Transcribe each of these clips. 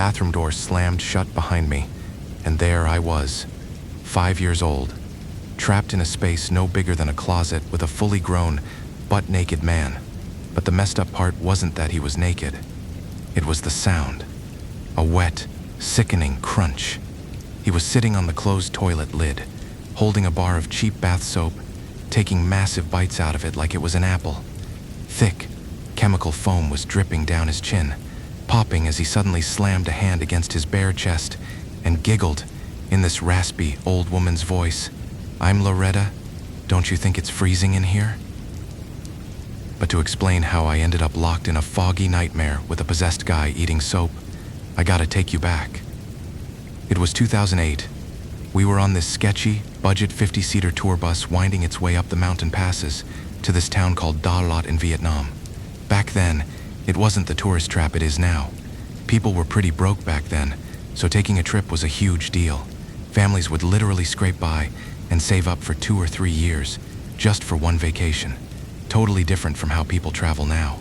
bathroom door slammed shut behind me, and there I was, 5 years old, trapped in a space no bigger than a closet with a fully grown, butt-naked man. But the messed up part wasn't that he was naked. It was the sound. A wet, sickening crunch. He was sitting on the closed toilet lid, holding a bar of cheap bath soap, taking massive bites out of it like it was an apple. Thick, chemical foam was dripping down his chin, popping as he suddenly slammed a hand against his bare chest and giggled in this raspy old woman's voice. "I'm Loretta. Don't you think it's freezing in here?" But to explain how I ended up locked in a foggy nightmare with a possessed guy eating soap, I gotta take you back. It was 2008. We were on this sketchy, budget 50-seater tour bus winding its way up the mountain passes to this town called Da Lat in Vietnam. Back then, it wasn't the tourist trap it is now. People were pretty broke back then, so taking a trip was a huge deal. Families would literally scrape by and save up for 2 or 3 years, just for one vacation. Totally different from how people travel now.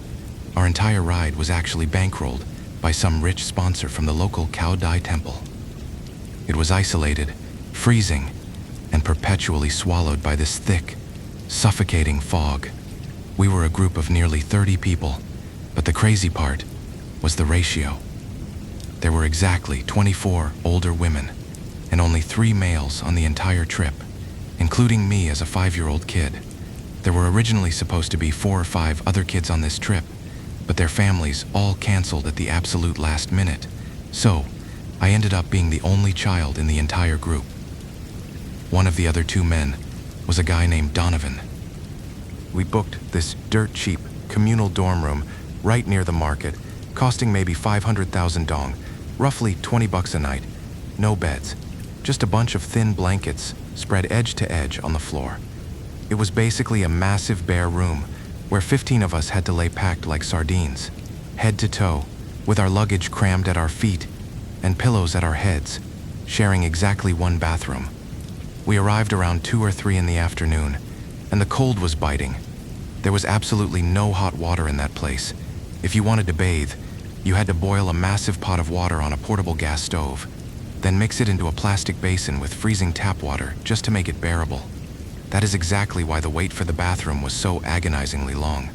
Our entire ride was actually bankrolled by some rich sponsor from the local Cao Dai temple. It was isolated, freezing, and perpetually swallowed by this thick, suffocating fog. We were a group of nearly 30 people, but the crazy part was the ratio. There were exactly 24 older women and only 3 males on the entire trip, including me as a 5-year-old kid. There were originally supposed to be 4 or 5 other kids on this trip, but their families all canceled at the absolute last minute, so I ended up being the only child in the entire group. One of the other 2 men was a guy named Donovan. We booked this dirt-cheap communal dorm room right near the market, costing maybe 500,000 dong, roughly $20 a night. No beds, just a bunch of thin blankets spread edge to edge on the floor. It was basically a massive bare room where 15 of us had to lay packed like sardines, head to toe, with our luggage crammed at our feet and pillows at our heads, sharing exactly one bathroom. We arrived around 2 or 3 in the afternoon, and the cold was biting. There was absolutely no hot water in that place. If you wanted to bathe, you had to boil a massive pot of water on a portable gas stove, then mix it into a plastic basin with freezing tap water just to make it bearable. That is exactly why the wait for the bathroom was so agonizingly long.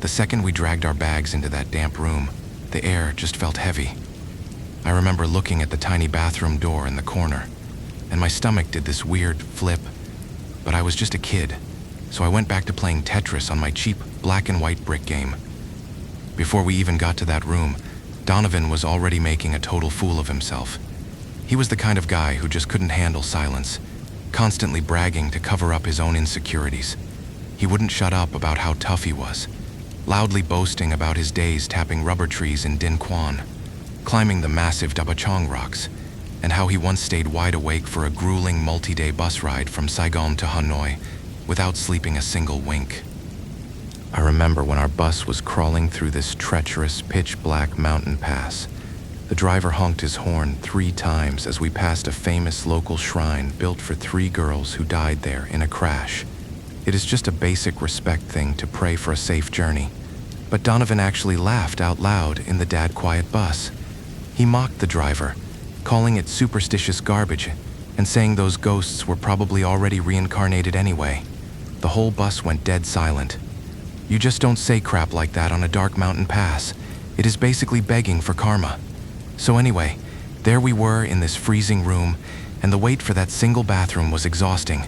The second we dragged our bags into that damp room, the air just felt heavy. I remember looking at the tiny bathroom door in the corner, and my stomach did this weird flip, but I was just a kid, so I went back to playing Tetris on my cheap black and white brick game. Before we even got to that room, Donovan was already making a total fool of himself. He was the kind of guy who just couldn't handle silence, constantly bragging to cover up his own insecurities. He wouldn't shut up about how tough he was, loudly boasting about his days tapping rubber trees in Din Quan, climbing the massive Dabachong rocks, and how he once stayed wide awake for a grueling multi-day bus ride from Saigon to Hanoi without sleeping a single wink. I remember when our bus was crawling through this treacherous, pitch-black mountain pass. The driver honked his horn 3 times as we passed a famous local shrine built for 3 girls who died there in a crash. It is just a basic respect thing to pray for a safe journey. But Donovan actually laughed out loud in the dad quiet bus. He mocked the driver, calling it superstitious garbage and saying those ghosts were probably already reincarnated anyway. The whole bus went dead silent. You just don't say crap like that on a dark mountain pass. It is basically begging for karma. So anyway, there we were in this freezing room, and the wait for that single bathroom was exhausting.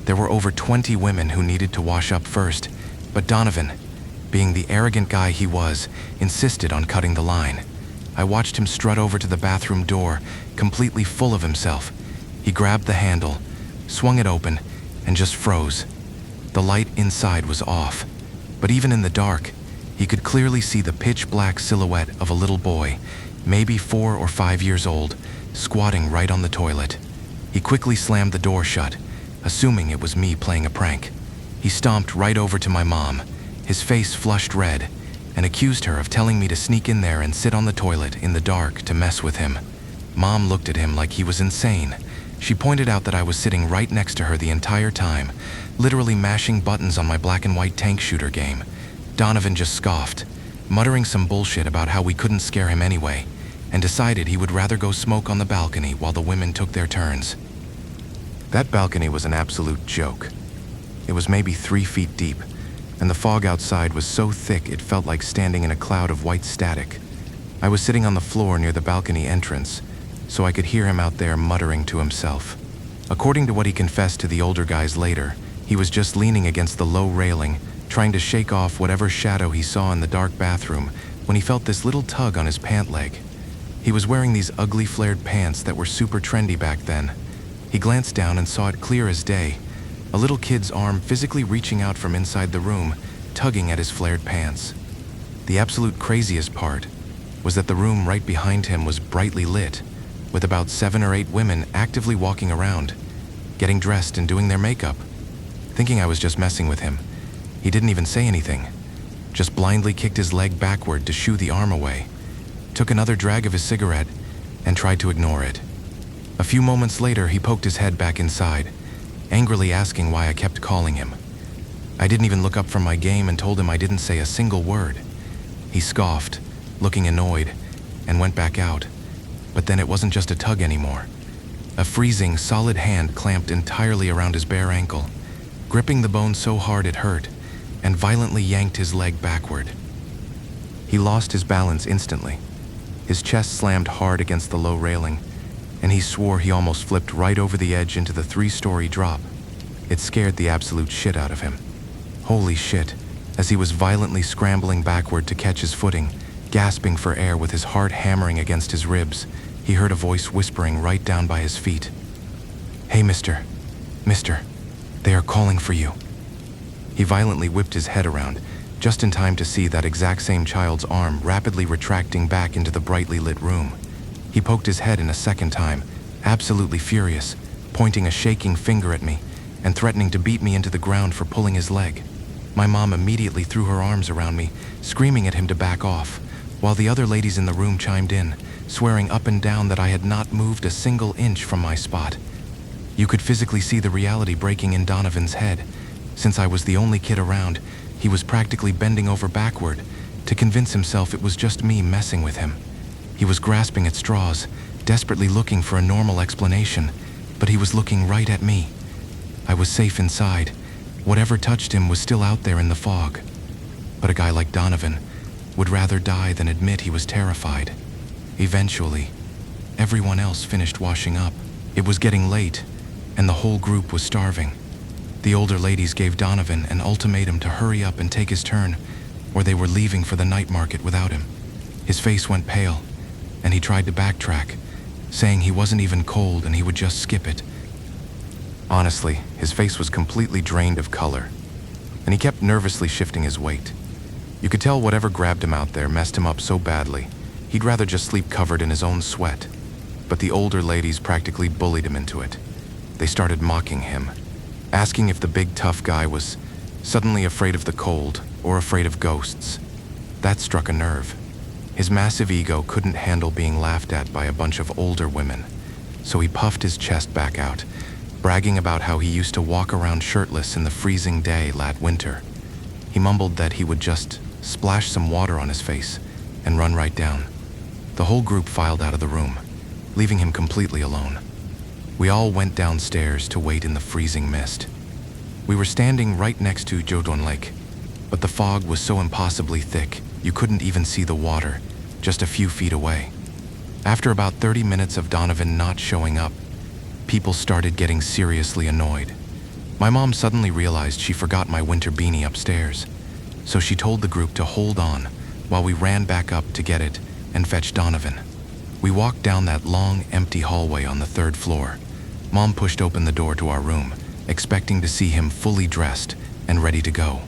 There were over 20 women who needed to wash up first, but Donovan, being the arrogant guy he was, insisted on cutting the line. I watched him strut over to the bathroom door, completely full of himself. He grabbed the handle, swung it open, and just froze. The light inside was off, but even in the dark, he could clearly see the pitch-black silhouette of a little boy, maybe 4 or 5 years old, squatting right on the toilet. He quickly slammed the door shut, assuming it was me playing a prank. He stomped right over to my mom, his face flushed red, and accused her of telling me to sneak in there and sit on the toilet in the dark to mess with him. Mom looked at him like he was insane. She pointed out that I was sitting right next to her the entire time, literally mashing buttons on my black and white tank shooter game. Donovan just scoffed, muttering some bullshit about how we couldn't scare him anyway, and decided he would rather go smoke on the balcony while the women took their turns. That balcony was an absolute joke. It was maybe 3 feet deep, and the fog outside was so thick it felt like standing in a cloud of white static. I was sitting on the floor near the balcony entrance, so I could hear him out there muttering to himself. According to what he confessed to the older guys later, he was just leaning against the low railing, trying to shake off whatever shadow he saw in the dark bathroom when he felt this little tug on his pant leg. He was wearing these ugly flared pants that were super trendy back then. He glanced down and saw it clear as day, a little kid's arm physically reaching out from inside the room, tugging at his flared pants. The absolute craziest part was that the room right behind him was brightly lit, with about 7 or 8 women actively walking around, getting dressed and doing their makeup. Thinking I was just messing with him, he didn't even say anything, just blindly kicked his leg backward to shoo the arm away, took another drag of his cigarette, and tried to ignore it. A few moments later, he poked his head back inside, angrily asking why I kept calling him. I didn't even look up from my game and told him I didn't say a single word. He scoffed, looking annoyed, and went back out. But then it wasn't just a tug anymore. A freezing, solid hand clamped entirely around his bare ankle, gripping the bone so hard it hurt, and violently yanked his leg backward. He lost his balance instantly. His chest slammed hard against the low railing, and he swore he almost flipped right over the edge into the 3-story drop. It scared the absolute shit out of him. Holy shit, as he was violently scrambling backward to catch his footing, gasping for air with his heart hammering against his ribs, he heard a voice whispering right down by his feet. "Hey, mister, they are calling for you." He violently whipped his head around, just in time to see that exact same child's arm rapidly retracting back into the brightly lit room. He poked his head in a second time, absolutely furious, pointing a shaking finger at me and threatening to beat me into the ground for pulling his leg. My mom immediately threw her arms around me, screaming at him to back off, while the other ladies in the room chimed in, swearing up and down that I had not moved a single inch from my spot. You could physically see the reality breaking in Donovan's head. Since I was the only kid around, he was practically bending over backward to convince himself it was just me messing with him. He was grasping at straws, desperately looking for a normal explanation, but he was looking right at me. I was safe inside. Whatever touched him was still out there in the fog. But a guy like Donovan would rather die than admit he was terrified. Eventually, everyone else finished washing up. It was getting late, and the whole group was starving. The older ladies gave Donovan an ultimatum to hurry up and take his turn, or they were leaving for the night market without him. His face went pale, and he tried to backtrack, saying he wasn't even cold and he would just skip it. Honestly, his face was completely drained of color, and he kept nervously shifting his weight. You could tell whatever grabbed him out there messed him up so badly, he'd rather just sleep covered in his own sweat. But the older ladies practically bullied him into it. They started mocking him, asking if the big tough guy was suddenly afraid of the cold or afraid of ghosts. That struck a nerve. His massive ego couldn't handle being laughed at by a bunch of older women, so he puffed his chest back out, bragging about how he used to walk around shirtless in the freezing day last winter. He mumbled that he would just splash some water on his face and run right down. The whole group filed out of the room, leaving him completely alone. We all went downstairs to wait in the freezing mist. We were standing right next to Jodon Lake, but the fog was so impossibly thick you couldn't even see the water, just a few feet away. After about 30 minutes of Donovan not showing up, people started getting seriously annoyed. My mom suddenly realized she forgot my winter beanie upstairs, so she told the group to hold on while we ran back up to get it and fetch Donovan. We walked down that long, empty hallway on the 3rd floor. Mom pushed open the door to our room, expecting to see him fully dressed and ready to go.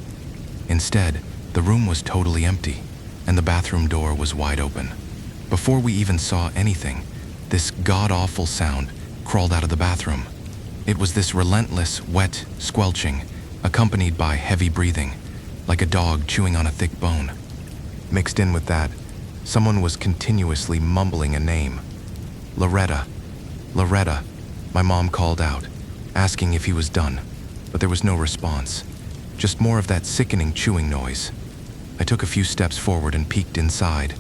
Instead, the room was totally empty, and the bathroom door was wide open. Before we even saw anything, this god-awful sound crawled out of the bathroom. It was this relentless, wet squelching, accompanied by heavy breathing, like a dog chewing on a thick bone. Mixed in with that, someone was continuously mumbling a name. Loretta. Loretta, my mom called out, asking if he was done, but there was no response, just more of that sickening chewing noise. I took a few steps forward and peeked inside.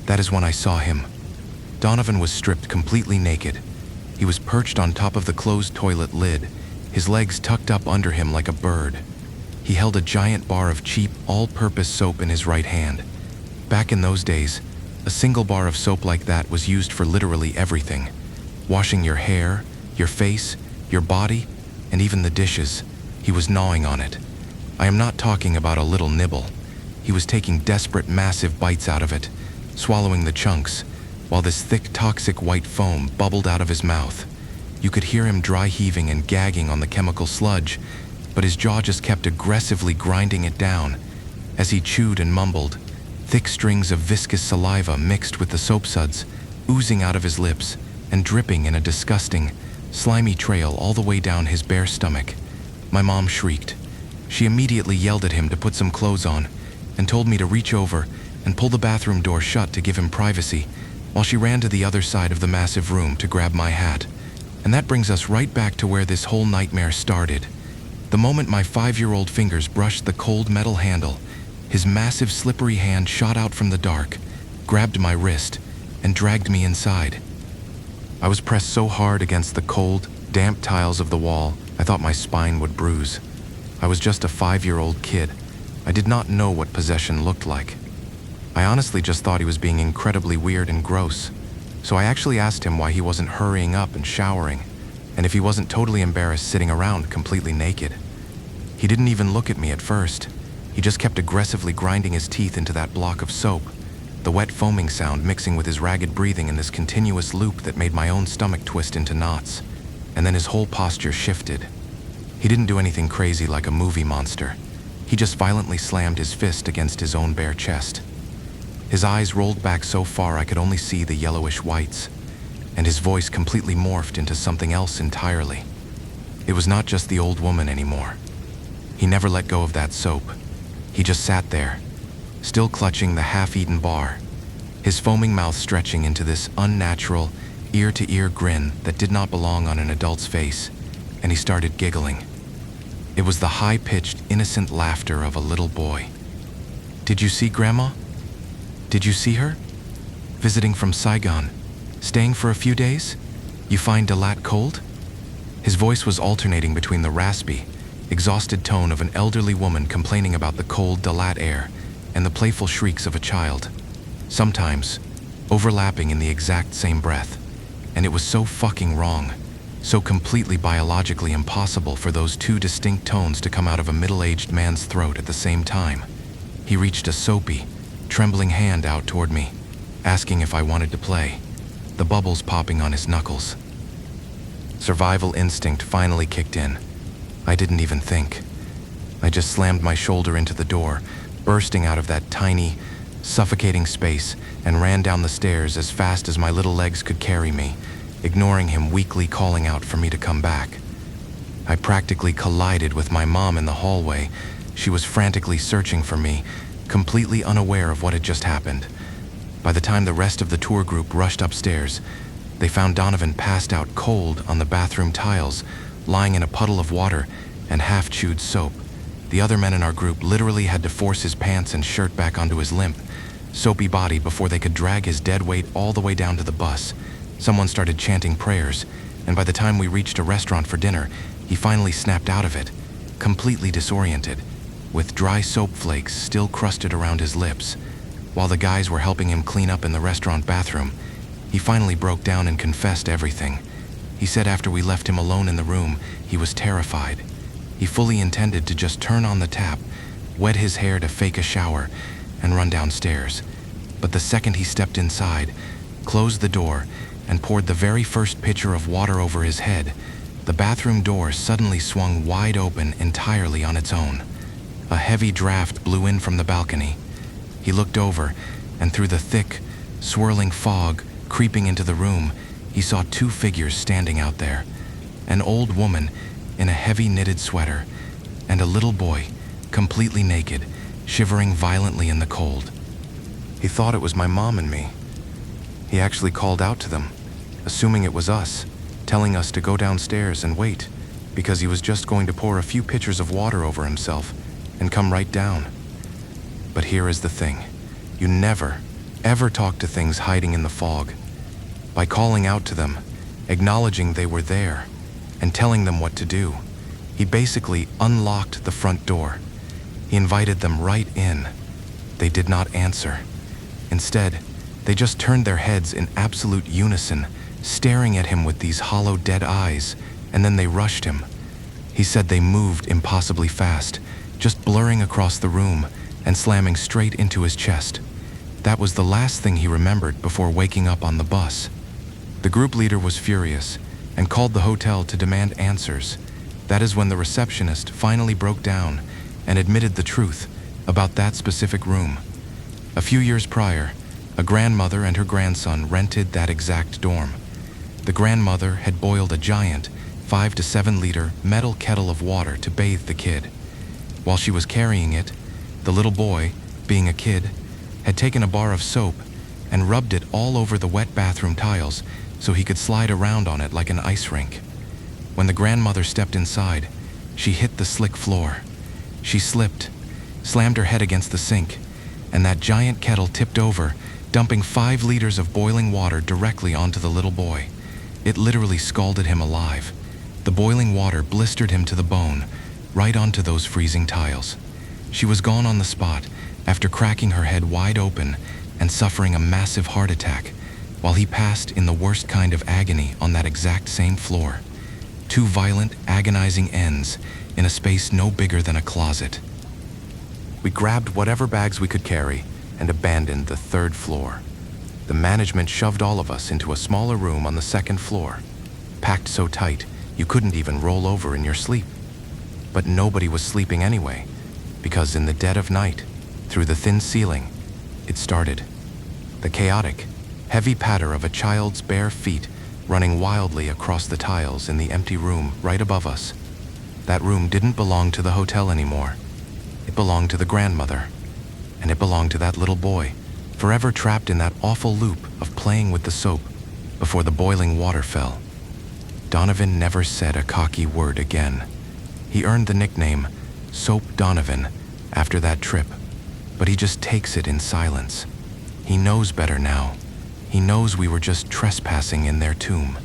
That is when I saw him, Donovan was stripped completely naked. He was perched on top of the closed toilet lid, his legs tucked up under him like a bird. He held a giant bar of cheap, all-purpose soap in his right hand. Back in those days, a single bar of soap like that was used for literally everything. Washing your hair, your face, your body, and even the dishes. He was gnawing on it. I am not talking about a little nibble. He was taking desperate, massive bites out of it, swallowing the chunks, while this thick, toxic white foam bubbled out of his mouth. You could hear him dry heaving and gagging on the chemical sludge, but his jaw just kept aggressively grinding it down. As he chewed and mumbled, thick strings of viscous saliva mixed with the soap suds, oozing out of his lips and dripping in a disgusting, slimy trail all the way down his bare stomach. My mom shrieked. She immediately yelled at him to put some clothes on and told me to reach over and pull the bathroom door shut to give him privacy, while she ran to the other side of the massive room to grab my hat. And that brings us right back to where this whole nightmare started. The moment my 5-year-old fingers brushed the cold metal handle, his massive slippery hand shot out from the dark, grabbed my wrist, and dragged me inside. I was pressed so hard against the cold, damp tiles of the wall, I thought my spine would bruise. I was just a 5-year-old kid. I did not know what possession looked like. I honestly just thought he was being incredibly weird and gross. So I actually asked him why he wasn't hurrying up and showering, and if he wasn't totally embarrassed sitting around completely naked. He didn't even look at me at first. He just kept aggressively grinding his teeth into that block of soap, the wet foaming sound mixing with his ragged breathing in this continuous loop that made my own stomach twist into knots. And then his whole posture shifted. He didn't do anything crazy like a movie monster. He just violently slammed his fist against his own bare chest. His eyes rolled back so far I could only see the yellowish whites, and his voice completely morphed into something else entirely. It was not just the old woman anymore. He never let go of that soap. He just sat there, still clutching the half-eaten bar, his foaming mouth stretching into this unnatural, ear-to-ear grin that did not belong on an adult's face, and he started giggling. It was the high-pitched, innocent laughter of a little boy. "Did you see Grandma? Did you see her? Visiting from Saigon, staying for a few days? You find Dalat cold?" His voice was alternating between the raspy, exhausted tone of an elderly woman complaining about the cold Dalat air and the playful shrieks of a child, sometimes overlapping in the exact same breath. And it was so fucking wrong, so completely biologically impossible for those two distinct tones to come out of a middle-aged man's throat at the same time. He reached a soapy, trembling hand out toward me, asking if I wanted to play, the bubbles popping on his knuckles. Survival instinct finally kicked in. I didn't even think. I just slammed my shoulder into the door, bursting out of that tiny, suffocating space, and ran down the stairs as fast as my little legs could carry me, ignoring him weakly calling out for me to come back. I practically collided with my mom in the hallway. She was frantically searching for me, completely unaware of what had just happened. By the time the rest of the tour group rushed upstairs, they found Donovan passed out cold on the bathroom tiles, lying in a puddle of water and half-chewed soap. The other men in our group literally had to force his pants and shirt back onto his limp, soapy body before they could drag his dead weight all the way down to the bus. Someone started chanting prayers, and by the time we reached a restaurant for dinner, he finally snapped out of it, completely disoriented, with dry soap flakes still crusted around his lips. While the guys were helping him clean up in the restaurant bathroom, he finally broke down and confessed everything. He said after we left him alone in the room, he was terrified. He fully intended to just turn on the tap, wet his hair to fake a shower, and run downstairs. But the second he stepped inside, closed the door, and poured the very first pitcher of water over his head, the bathroom door suddenly swung wide open entirely on its own. A heavy draft blew in from the balcony. He looked over, and through the thick, swirling fog creeping into the room, he saw two figures standing out there. An old woman in a heavy knitted sweater, and a little boy, completely naked, shivering violently in the cold. He thought it was my mom and me. He actually called out to them, assuming it was us, telling us to go downstairs and wait, because he was just going to pour a few pitchers of water over himself and come right down. But here is the thing. You never, ever talk to things hiding in the fog. by calling out to them, acknowledging they were there, and telling them what to do. He basically unlocked the front door. He invited them right in. They did not answer. Instead, they just turned their heads in absolute unison, staring at him with these hollow, dead eyes, and then they rushed him. He said they moved impossibly fast, just blurring across the room and slamming straight into his chest. That was the last thing he remembered before waking up on the bus. The group leader was furious and called the hotel to demand answers. That is when the receptionist finally broke down and admitted the truth about that specific room. A few years prior, a grandmother and her grandson rented that exact dorm. The grandmother had boiled a giant 5 to 7 liter metal kettle of water to bathe the kid. While she was carrying it, the little boy, being a kid, had taken a bar of soap and rubbed it all over the wet bathroom tiles so he could slide around on it like an ice rink. When the grandmother stepped inside, she hit the slick floor. She slipped, slammed her head against the sink, and that giant kettle tipped over, dumping 5 liters of boiling water directly onto the little boy. It literally scalded him alive. The boiling water blistered him to the bone, right onto those freezing tiles. She was gone on the spot after cracking her head wide open and suffering a massive heart attack, while he passed in the worst kind of agony on that exact same floor. 2 violent, agonizing ends in a space no bigger than a closet. We grabbed whatever bags we could carry and abandoned the 3rd floor. The management shoved all of us into a smaller room on the 2nd floor, packed so tight you couldn't even roll over in your sleep. But nobody was sleeping anyway, because in the dead of night, through the thin ceiling, it started. The chaotic, heavy patter of a child's bare feet running wildly across the tiles in the empty room right above us. That room didn't belong to the hotel anymore. It belonged to the grandmother, and it belonged to that little boy, forever trapped in that awful loop of playing with the soap before the boiling water fell. Donovan never said a cocky word again. He earned the nickname Soap Donovan after that trip, but he just takes it in silence. He knows better now. He knows we were just trespassing in their tomb.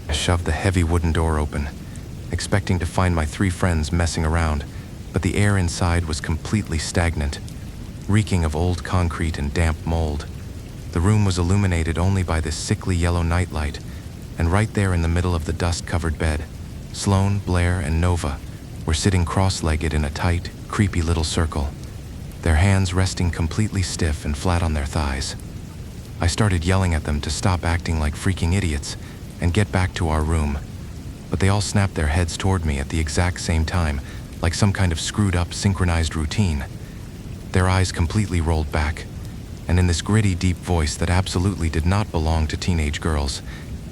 I shoved the heavy wooden door open, expecting to find my 3 friends messing around, but the air inside was completely stagnant, reeking of old concrete and damp mold. The room was illuminated only by this sickly yellow nightlight, and right there in the middle of the dust-covered bed, Sloan, Blair, and Nova were sitting cross-legged in a tight, creepy little circle, their hands resting completely stiff and flat on their thighs. I started yelling at them to stop acting like freaking idiots and get back to our room, but they all snapped their heads toward me at the exact same time, like some kind of screwed-up, synchronized routine. Their eyes completely rolled back, and in this gritty, deep voice that absolutely did not belong to teenage girls,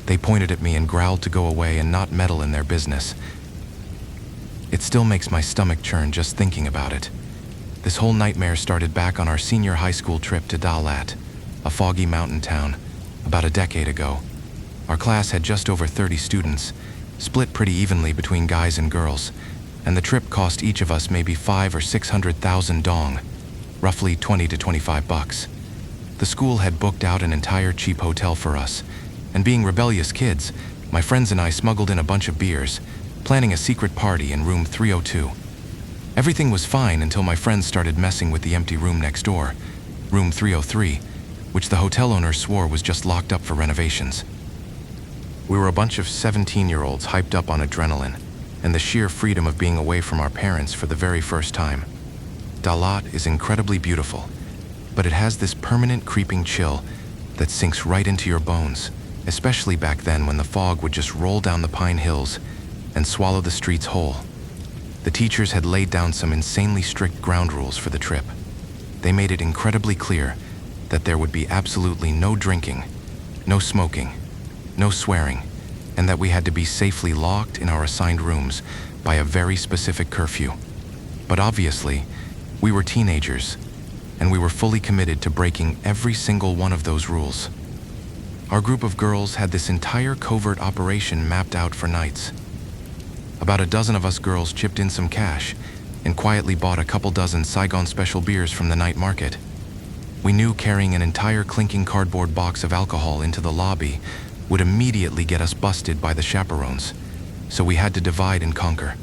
they pointed at me and growled to go away and not meddle in their business. It still makes my stomach churn just thinking about it. This whole nightmare started back on our senior high school trip to Dalat, a foggy mountain town, about a decade ago. Our class had just over 30 students, split pretty evenly between guys and girls, and the trip cost each of us maybe 500,000 or 600,000 dong, roughly 20 to 25 bucks. The school had booked out an entire cheap hotel for us, and being rebellious kids, my friends and I smuggled in a bunch of beers, planning a secret party in room 302. Everything was fine until my friends started messing with the empty room next door, room 303, which the hotel owner swore was just locked up for renovations. We were a bunch of 17-year-olds hyped up on adrenaline and the sheer freedom of being away from our parents for the very first time. Dalat is incredibly beautiful, but it has this permanent creeping chill that sinks right into your bones, especially back then when the fog would just roll down the pine hills and swallow the streets whole. The teachers had laid down some insanely strict ground rules for the trip. They made it incredibly clear that there would be absolutely no drinking, no smoking, no swearing, and that we had to be safely locked in our assigned rooms by a very specific curfew. But obviously, we were teenagers, and we were fully committed to breaking every single one of those rules. Our group of girls had this entire covert operation mapped out for nights. About a dozen of us girls chipped in some cash and quietly bought a couple dozen Saigon special beers from the night market. We knew carrying an entire clinking cardboard box of alcohol into the lobby would immediately get us busted by the chaperones, so we had to divide and conquer.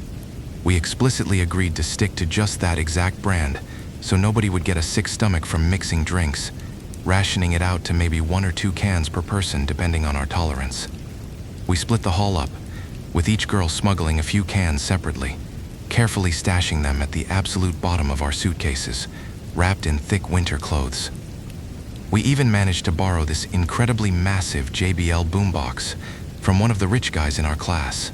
We explicitly agreed to stick to just that exact brand, so nobody would get a sick stomach from mixing drinks, rationing it out to maybe 1 or 2 cans per person depending on our tolerance. We split the haul up, with each girl smuggling a few cans separately, carefully stashing them at the absolute bottom of our suitcases, wrapped in thick winter clothes. We even managed to borrow this incredibly massive JBL boombox from one of the rich guys in our class.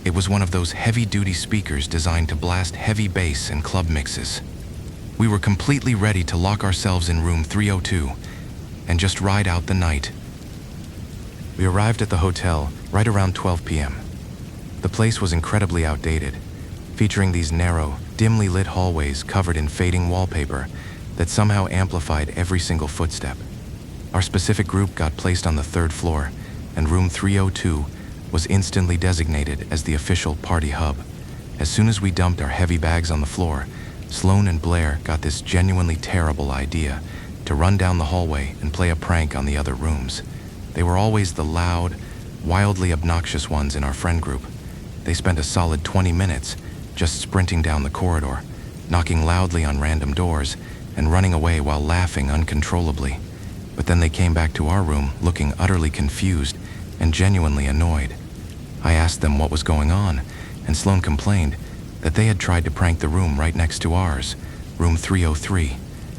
It was one of those heavy-duty speakers designed to blast heavy bass and club mixes. We were completely ready to lock ourselves in room 302 and just ride out the night. We arrived at the hotel right around 12 p.m. The place was incredibly outdated, featuring these narrow, dimly lit hallways covered in fading wallpaper that somehow amplified every single footstep. Our specific group got placed on the 3rd floor, and room 302 was instantly designated as the official party hub. As soon as we dumped our heavy bags on the floor, Sloan and Blair got this genuinely terrible idea to run down the hallway and play a prank on the other rooms. They were always the loud, wildly obnoxious ones in our friend group. They spent a solid 20 minutes just sprinting down the corridor, knocking loudly on random doors, and running away while laughing uncontrollably. But then they came back to our room looking utterly confused and genuinely annoyed. I asked them what was going on, and Sloan complained that they had tried to prank the room right next to ours, room 303.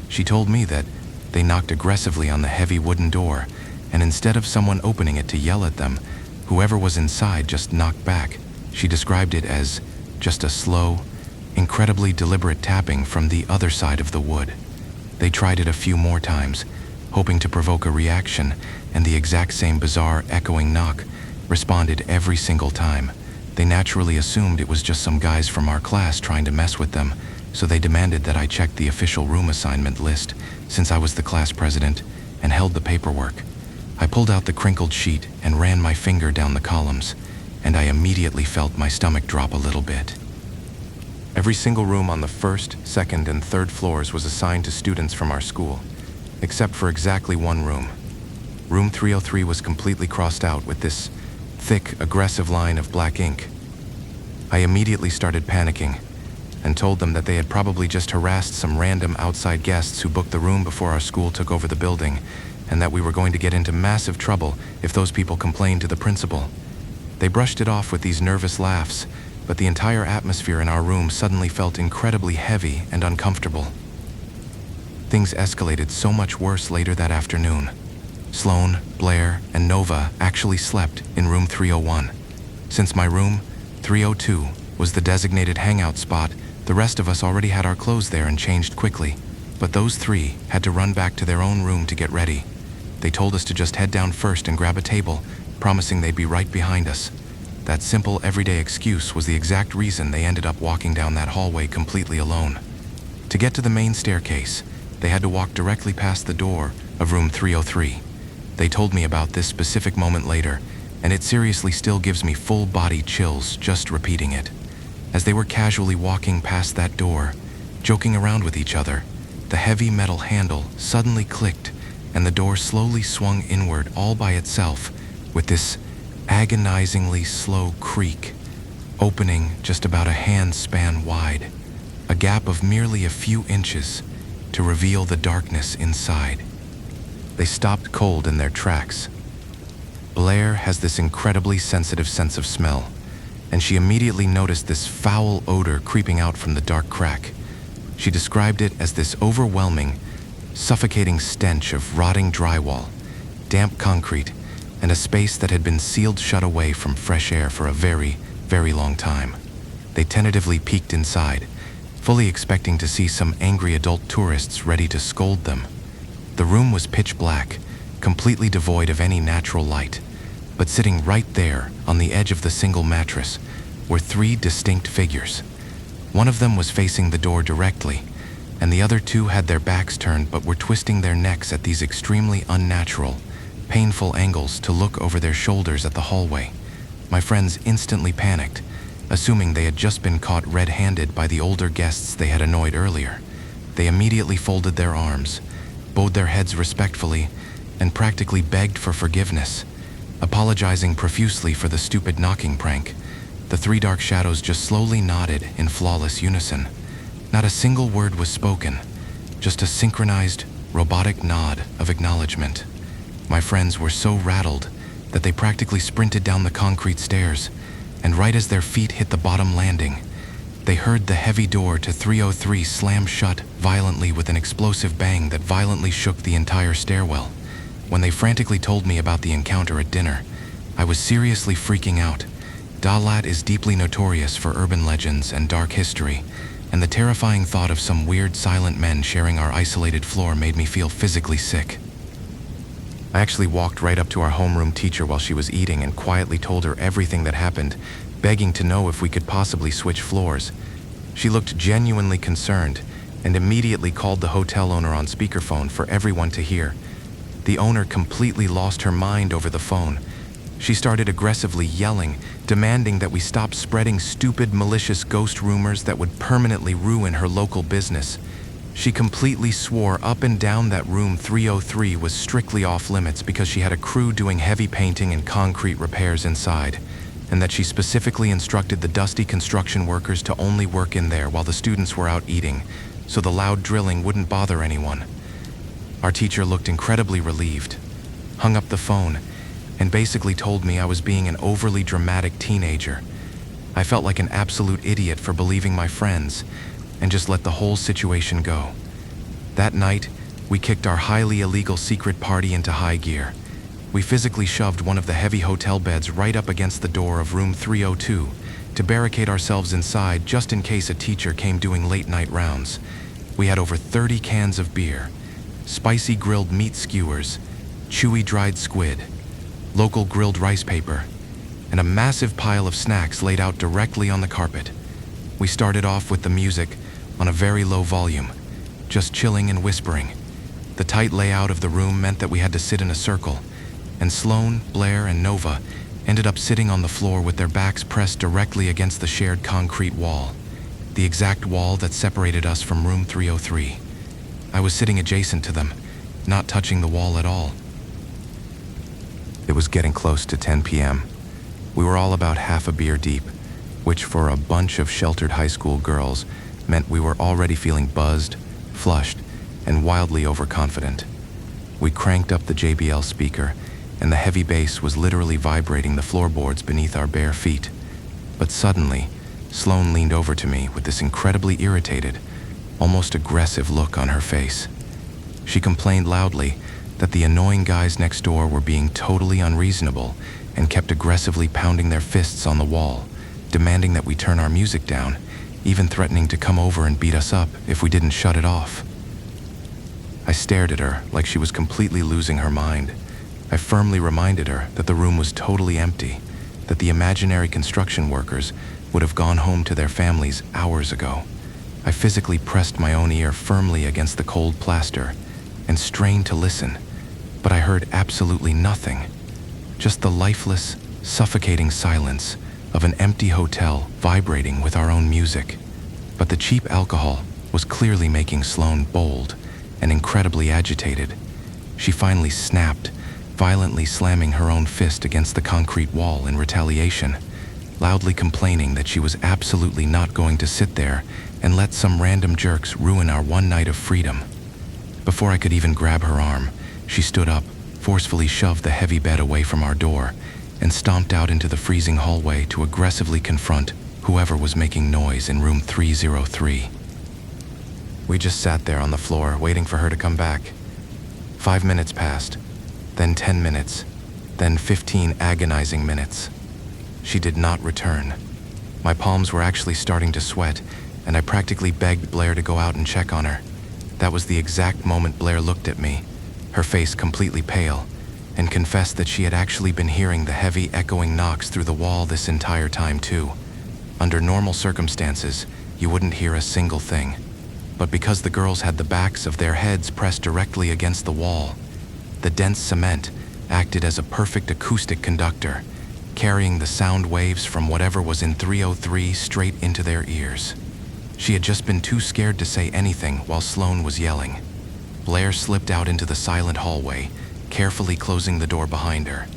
She told me that they knocked aggressively on the heavy wooden door, and instead of someone opening it to yell at them, whoever was inside just knocked back. She described it as just a slow, incredibly deliberate tapping from the other side of the wood. They tried it a few more times, hoping to provoke a reaction, and the exact same bizarre, echoing knock responded every single time. They naturally assumed it was just some guys from our class trying to mess with them, so they demanded that I check the official room assignment list, since I was the class president, and held the paperwork. I pulled out the crinkled sheet and ran my finger down the columns, and I immediately felt my stomach drop a little bit. Every single room on the 1st, 2nd, and 3rd floors was assigned to students from our school, except for exactly one room. Room 303 was completely crossed out with this thick, aggressive line of black ink. I immediately started panicking and told them that they had probably just harassed some random outside guests who booked the room before our school took over the building, and that we were going to get into massive trouble if those people complained to the principal. They brushed it off with these nervous laughs, but the entire atmosphere in our room suddenly felt incredibly heavy and uncomfortable. Things escalated so much worse later that afternoon. Sloan, Blair, and Nova actually slept in room 301. Since my room, 302, was the designated hangout spot, the rest of us already had our clothes there and changed quickly. But those 3 had to run back to their own room to get ready. They told us to just head down first and grab a table, promising they'd be right behind us. That simple, everyday excuse was the exact reason they ended up walking down that hallway completely alone. To get to the main staircase, they had to walk directly past the door of room 303. They told me about this specific moment later, and it seriously still gives me full-body chills just repeating it. As they were casually walking past that door, joking around with each other, the heavy metal handle suddenly clicked, and the door slowly swung inward all by itself with this agonizingly slow creak, opening just about a hand span wide, a gap of merely a few inches to reveal the darkness inside. They stopped cold in their tracks. Blair has this incredibly sensitive sense of smell, and she immediately noticed this foul odor creeping out from the dark crack. She described it as this overwhelming, suffocating stench of rotting drywall, damp concrete, and a space that had been sealed shut away from fresh air for a very, very long time. They tentatively peeked inside, fully expecting to see some angry adult tourists ready to scold them. The room was pitch black, completely devoid of any natural light, but sitting right there on the edge of the single mattress were 3 distinct figures. One of them was facing the door directly, and the other 2 had their backs turned but were twisting their necks at these extremely unnatural, painful angles to look over their shoulders at the hallway. My friends instantly panicked, assuming they had just been caught red-handed by the older guests they had annoyed earlier. They immediately folded their arms, bowed their heads respectfully, and practically begged for forgiveness, apologizing profusely for the stupid knocking prank. The three dark shadows just slowly nodded in flawless unison. Not a single word was spoken, just a synchronized, robotic nod of acknowledgement. My friends were so rattled that they practically sprinted down the concrete stairs, and right as their feet hit the bottom landing, they heard the heavy door to 303 slam shut violently with an explosive bang that violently shook the entire stairwell. When they frantically told me about the encounter at dinner, I was seriously freaking out. Dalat is deeply notorious for urban legends and dark history, and the terrifying thought of some weird silent men sharing our isolated floor made me feel physically sick. I actually walked right up to our homeroom teacher while she was eating and quietly told her everything that happened, begging to know if we could possibly switch floors. She looked genuinely concerned and immediately called the hotel owner on speakerphone for everyone to hear. The owner completely lost her mind over the phone. She started aggressively yelling, demanding that we stop spreading stupid, malicious ghost rumors that would permanently ruin her local business. She completely swore up and down that room 303 was strictly off limits because she had a crew doing heavy painting and concrete repairs inside, and that she specifically instructed the dusty construction workers to only work in there while the students were out eating, so the loud drilling wouldn't bother anyone. Our teacher looked incredibly relieved, hung up the phone, and basically told me I was being an overly dramatic teenager. I felt like an absolute idiot for believing my friends, and just let the whole situation go. That night, we kicked our highly illegal secret party into high gear. We physically shoved one of the heavy hotel beds right up against the door of room 302 to barricade ourselves inside just in case a teacher came doing late-night rounds. We had over 30 cans of beer, spicy grilled meat skewers, chewy dried squid, local grilled rice paper, and a massive pile of snacks laid out directly on the carpet. We started off with the music on a very low volume, just chilling and whispering. The tight layout of the room meant that we had to sit in a circle, and Sloan, Blair, and Nova ended up sitting on the floor with their backs pressed directly against the shared concrete wall, the exact wall that separated us from room 303. I was sitting adjacent to them, not touching the wall at all. It was getting close to 10 p.m. We were all about half a beer deep, which for a bunch of sheltered high school girls meant we were already feeling buzzed, flushed, and wildly overconfident. We cranked up the JBL speaker, and the heavy bass was literally vibrating the floorboards beneath our bare feet. But suddenly, Sloan leaned over to me with this incredibly irritated, almost aggressive look on her face. She complained loudly that the annoying guys next door were being totally unreasonable and kept aggressively pounding their fists on the wall, demanding that we turn our music down, even threatening to come over and beat us up if we didn't shut it off. I stared at her like she was completely losing her mind. I firmly reminded her that the room was totally empty, that the imaginary construction workers would have gone home to their families hours ago. I physically pressed my own ear firmly against the cold plaster and strained to listen, but I heard absolutely nothing. Just the lifeless, suffocating silence of an empty hotel vibrating with our own music. But the cheap alcohol was clearly making Sloan bold and incredibly agitated. She finally snapped, violently slamming her own fist against the concrete wall in retaliation, loudly complaining that she was absolutely not going to sit there and let some random jerks ruin our one night of freedom. Before I could even grab her arm, she stood up, forcefully shoved the heavy bed away from our door, and stomped out into the freezing hallway to aggressively confront whoever was making noise in room 303. We just sat there on the floor waiting for her to come back. 5 minutes passed, then 10 minutes, then 15 agonizing minutes. She did not return. My palms were actually starting to sweat, and I practically begged Blair to go out and check on her. That was the exact moment Blair looked at me, her face completely pale, and confessed that she had actually been hearing the heavy echoing knocks through the wall this entire time too. Under normal circumstances, you wouldn't hear a single thing. But because the girls had the backs of their heads pressed directly against the wall, the dense cement acted as a perfect acoustic conductor, carrying the sound waves from whatever was in 303 straight into their ears. She had just been too scared to say anything while Sloane was yelling. Blair slipped out into the silent hallway, carefully closing the door behind her.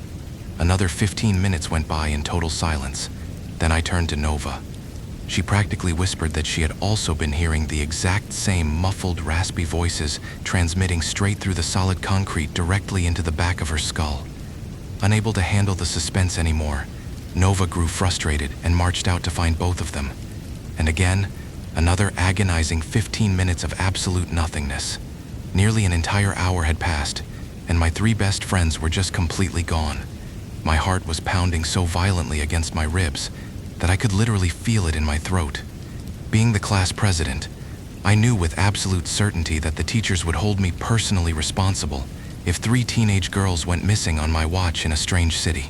Another 15 minutes went by in total silence. Then I turned to Nova. She practically whispered that she had also been hearing the exact same muffled, raspy voices transmitting straight through the solid concrete directly into the back of her skull. Unable to handle the suspense anymore, Nova grew frustrated and marched out to find both of them. And again, another agonizing 15 minutes of absolute nothingness. Nearly an entire hour had passed, and my 3 best friends were just completely gone. My heart was pounding so violently against my ribs that I could literally feel it in my throat. Being the class president, I knew with absolute certainty that the teachers would hold me personally responsible if 3 teenage girls went missing on my watch in a strange city.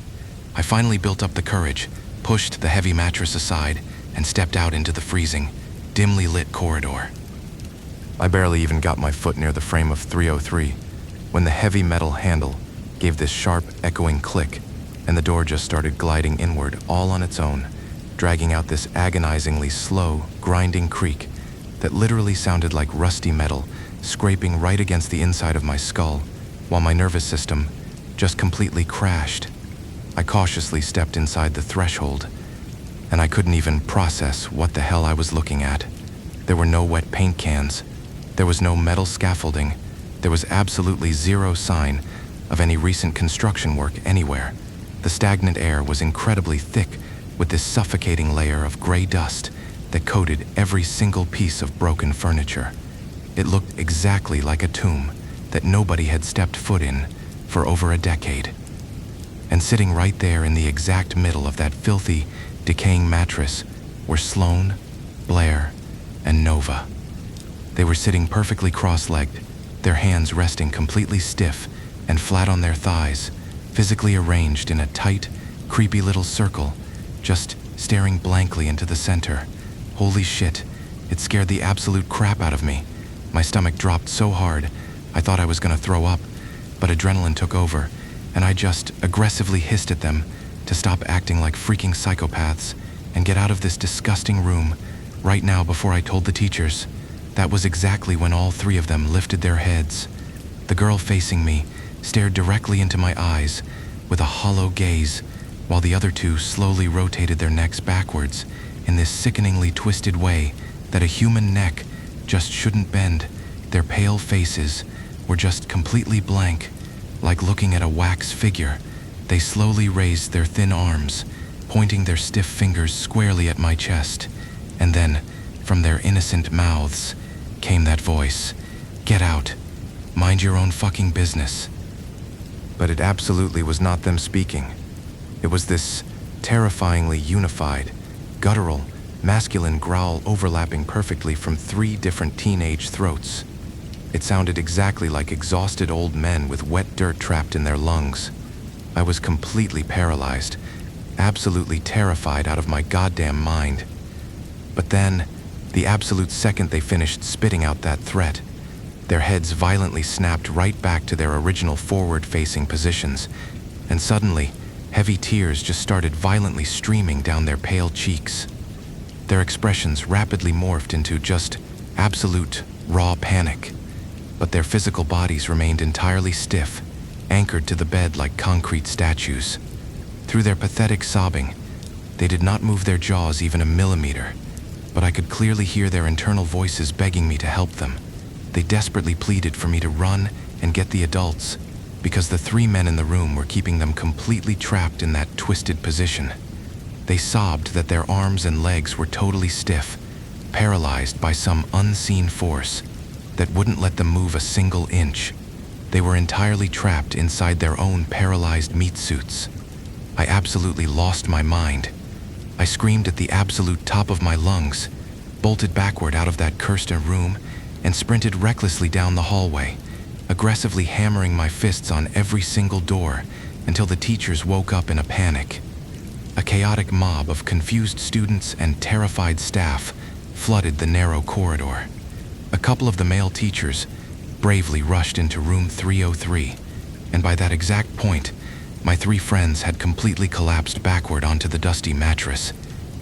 I finally built up the courage, pushed the heavy mattress aside, and stepped out into the freezing, dimly lit corridor. I barely even got my foot near the frame of 303 when the heavy metal handle gave this sharp, echoing click, and the door just started gliding inward all on its own, dragging out this agonizingly slow, grinding creak that literally sounded like rusty metal scraping right against the inside of my skull, while my nervous system just completely crashed. I cautiously stepped inside the threshold, and I couldn't even process what the hell I was looking at. There were no wet paint cans. There was no metal scaffolding. There was absolutely zero sign of any recent construction work anywhere. The stagnant air was incredibly thick with this suffocating layer of gray dust that coated every single piece of broken furniture. It looked exactly like a tomb that nobody had stepped foot in for over a decade. And sitting right there in the exact middle of that filthy, decaying mattress were Sloane, Blair, and Nova. They were sitting perfectly cross-legged, their hands resting completely stiff and flat on their thighs, physically arranged in a tight, creepy little circle, just staring blankly into the center. Holy shit, it scared the absolute crap out of me. My stomach dropped so hard, I thought I was gonna throw up, but adrenaline took over, and I just aggressively hissed at them to stop acting like freaking psychopaths and get out of this disgusting room right now before I told the teachers. That was exactly when all 3 of them lifted their heads. The girl facing me stared directly into my eyes with a hollow gaze, while the other 2 slowly rotated their necks backwards in this sickeningly twisted way that a human neck just shouldn't bend. Their pale faces were just completely blank, like looking at a wax figure. They slowly raised their thin arms, pointing their stiff fingers squarely at my chest, and then, from their innocent mouths, came that voice, "Get out. Mind your own fucking business." But it absolutely was not them speaking. It was this terrifyingly unified, guttural, masculine growl overlapping perfectly from 3 different teenage throats. It sounded exactly like exhausted old men with wet dirt trapped in their lungs. I was completely paralyzed, absolutely terrified out of my goddamn mind. But then, the absolute second they finished spitting out that threat, their heads violently snapped right back to their original forward-facing positions, and suddenly, heavy tears just started violently streaming down their pale cheeks. Their expressions rapidly morphed into just absolute, raw panic, but their physical bodies remained entirely stiff, anchored to the bed like concrete statues. Through their pathetic sobbing, they did not move their jaws even a millimeter, but I could clearly hear their internal voices begging me to help them. They desperately pleaded for me to run and get the adults, because the 3 men in the room were keeping them completely trapped in that twisted position. They sobbed that their arms and legs were totally stiff, paralyzed by some unseen force that wouldn't let them move a single inch. They were entirely trapped inside their own paralyzed meat suits. I absolutely lost my mind. I screamed at the absolute top of my lungs, bolted backward out of that cursed room, and sprinted recklessly down the hallway, aggressively hammering my fists on every single door until the teachers woke up in a panic. A chaotic mob of confused students and terrified staff flooded the narrow corridor. A couple of the male teachers bravely rushed into room 303, and by that exact point, My 3 friends had completely collapsed backward onto the dusty mattress.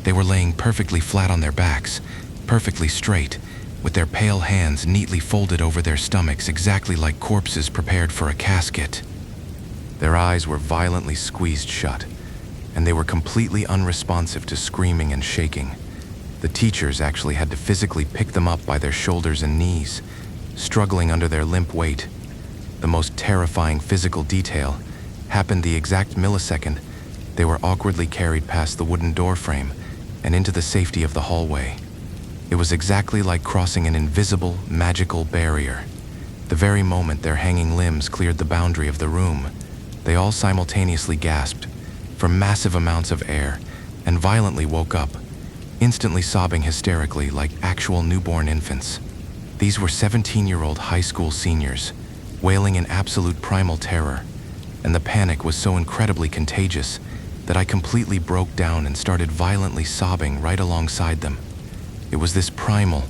They were laying perfectly flat on their backs, perfectly straight, with their pale hands neatly folded over their stomachs exactly like corpses prepared for a casket. Their eyes were violently squeezed shut, and they were completely unresponsive to screaming and shaking. The teachers actually had to physically pick them up by their shoulders and knees, struggling under their limp weight. The most terrifying physical detail happened the exact millisecond they were awkwardly carried past the wooden door frame and into the safety of the hallway. It was exactly like crossing an invisible, magical barrier. The very moment their hanging limbs cleared the boundary of the room, they all simultaneously gasped for massive amounts of air and violently woke up, instantly sobbing hysterically like actual newborn infants. These were 17-year-old high school seniors, wailing in absolute primal terror, and the panic was so incredibly contagious that I completely broke down and started violently sobbing right alongside them. It was this primal,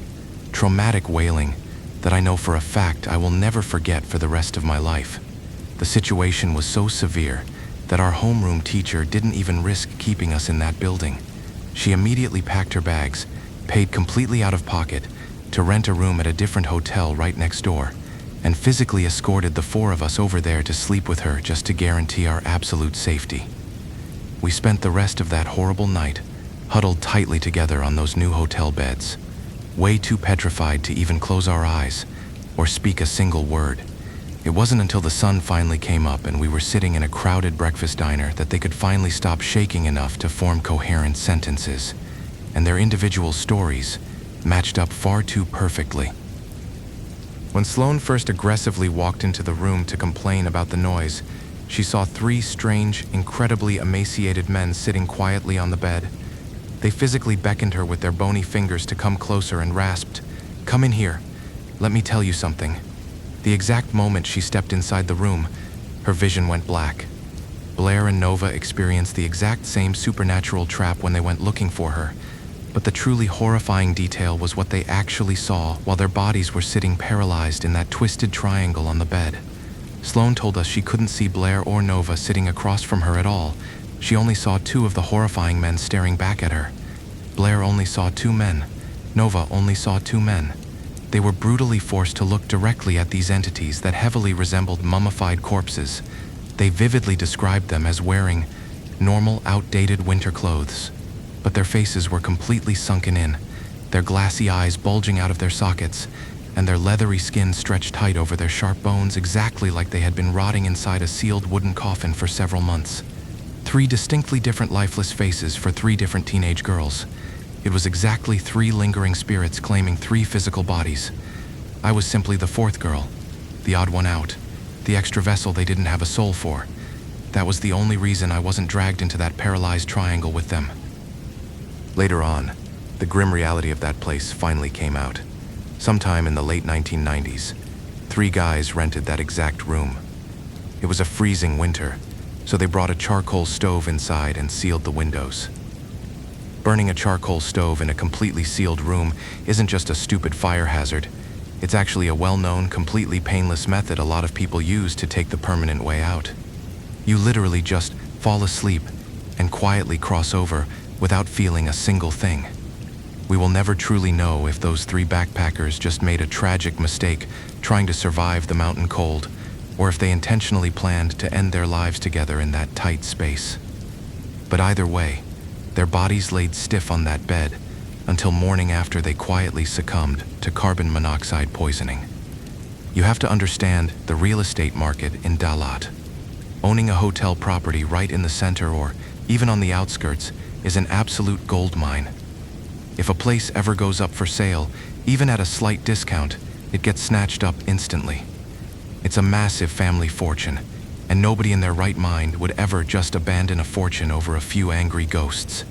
traumatic wailing that I know for a fact I will never forget for the rest of my life. The situation was so severe that our homeroom teacher didn't even risk keeping us in that building. She immediately packed her bags, paid completely out of pocket, to rent a room at a different hotel right next door, and physically escorted the 4 of us over there to sleep with her just to guarantee our absolute safety. We spent the rest of that horrible night huddled tightly together on those new hotel beds, way too petrified to even close our eyes or speak a single word. It wasn't until the sun finally came up and we were sitting in a crowded breakfast diner that they could finally stop shaking enough to form coherent sentences, and their individual stories matched up far too perfectly. When Sloane first aggressively walked into the room to complain about the noise, she saw 3 strange, incredibly emaciated men sitting quietly on the bed. They physically beckoned her with their bony fingers to come closer and rasped, "Come in here. Let me tell you something." The exact moment she stepped inside the room, her vision went black. Blair and Nova experienced the exact same supernatural trap when they went looking for her, but the truly horrifying detail was what they actually saw while their bodies were sitting paralyzed in that twisted triangle on the bed. Sloane told us she couldn't see Blair or Nova sitting across from her at all. She only saw 2 of the horrifying men staring back at her. Blair only saw 2 men. Nova only saw 2 men. They were brutally forced to look directly at these entities that heavily resembled mummified corpses. They vividly described them as wearing normal, outdated winter clothes, but their faces were completely sunken in, their glassy eyes bulging out of their sockets, and their leathery skin stretched tight over their sharp bones exactly like they had been rotting inside a sealed wooden coffin for several months. 3 distinctly different lifeless faces for 3 different teenage girls. It was exactly 3 lingering spirits claiming 3 physical bodies. I was simply the 4th girl, the odd one out, the extra vessel they didn't have a soul for. That was the only reason I wasn't dragged into that paralyzed triangle with them. Later on, the grim reality of that place finally came out. Sometime in the late 1990s, 3 guys rented that exact room. It was a freezing winter, so they brought a charcoal stove inside and sealed the windows. Burning a charcoal stove in a completely sealed room isn't just a stupid fire hazard. It's actually a well-known, completely painless method a lot of people use to take the permanent way out. You literally just fall asleep and quietly cross over without feeling a single thing. We will never truly know if those 3 backpackers just made a tragic mistake trying to survive the mountain cold, or if they intentionally planned to end their lives together in that tight space. But either way, their bodies laid stiff on that bed until morning after they quietly succumbed to carbon monoxide poisoning. You have to understand the real estate market in Dalat. Owning a hotel property right in the center or even on the outskirts is an absolute gold mine. If a place ever goes up for sale, even at a slight discount, it gets snatched up instantly. It's a massive family fortune, and nobody in their right mind would ever just abandon a fortune over a few angry ghosts.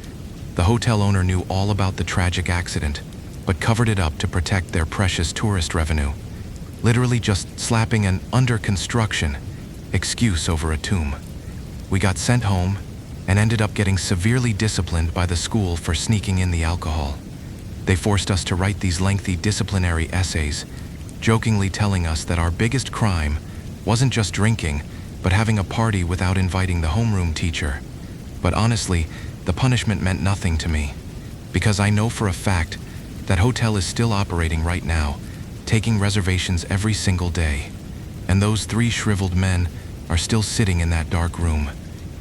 The hotel owner knew all about the tragic accident, but covered it up to protect their precious tourist revenue, literally just slapping an "under construction" excuse over a tomb. We got sent home and ended up getting severely disciplined by the school for sneaking in the alcohol. They forced us to write these lengthy disciplinary essays, jokingly telling us that our biggest crime wasn't just drinking, but having a party without inviting the homeroom teacher. But honestly, the punishment meant nothing to me, because I know for a fact that hotel is still operating right now, taking reservations every single day. And those 3 shriveled men are still sitting in that dark room,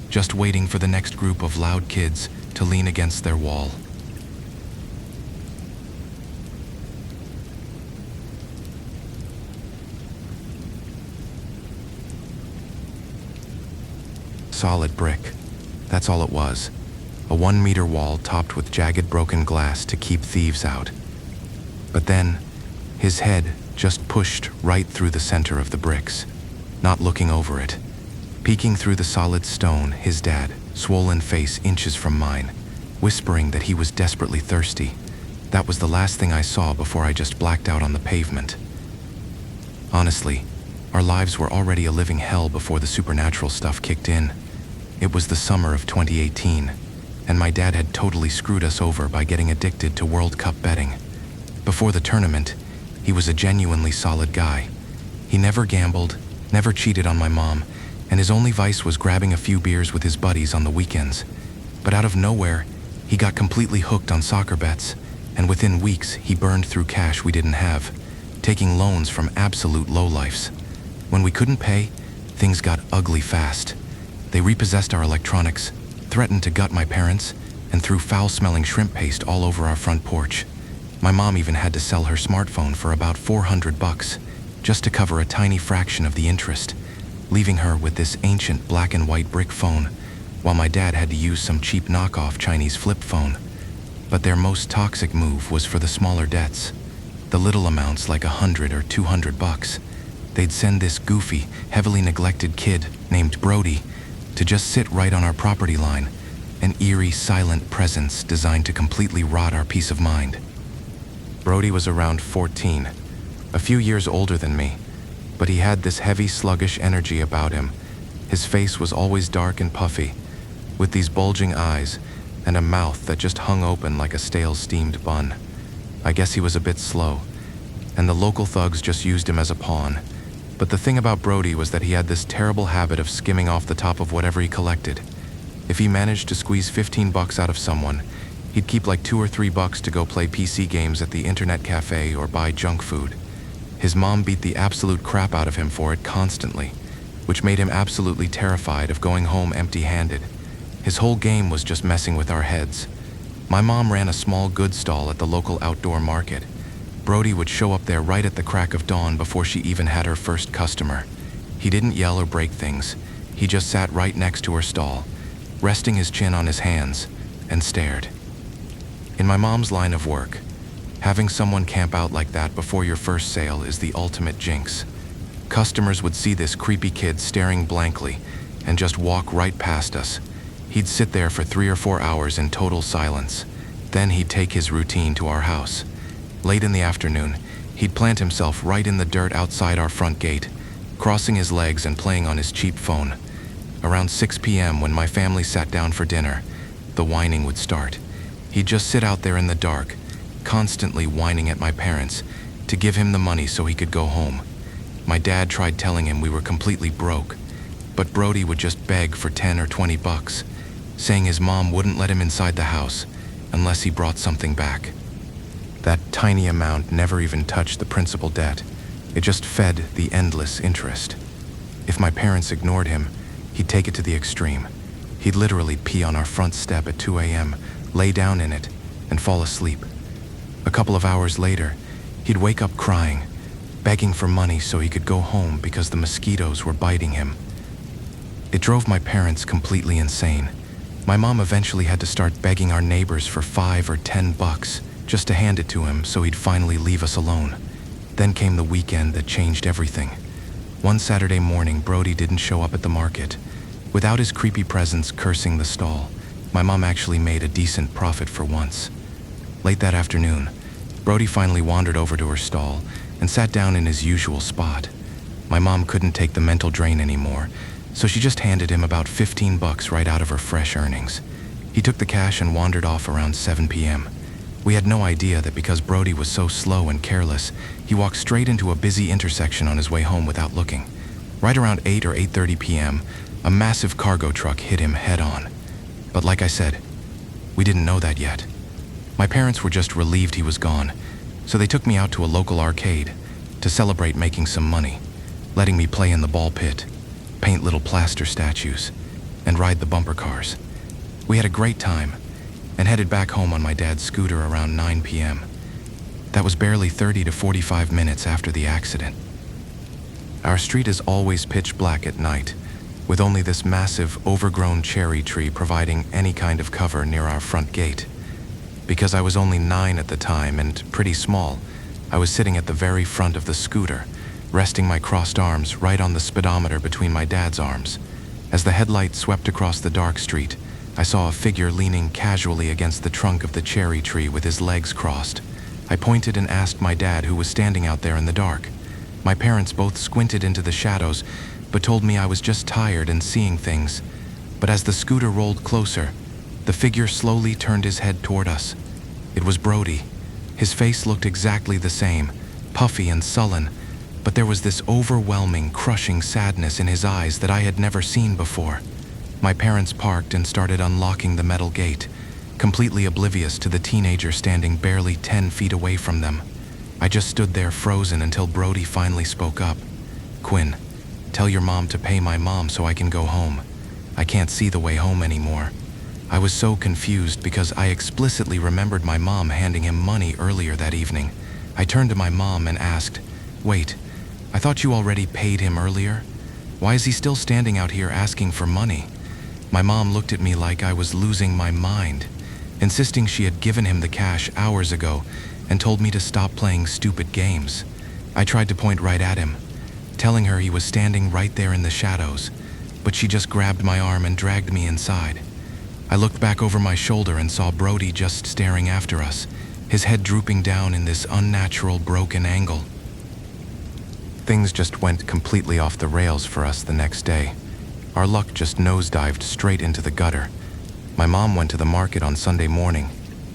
just waiting for the next group of loud kids to lean against their wall. Solid brick. That's all it was. A 1-meter wall topped with jagged broken glass to keep thieves out. But then, his head just pushed right through the center of the bricks, not looking over it. Peeking through the solid stone, his dad, swollen face inches from mine, whispering that he was desperately thirsty. That was the last thing I saw before I just blacked out on the pavement. Honestly, our lives were already a living hell before the supernatural stuff kicked in. It was the summer of 2018, and my dad had totally screwed us over by getting addicted to World Cup betting. Before the tournament, he was a genuinely solid guy. He never gambled, never cheated on my mom, and his only vice was grabbing a few beers with his buddies on the weekends. But out of nowhere, he got completely hooked on soccer bets, and within weeks he burned through cash we didn't have, taking loans from absolute lowlifes. When we couldn't pay, things got ugly fast. They repossessed our electronics, threatened to gut my parents, and threw foul-smelling shrimp paste all over our front porch. My mom even had to sell her smartphone for about $400 just to cover a tiny fraction of the interest, leaving her with this ancient black and white brick phone, while my dad had to use some cheap knockoff Chinese flip phone. But their most toxic move was for the smaller debts, the little amounts like $100 or $200. They'd send this goofy, heavily neglected kid named Brody to just sit right on our property line, an eerie, silent presence designed to completely rot our peace of mind. Brody was around 14, a few years older than me, but he had this heavy, sluggish energy about him. His face was always dark and puffy, with these bulging eyes and a mouth that just hung open like a stale steamed bun. I guess he was a bit slow, and the local thugs just used him as a pawn. But the thing about Brody was that he had this terrible habit of skimming off the top of whatever he collected. If he managed to squeeze $15 out of someone, he'd keep like $2 or $3 to go play PC games at the internet cafe or buy junk food. His mom beat the absolute crap out of him for it constantly, which made him absolutely terrified of going home empty-handed. His whole game was just messing with our heads. My mom ran a small goods stall at the local outdoor market. Brody would show up there right at the crack of dawn before she even had her first customer. He didn't yell or break things. He just sat right next to her stall, resting his chin on his hands, and stared. In my mom's line of work, having someone camp out like that before your first sale is the ultimate jinx. Customers would see this creepy kid staring blankly and just walk right past us. He'd sit there for 3 or 4 hours in total silence. Then he'd take his routine to our house. Late in the afternoon, he'd plant himself right in the dirt outside our front gate, crossing his legs and playing on his cheap phone. Around 6 p.m. when my family sat down for dinner, the whining would start. He'd just sit out there in the dark, constantly whining at my parents to give him the money so he could go home. My dad tried telling him we were completely broke, but Brody would just beg for $10 or $20, saying his mom wouldn't let him inside the house unless he brought something back. That tiny amount never even touched the principal debt. It just fed the endless interest. If my parents ignored him, he'd take it to the extreme. He'd literally pee on our front step at 2 a.m., lay down in it, and fall asleep. A couple of hours later, he'd wake up crying, begging for money so he could go home because the mosquitoes were biting him. It drove my parents completely insane. My mom eventually had to start begging our neighbors for $5 or $10 just to hand it to him so he'd finally leave us alone. Then came the weekend that changed everything. One Saturday morning, Brody didn't show up at the market. Without his creepy presence cursing the stall, my mom actually made a decent profit for once. Late that afternoon, Brody finally wandered over to her stall and sat down in his usual spot. My mom couldn't take the mental drain anymore, so she just handed him about $15 right out of her fresh earnings. He took the cash and wandered off around 7 p.m. We had no idea that because Brody was so slow and careless, he walked straight into a busy intersection on his way home without looking. Right around 8 or 8:30 p.m., a massive cargo truck hit him head-on. But like I said, we didn't know that yet. My parents were just relieved he was gone, so they took me out to a local arcade to celebrate making some money, letting me play in the ball pit, paint little plaster statues, and ride the bumper cars. We had a great time and headed back home on my dad's scooter around 9 p.m. That was barely 30 to 45 minutes after the accident. Our street is always pitch black at night, with only this massive, overgrown cherry tree providing any kind of cover near our front gate. Because I was only 9 at the time and pretty small, I was sitting at the very front of the scooter, resting my crossed arms right on the speedometer between my dad's arms. As the headlight swept across the dark street, I saw a figure leaning casually against the trunk of the cherry tree with his legs crossed. I pointed and asked my dad who was standing out there in the dark. My parents both squinted into the shadows, but told me I was just tired and seeing things. But as the scooter rolled closer, the figure slowly turned his head toward us. It was Brody. His face looked exactly the same, puffy and sullen, but there was this overwhelming, crushing sadness in his eyes that I had never seen before. My parents parked and started unlocking the metal gate, completely oblivious to the teenager standing barely 10 feet away from them. I just stood there frozen until Brody finally spoke up. "Quinn, tell your mom to pay my mom so I can go home. I can't see the way home anymore." I was so confused because I explicitly remembered my mom handing him money earlier that evening. I turned to my mom and asked, "Wait, I thought you already paid him earlier? Why is he still standing out here asking for money?" My mom looked at me like I was losing my mind, insisting she had given him the cash hours ago and told me to stop playing stupid games. I tried to point right at him, telling her he was standing right there in the shadows, but she just grabbed my arm and dragged me inside. I looked back over my shoulder and saw Brody just staring after us, his head drooping down in this unnatural, broken angle. Things just went completely off the rails for us the next day. Our luck just nosedived straight into the gutter. My mom went to the market on Sunday morning,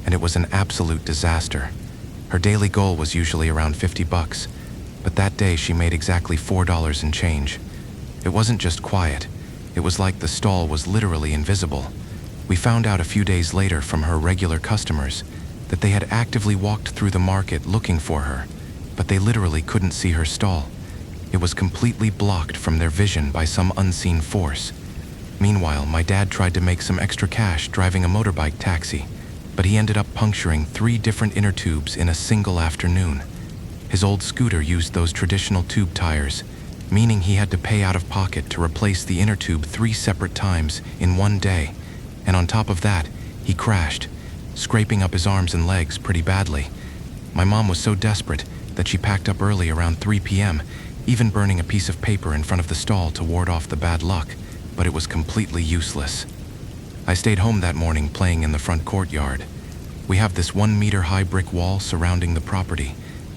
and it was an absolute disaster. Her daily goal was usually around $50, but that day she made exactly $4 and change. It wasn't just quiet. It was like the stall was literally invisible. We found out a few days later from her regular customers that they had actively walked through the market looking for her, but they literally couldn't see her stall. It was completely blocked from their vision by some unseen force. Meanwhile, my dad tried to make some extra cash driving a motorbike taxi, but he ended up puncturing 3 different inner tubes in a single afternoon. His old scooter used those traditional tube tires, meaning he had to pay out of pocket to replace the inner tube 3 separate times in one day. And on top of that, he crashed, scraping up his arms and legs pretty badly. My mom was so desperate that she packed up early around 3 p.m., even burning a piece of paper in front of the stall to ward off the bad luck, but it was completely useless. I stayed home that morning playing in the front courtyard. We have this 1-meter-high brick wall surrounding the property,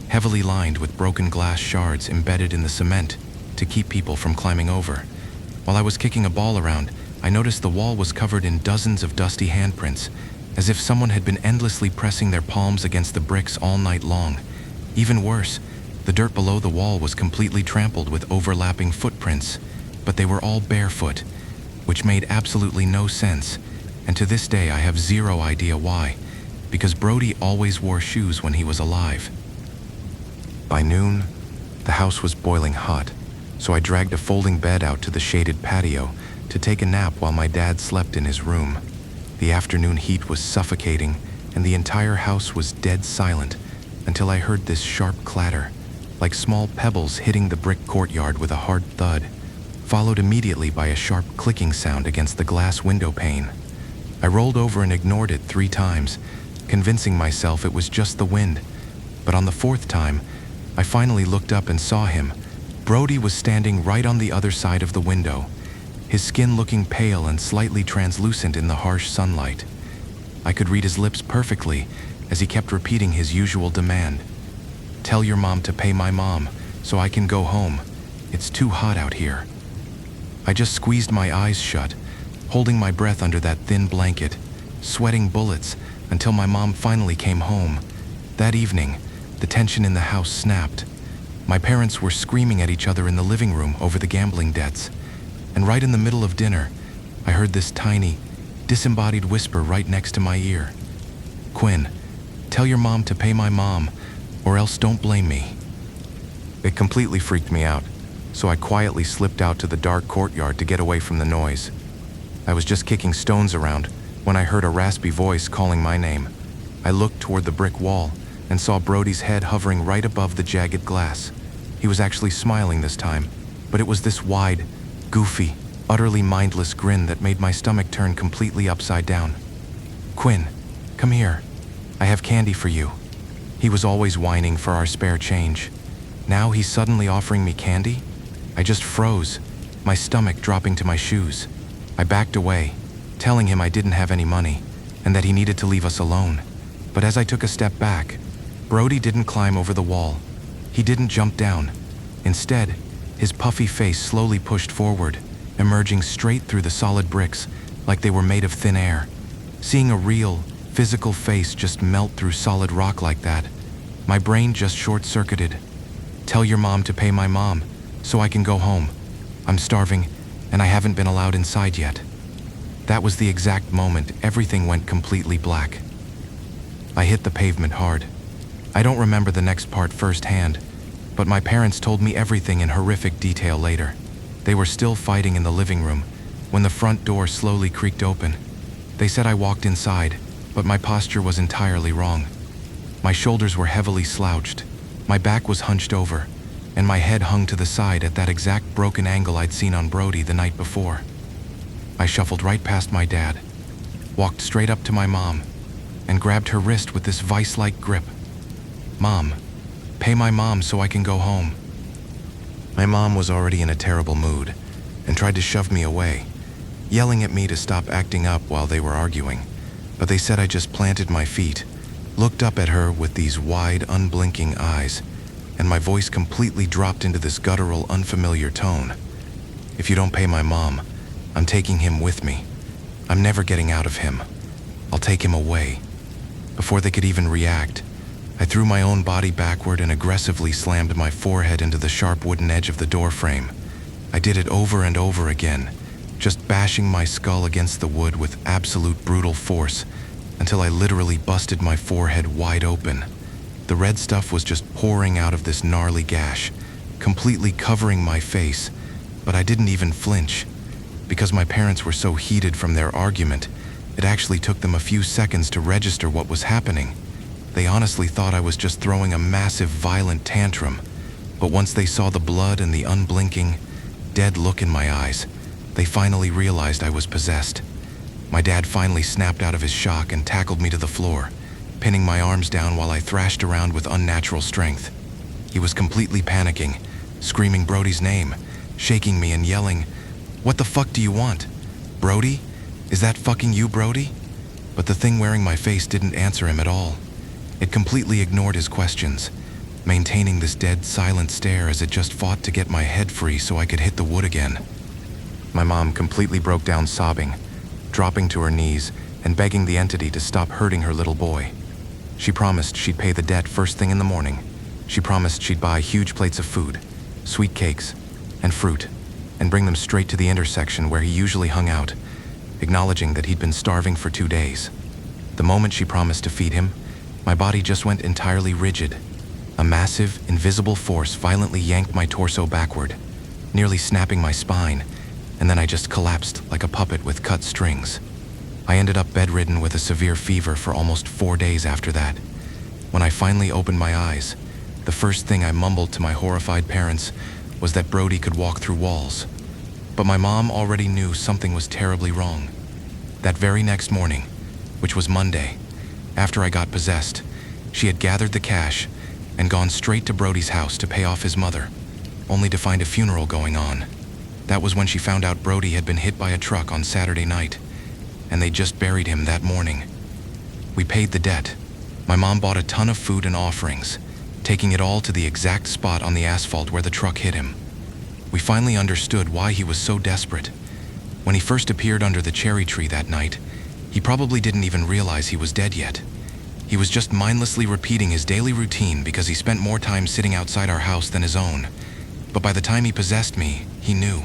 heavily lined with broken glass shards embedded in the cement to keep people from climbing over. While I was kicking a ball around, I noticed the wall was covered in dozens of dusty handprints, as if someone had been endlessly pressing their palms against the bricks all night long. Even worse, the dirt below the wall was completely trampled with overlapping footprints, but they were all barefoot, which made absolutely no sense, and to this day I have zero idea why, because Brody always wore shoes when he was alive. By noon, the house was boiling hot, so I dragged a folding bed out to the shaded patio to take a nap while my dad slept in his room. The afternoon heat was suffocating, and the entire house was dead silent until I heard this sharp clatter, like small pebbles hitting the brick courtyard with a hard thud, followed immediately by a sharp clicking sound against the glass window pane. I rolled over and ignored it 3 times, convincing myself it was just the wind, but on the 4th time, I finally looked up and saw him. Brody was standing right on the other side of the window, his skin looking pale and slightly translucent in the harsh sunlight. I could read his lips perfectly as he kept repeating his usual demand. "Tell your mom to pay my mom so I can go home. It's too hot out here." I just squeezed my eyes shut, holding my breath under that thin blanket, sweating bullets until my mom finally came home. That evening, the tension in the house snapped. My parents were screaming at each other in the living room over the gambling debts. And right in the middle of dinner, I heard this tiny, disembodied whisper right next to my ear. "Quinn, tell your mom to pay my mom, or else don't blame me." It completely freaked me out, so I quietly slipped out to the dark courtyard to get away from the noise. I was just kicking stones around when I heard a raspy voice calling my name. I looked toward the brick wall and saw Brody's head hovering right above the jagged glass. He was actually smiling this time, but it was this wide, goofy, utterly mindless grin that made my stomach turn completely upside down. "Quinn, come here. I have candy for you." He was always whining for our spare change. Now he's suddenly offering me candy? I just froze, my stomach dropping to my shoes. I backed away, telling him I didn't have any money and that he needed to leave us alone. But as I took a step back, Brody didn't climb over the wall. He didn't jump down. Instead, his puffy face slowly pushed forward, emerging straight through the solid bricks like they were made of thin air. Seeing a real, physical face just melt through solid rock like that, my brain just short-circuited. "Tell your mom to pay my mom so I can go home. I'm starving and I haven't been allowed inside yet." That was the exact moment everything went completely black. I hit the pavement hard. I don't remember the next part firsthand, but my parents told me everything in horrific detail later. They were still fighting in the living room when the front door slowly creaked open. They said I walked inside, but my posture was entirely wrong. My shoulders were heavily slouched, my back was hunched over, and my head hung to the side at that exact broken angle I'd seen on Brody the night before. I shuffled right past my dad, walked straight up to my mom, and grabbed her wrist with this vice-like grip. "Mom, pay my mom so I can go home." My mom was already in a terrible mood and tried to shove me away, yelling at me to stop acting up while they were arguing. But they said I just planted my feet, looked up at her with these wide, unblinking eyes, and my voice completely dropped into this guttural, unfamiliar tone. "If you don't pay my mom, I'm taking him with me. I'm never getting out of him. I'll take him away." Before they could even react, I threw my own body backward and aggressively slammed my forehead into the sharp wooden edge of the door frame. I did it over and over again, just bashing my skull against the wood with absolute brutal force until I literally busted my forehead wide open. The red stuff was just pouring out of this gnarly gash, completely covering my face, but I didn't even flinch. Because my parents were so heated from their argument, it actually took them a few seconds to register what was happening. They honestly thought I was just throwing a massive, violent tantrum, but once they saw the blood and the unblinking, dead look in my eyes, they finally realized I was possessed. My dad finally snapped out of his shock and tackled me to the floor, pinning my arms down while I thrashed around with unnatural strength. He was completely panicking, screaming Brody's name, shaking me and yelling, "What the fuck do you want? Brody? Is that fucking you, Brody?" But the thing wearing my face didn't answer him at all. It completely ignored his questions, maintaining this dead, silent stare as it just fought to get my head free so I could hit the wood again. My mom completely broke down sobbing, dropping to her knees and begging the entity to stop hurting her little boy. She promised she'd pay the debt first thing in the morning. She promised she'd buy huge plates of food, sweet cakes, and fruit, and bring them straight to the intersection where he usually hung out, acknowledging that he'd been starving for 2 days. The moment she promised to feed him, my body just went entirely rigid. A massive, invisible force violently yanked my torso backward, nearly snapping my spine, and then I just collapsed like a puppet with cut strings. I ended up bedridden with a severe fever for almost 4 days after that. When I finally opened my eyes, the first thing I mumbled to my horrified parents was that Brody could walk through walls. But my mom already knew something was terribly wrong. That very next morning, which was Monday, after I got possessed, she had gathered the cash and gone straight to Brody's house to pay off his mother, only to find a funeral going on. That was when she found out Brody had been hit by a truck on Saturday night, and they just buried him that morning. We paid the debt. My mom bought a ton of food and offerings, taking it all to the exact spot on the asphalt where the truck hit him. We finally understood why he was so desperate. When he first appeared under the cherry tree that night, he probably didn't even realize he was dead yet. He was just mindlessly repeating his daily routine because he spent more time sitting outside our house than his own. But by the time he possessed me, he knew.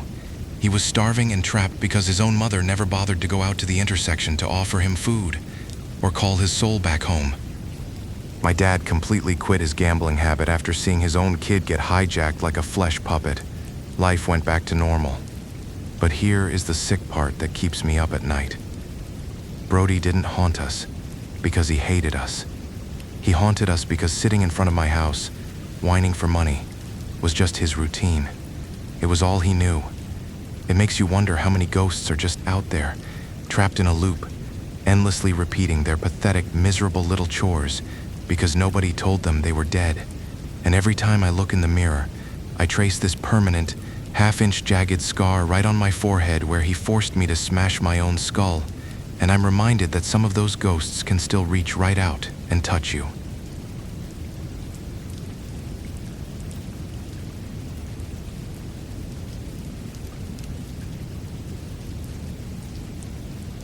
He was starving and trapped because his own mother never bothered to go out to the intersection to offer him food or call his soul back home. My dad completely quit his gambling habit after seeing his own kid get hijacked like a flesh puppet. Life went back to normal. But here is the sick part that keeps me up at night. Brody didn't haunt us because he hated us. He haunted us because sitting in front of my house, whining for money, was just his routine. It was all he knew. It makes you wonder how many ghosts are just out there, trapped in a loop, endlessly repeating their pathetic, miserable little chores because nobody told them they were dead. And every time I look in the mirror, I trace this permanent, half-inch jagged scar right on my forehead where he forced me to smash my own skull, and I'm reminded that some of those ghosts can still reach right out and touch you.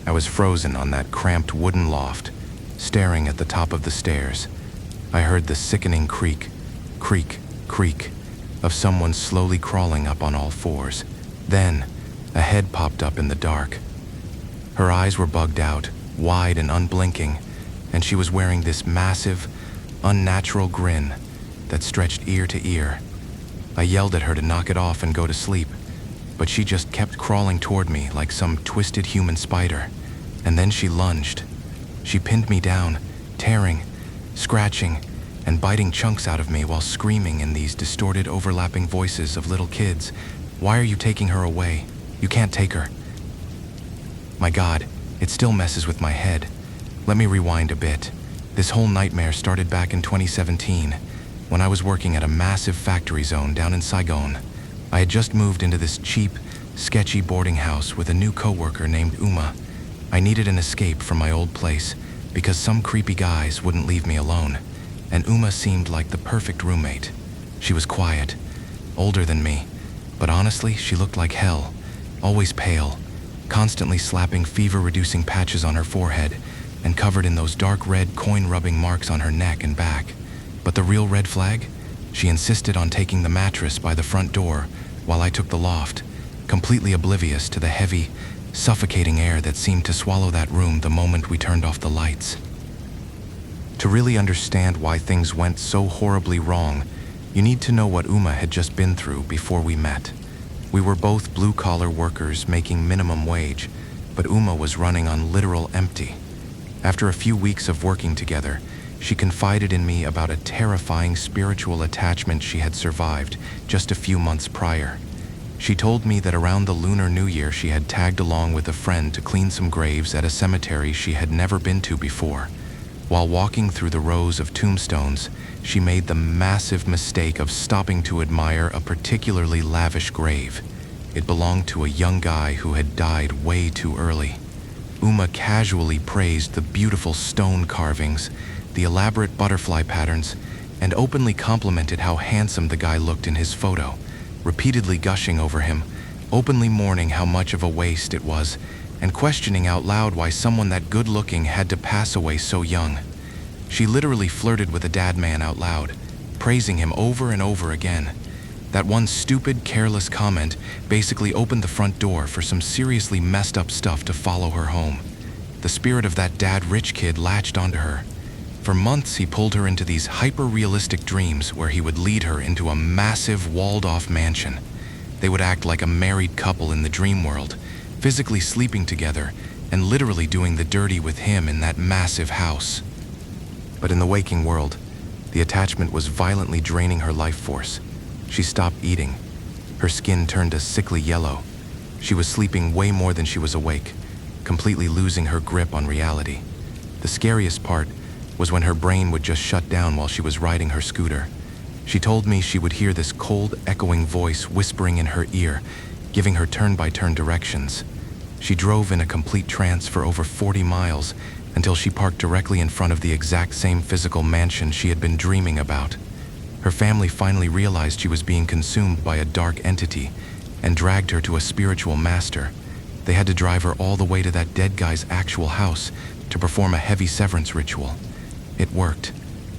I was frozen on that cramped wooden loft, staring at the top of the stairs. I heard the sickening creak, creak, creak of someone slowly crawling up on all fours. Then, a head popped up in the dark. Her eyes were bugged out, wide and unblinking, and she was wearing this massive, unnatural grin that stretched ear to ear. I yelled at her to knock it off and go to sleep, but she just kept crawling toward me like some twisted human spider. And then she lunged. She pinned me down, tearing, scratching, and biting chunks out of me while screaming in these distorted, overlapping voices of little kids. "Why are you taking her away? You can't take her." My God, it still messes with my head. Let me rewind a bit. This whole nightmare started back in 2017, when I was working at a massive factory zone down in Saigon. I had just moved into this cheap, sketchy boarding house with a new coworker named Uma. I needed an escape from my old place because some creepy guys wouldn't leave me alone, and Uma seemed like the perfect roommate. She was quiet, older than me, but honestly, she looked like hell, always pale, constantly slapping fever-reducing patches on her forehead and covered in those dark red coin-rubbing marks on her neck and back. But the real red flag? She insisted on taking the mattress by the front door while I took the loft, completely oblivious to the heavy, suffocating air that seemed to swallow that room the moment we turned off the lights. To really understand why things went so horribly wrong, you need to know what Uma had just been through before we met. We were both blue-collar workers making minimum wage, but Uma was running on literal empty. After a few weeks of working together, she confided in me about a terrifying spiritual attachment she had survived just a few months prior. She told me that around the Lunar New Year she had tagged along with a friend to clean some graves at a cemetery she had never been to before. While walking through the rows of tombstones, she made the massive mistake of stopping to admire a particularly lavish grave. It belonged to a young guy who had died way too early. Uma casually praised the beautiful stone carvings, the elaborate butterfly patterns, and openly complimented how handsome the guy looked in his photo, repeatedly gushing over him, openly mourning how much of a waste it was, and questioning out loud why someone that good-looking had to pass away so young. She literally flirted with the dad man out loud, praising him over and over again. That one stupid, careless comment basically opened the front door for some seriously messed up stuff to follow her home. The spirit of that dad-rich kid latched onto her. For months, he pulled her into these hyper-realistic dreams where he would lead her into a massive, walled-off mansion. They would act like a married couple in the dream world, physically sleeping together and literally doing the dirty with him in that massive house. But in the waking world, the attachment was violently draining her life force. She stopped eating. Her skin turned a sickly yellow. She was sleeping way more than she was awake, completely losing her grip on reality. The scariest part was when her brain would just shut down while she was riding her scooter. She told me she would hear this cold, echoing voice whispering in her ear, giving her turn-by-turn directions. She drove in a complete trance for over 40 miles until she parked directly in front of the exact same physical mansion she had been dreaming about. Her family finally realized she was being consumed by a dark entity and dragged her to a spiritual master. They had to drive her all the way to that dead guy's actual house to perform a heavy severance ritual. It worked,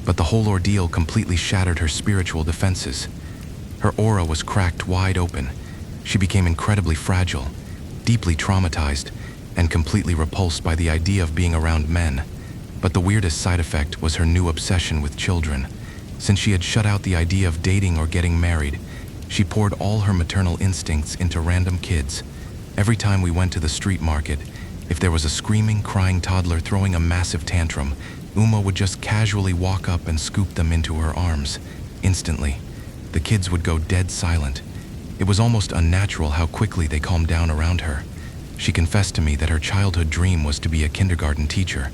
but the whole ordeal completely shattered her spiritual defenses. Her aura was cracked wide open. She became incredibly fragile, deeply traumatized, and completely repulsed by the idea of being around men. But the weirdest side effect was her new obsession with children. Since she had shut out the idea of dating or getting married, she poured all her maternal instincts into random kids. Every time we went to the street market, if there was a screaming, crying toddler throwing a massive tantrum, Uma would just casually walk up and scoop them into her arms. Instantly, the kids would go dead silent. It was almost unnatural how quickly they calmed down around her. She confessed to me that her childhood dream was to be a kindergarten teacher,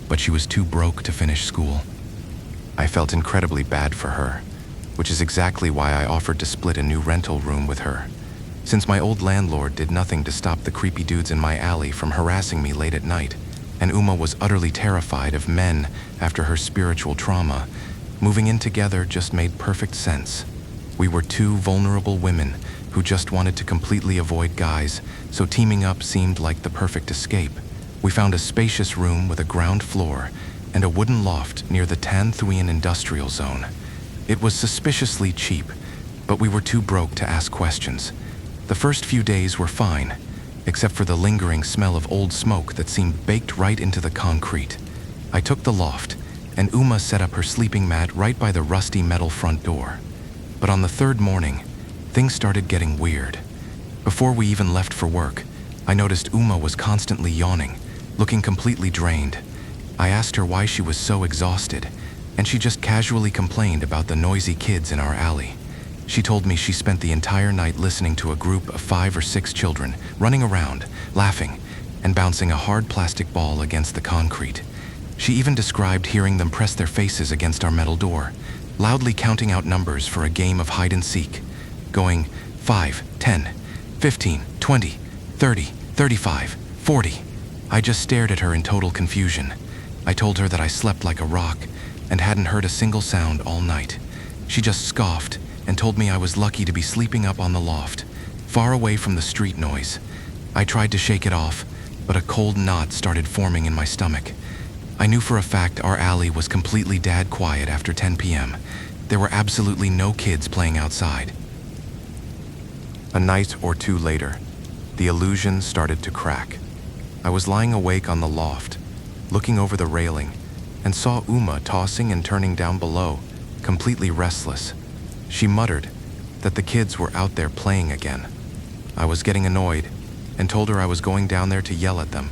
but she was too broke to finish school. I felt incredibly bad for her, which is exactly why I offered to split a new rental room with her. Since my old landlord did nothing to stop the creepy dudes in my alley from harassing me late at night, and Uma was utterly terrified of men after her spiritual trauma, moving in together just made perfect sense. We were two vulnerable women who just wanted to completely avoid guys, so teaming up seemed like the perfect escape. We found a spacious room with a ground floor and a wooden loft near the Tan Thuyen industrial zone. It was suspiciously cheap, but we were too broke to ask questions. The first few days were fine, except for the lingering smell of old smoke that seemed baked right into the concrete. I took the loft, and Uma set up her sleeping mat right by the rusty metal front door. But on the third morning, things started getting weird. Before we even left for work, I noticed Uma was constantly yawning, looking completely drained. I asked her why she was so exhausted, and she just casually complained about the noisy kids in our alley. She told me she spent the entire night listening to a group of 5 or 6 children running around, laughing, and bouncing a hard plastic ball against the concrete. She even described hearing them press their faces against our metal door, loudly counting out numbers for a game of hide and seek, going 5, 10, 15, 20, 30, 35, 40. I just stared at her in total confusion. I told her that I slept like a rock and hadn't heard a single sound all night. She just scoffed and told me I was lucky to be sleeping up on the loft, far away from the street noise. I tried to shake it off, but a cold knot started forming in my stomach. I knew for a fact our alley was completely dead quiet after 10 p.m. There were absolutely no kids playing outside. A night or two later, the illusion started to crack. I was lying awake on the loft, looking over the railing, and saw Uma tossing and turning down below, completely restless. She muttered that the kids were out there playing again. I was getting annoyed and told her I was going down there to yell at them.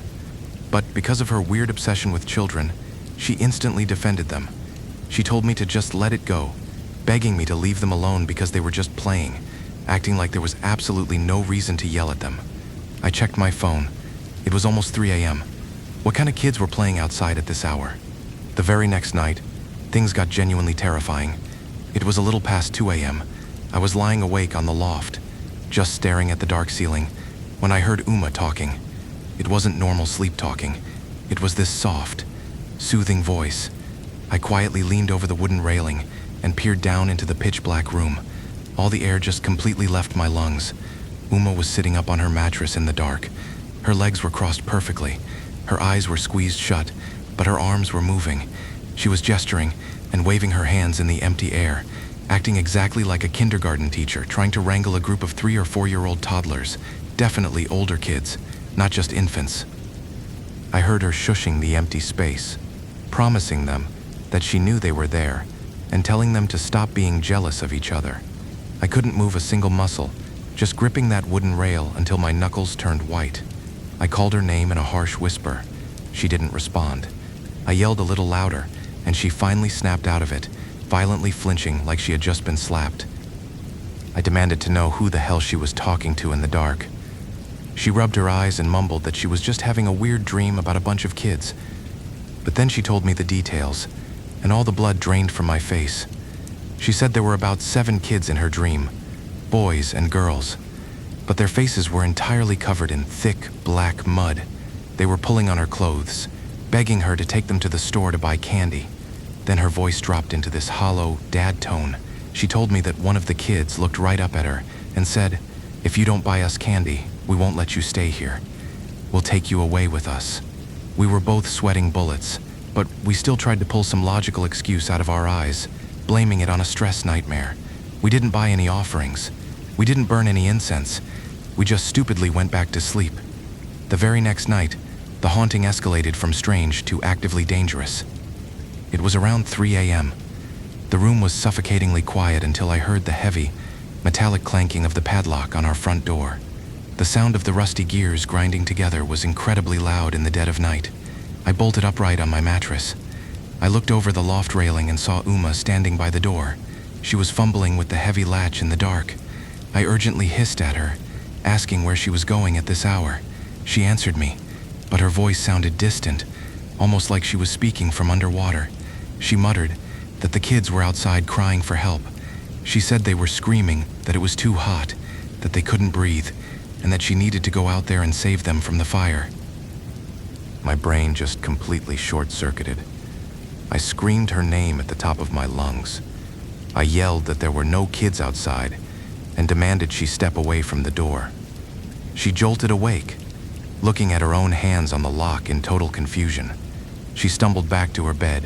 But because of her weird obsession with children, she instantly defended them. She told me to just let it go, begging me to leave them alone because they were just playing, acting like there was absolutely no reason to yell at them. I checked my phone. It was almost 3 a.m. What kind of kids were playing outside at this hour? The very next night, things got genuinely terrifying. It was a little past 2 a.m. I was lying awake on the loft, just staring at the dark ceiling, when I heard Uma talking. It wasn't normal sleep talking. It was this soft, soothing voice. I quietly leaned over the wooden railing and peered down into the pitch-black room. All the air just completely left my lungs. Uma was sitting up on her mattress in the dark. Her legs were crossed perfectly. Her eyes were squeezed shut, but her arms were moving. She was gesturing and waving her hands in the empty air, acting exactly like a kindergarten teacher trying to wrangle a group of 3 or 4-year-old toddlers, definitely older kids, not just infants. I heard her shushing the empty space, promising them that she knew they were there, and telling them to stop being jealous of each other. I couldn't move a single muscle, just gripping that wooden rail until my knuckles turned white. I called her name in a harsh whisper. She didn't respond. I yelled a little louder, and she finally snapped out of it, violently flinching like she had just been slapped. I demanded to know who the hell she was talking to in the dark. She rubbed her eyes and mumbled that she was just having a weird dream about a bunch of kids. But then she told me the details, and all the blood drained from my face. She said there were about 7 kids in her dream, boys and girls, but their faces were entirely covered in thick, black mud. They were pulling on her clothes, begging her to take them to the store to buy candy. Then her voice dropped into this hollow, dad tone. She told me that one of the kids looked right up at her and said, "If you don't buy us candy, we won't let you stay here. We'll take you away with us." We were both sweating bullets, but we still tried to pull some logical excuse out of our eyes, blaming it on a stress nightmare. We didn't buy any offerings. We didn't burn any incense. We just stupidly went back to sleep. The very next night, the haunting escalated from strange to actively dangerous. It was around 3 a.m. The room was suffocatingly quiet until I heard the heavy, metallic clanking of the padlock on our front door. The sound of the rusty gears grinding together was incredibly loud in the dead of night. I bolted upright on my mattress. I looked over the loft railing and saw Uma standing by the door. She was fumbling with the heavy latch in the dark. I urgently hissed at her, asking where she was going at this hour. She answered me, but her voice sounded distant, almost like she was speaking from underwater. She muttered that the kids were outside crying for help. She said they were screaming, that it was too hot, that they couldn't breathe, and that she needed to go out there and save them from the fire. My brain just completely short-circuited. I screamed her name at the top of my lungs. I yelled that there were no kids outside and demanded she step away from the door. She jolted awake, looking at her own hands on the lock in total confusion. She stumbled back to her bed,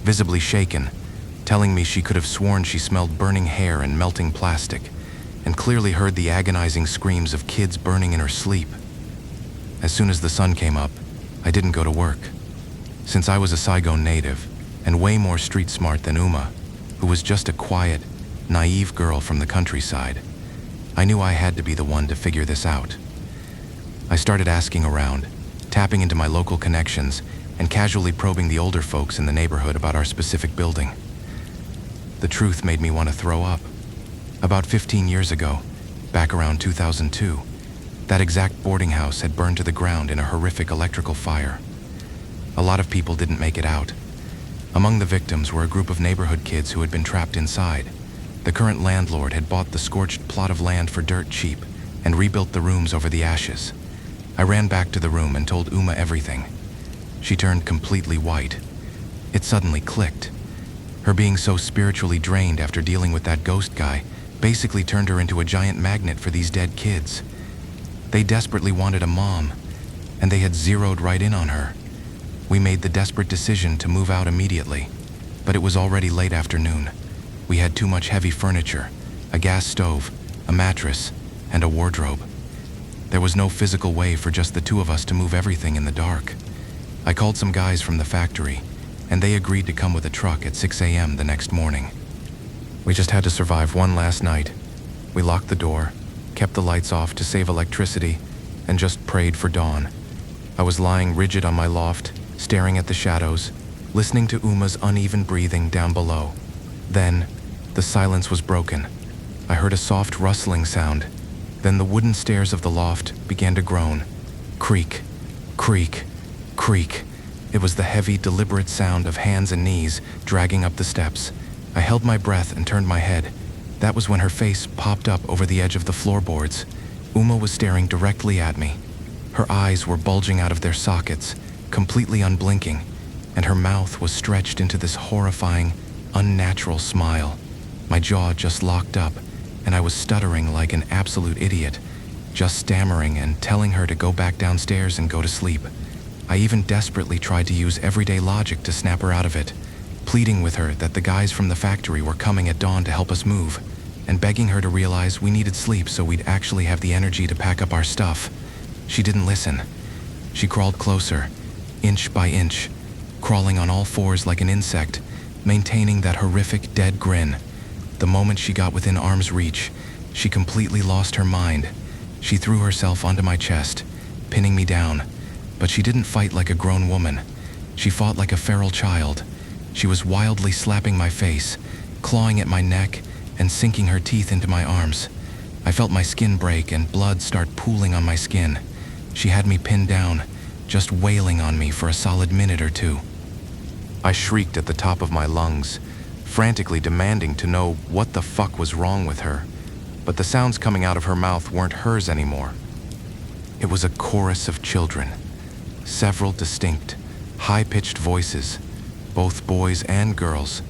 visibly shaken, telling me she could have sworn she smelled burning hair and melting plastic, and clearly heard the agonizing screams of kids burning in her sleep. As soon as the sun came up, I didn't go to work. Since I was a Saigon native, and way more street smart than Uma, who was just a quiet, naive girl from the countryside, I knew I had to be the one to figure this out. I started asking around, tapping into my local connections, and casually probing the older folks in the neighborhood about our specific building. The truth made me want to throw up. About 15 years ago, back around 2002, that exact boarding house had burned to the ground in a horrific electrical fire. A lot of people didn't make it out. Among the victims were a group of neighborhood kids who had been trapped inside. The current landlord had bought the scorched plot of land for dirt cheap and rebuilt the rooms over the ashes. I ran back to the room and told Uma everything. She turned completely white. It suddenly clicked. Her being so spiritually drained after dealing with that ghost guy basically turned her into a giant magnet for these dead kids. They desperately wanted a mom, and they had zeroed right in on her. We made the desperate decision to move out immediately, but it was already late afternoon. We had too much heavy furniture, a gas stove, a mattress, and a wardrobe. There was no physical way for just the two of us to move everything in the dark. I called some guys from the factory, and they agreed to come with a truck at 6 a.m. the next morning. We just had to survive one last night. We locked the door, kept the lights off to save electricity, and just prayed for dawn. I was lying rigid on my loft, staring at the shadows, listening to Uma's uneven breathing down below. Then, the silence was broken. I heard a soft rustling sound. Then the wooden stairs of the loft began to groan. Creak, creak, creak. It was the heavy, deliberate sound of hands and knees dragging up the steps. I held my breath and turned my head. That was when her face popped up over the edge of the floorboards. Uma was staring directly at me. Her eyes were bulging out of their sockets, completely unblinking, and her mouth was stretched into this horrifying, unnatural smile. My jaw just locked up, and I was stuttering like an absolute idiot, just stammering and telling her to go back downstairs and go to sleep. I even desperately tried to use everyday logic to snap her out of it, pleading with her that the guys from the factory were coming at dawn to help us move, and begging her to realize we needed sleep so we'd actually have the energy to pack up our stuff. She didn't listen. She crawled closer, inch by inch, crawling on all fours like an insect, maintaining that horrific dead grin. The moment she got within arm's reach, she completely lost her mind. She threw herself onto my chest, pinning me down, but she didn't fight like a grown woman. She fought like a feral child. She was wildly slapping my face, clawing at my neck, and sinking her teeth into my arms. I felt my skin break and blood start pooling on my skin. She had me pinned down, just wailing on me for a solid minute or two. I shrieked at the top of my lungs, frantically demanding to know what the fuck was wrong with her, but the sounds coming out of her mouth weren't hers anymore. It was a chorus of children, several distinct, high-pitched voices, both boys and girls,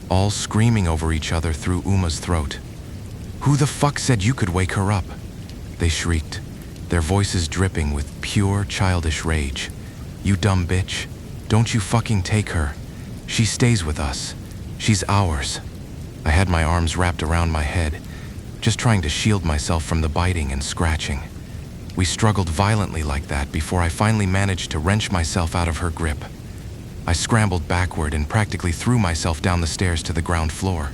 all screaming over each other through Uma's throat. "Who the fuck said you could wake her up?" they shrieked, their voices dripping with pure childish rage. "You dumb bitch. Don't you fucking take her. She stays with us. She's ours. I had my arms wrapped around my head, just trying to shield myself from the biting and scratching. We struggled violently like that before I finally managed to wrench myself out of her grip. I scrambled backward and practically threw myself down the stairs to the ground floor.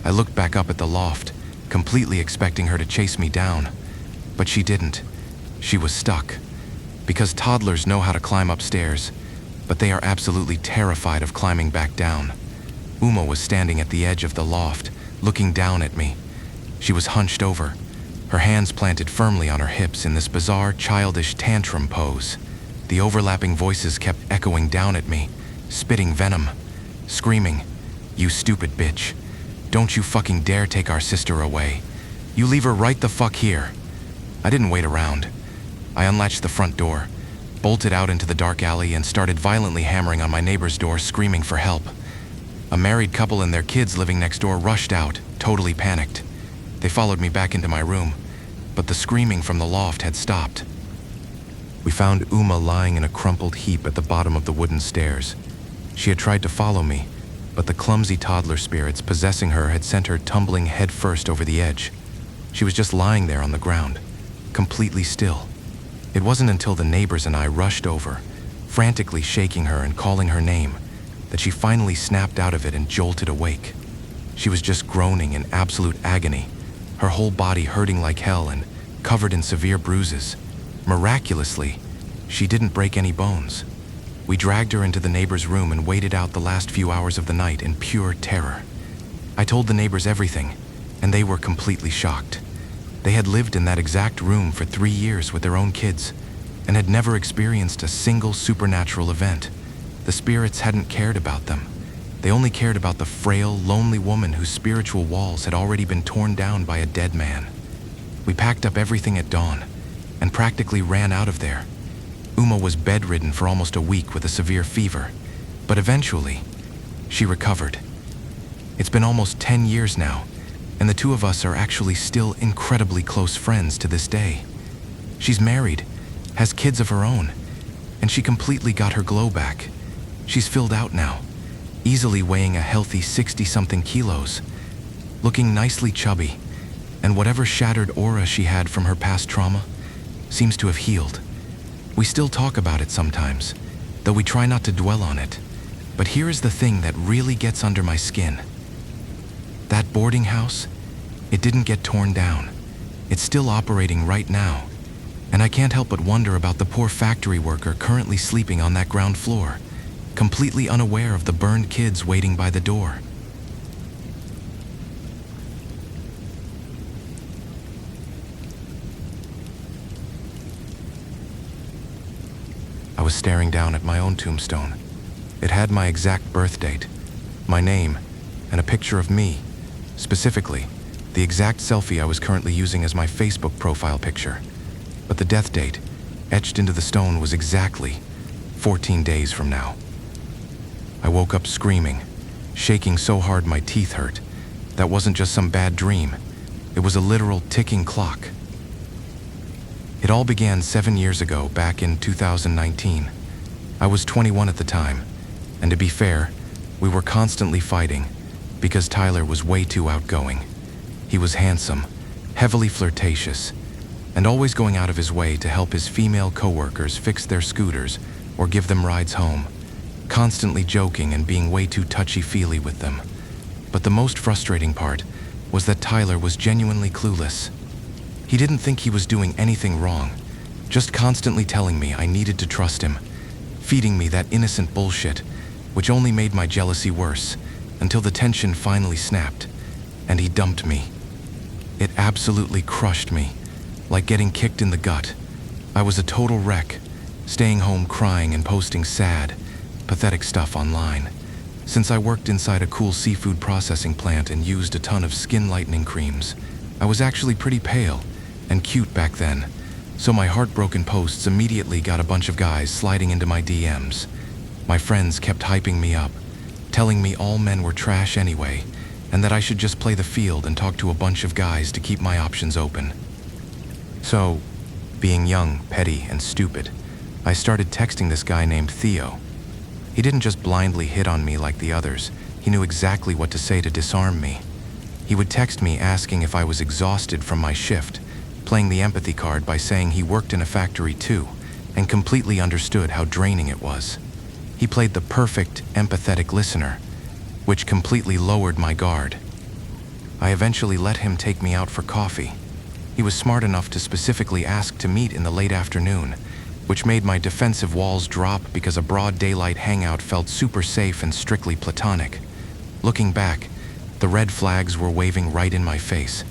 I looked back up at the loft, completely expecting her to chase me down. But she didn't. She was stuck. Because toddlers know how to climb upstairs, but they are absolutely terrified of climbing back down. Uma was standing at the edge of the loft, looking down at me. She was hunched over, her hands planted firmly on her hips in this bizarre, childish tantrum pose. The overlapping voices kept echoing down at me, spitting venom, screaming, "You stupid bitch. Don't you fucking dare take our sister away. You leave her right the fuck here." I didn't wait around. I unlatched the front door, bolted out into the dark alley, and started violently hammering on my neighbor's door, screaming for help. A married couple and their kids living next door rushed out, totally panicked. They followed me back into my room, but the screaming from the loft had stopped. We found Uma lying in a crumpled heap at the bottom of the wooden stairs. She had tried to follow me, but the clumsy toddler spirits possessing her had sent her tumbling headfirst over the edge. She was just lying there on the ground, completely still. It wasn't until the neighbors and I rushed over, frantically shaking her and calling her name, that she finally snapped out of it and jolted awake. She was just groaning in absolute agony, her whole body hurting like hell and covered in severe bruises. Miraculously, she didn't break any bones. We dragged her into the neighbor's room and waited out the last few hours of the night in pure terror. I told the neighbors everything, and they were completely shocked. They had lived in that exact room for 3 years with their own kids and had never experienced a single supernatural event. The spirits hadn't cared about them. They only cared about the frail, lonely woman whose spiritual walls had already been torn down by a dead man. We packed up everything at dawn and practically ran out of there. Uma was bedridden for almost a week with a severe fever, but eventually, she recovered. It's been almost 10 years now, and the two of us are actually still incredibly close friends to this day. She's married, has kids of her own, and she completely got her glow back. She's filled out now, easily weighing a healthy 60-something kilos, looking nicely chubby, and whatever shattered aura she had from her past trauma seems to have healed. We still talk about it sometimes, though we try not to dwell on it. But here is the thing that really gets under my skin. That boarding house, it didn't get torn down. It's still operating right now. And I can't help but wonder about the poor factory worker currently sleeping on that ground floor, completely unaware of the burned kids waiting by the door. I was staring down at my own tombstone. It had my exact birth date, my name, and a picture of me. Specifically, the exact selfie I was currently using as my Facebook profile picture. But the death date, etched into the stone, was exactly 14 days from now. I woke up screaming, shaking so hard my teeth hurt. That wasn't just some bad dream. It was a literal ticking clock. It all began 7 years ago, back in 2019. I was 21 at the time, and to be fair, we were constantly fighting because Tyler was way too outgoing. He was handsome, heavily flirtatious, and always going out of his way to help his female coworkers fix their scooters or give them rides home, constantly joking and being way too touchy-feely with them. But the most frustrating part was that Tyler was genuinely clueless. He didn't think he was doing anything wrong, just constantly telling me I needed to trust him, feeding me that innocent bullshit, which only made my jealousy worse, until the tension finally snapped, and he dumped me. It absolutely crushed me, like getting kicked in the gut. I was a total wreck, staying home crying and posting sad, pathetic stuff online. Since I worked inside a cool seafood processing plant and used a ton of skin lightening creams, I was actually pretty pale and cute back then, so my heartbroken posts immediately got a bunch of guys sliding into my DMs. My friends kept hyping me up, telling me all men were trash anyway, and that I should just play the field and talk to a bunch of guys to keep my options open. So, being young, petty, and stupid, I started texting this guy named Theo. He didn't just blindly hit on me like the others. He knew exactly what to say to disarm me. He would text me asking if I was exhausted from my shift, playing the empathy card by saying he worked in a factory too, and completely understood how draining it was. He played the perfect, empathetic listener, which completely lowered my guard. I eventually let him take me out for coffee. He was smart enough to specifically ask to meet in the late afternoon, which made my defensive walls drop because a broad daylight hangout felt super safe and strictly platonic. Looking back, the red flags were waving right in my face.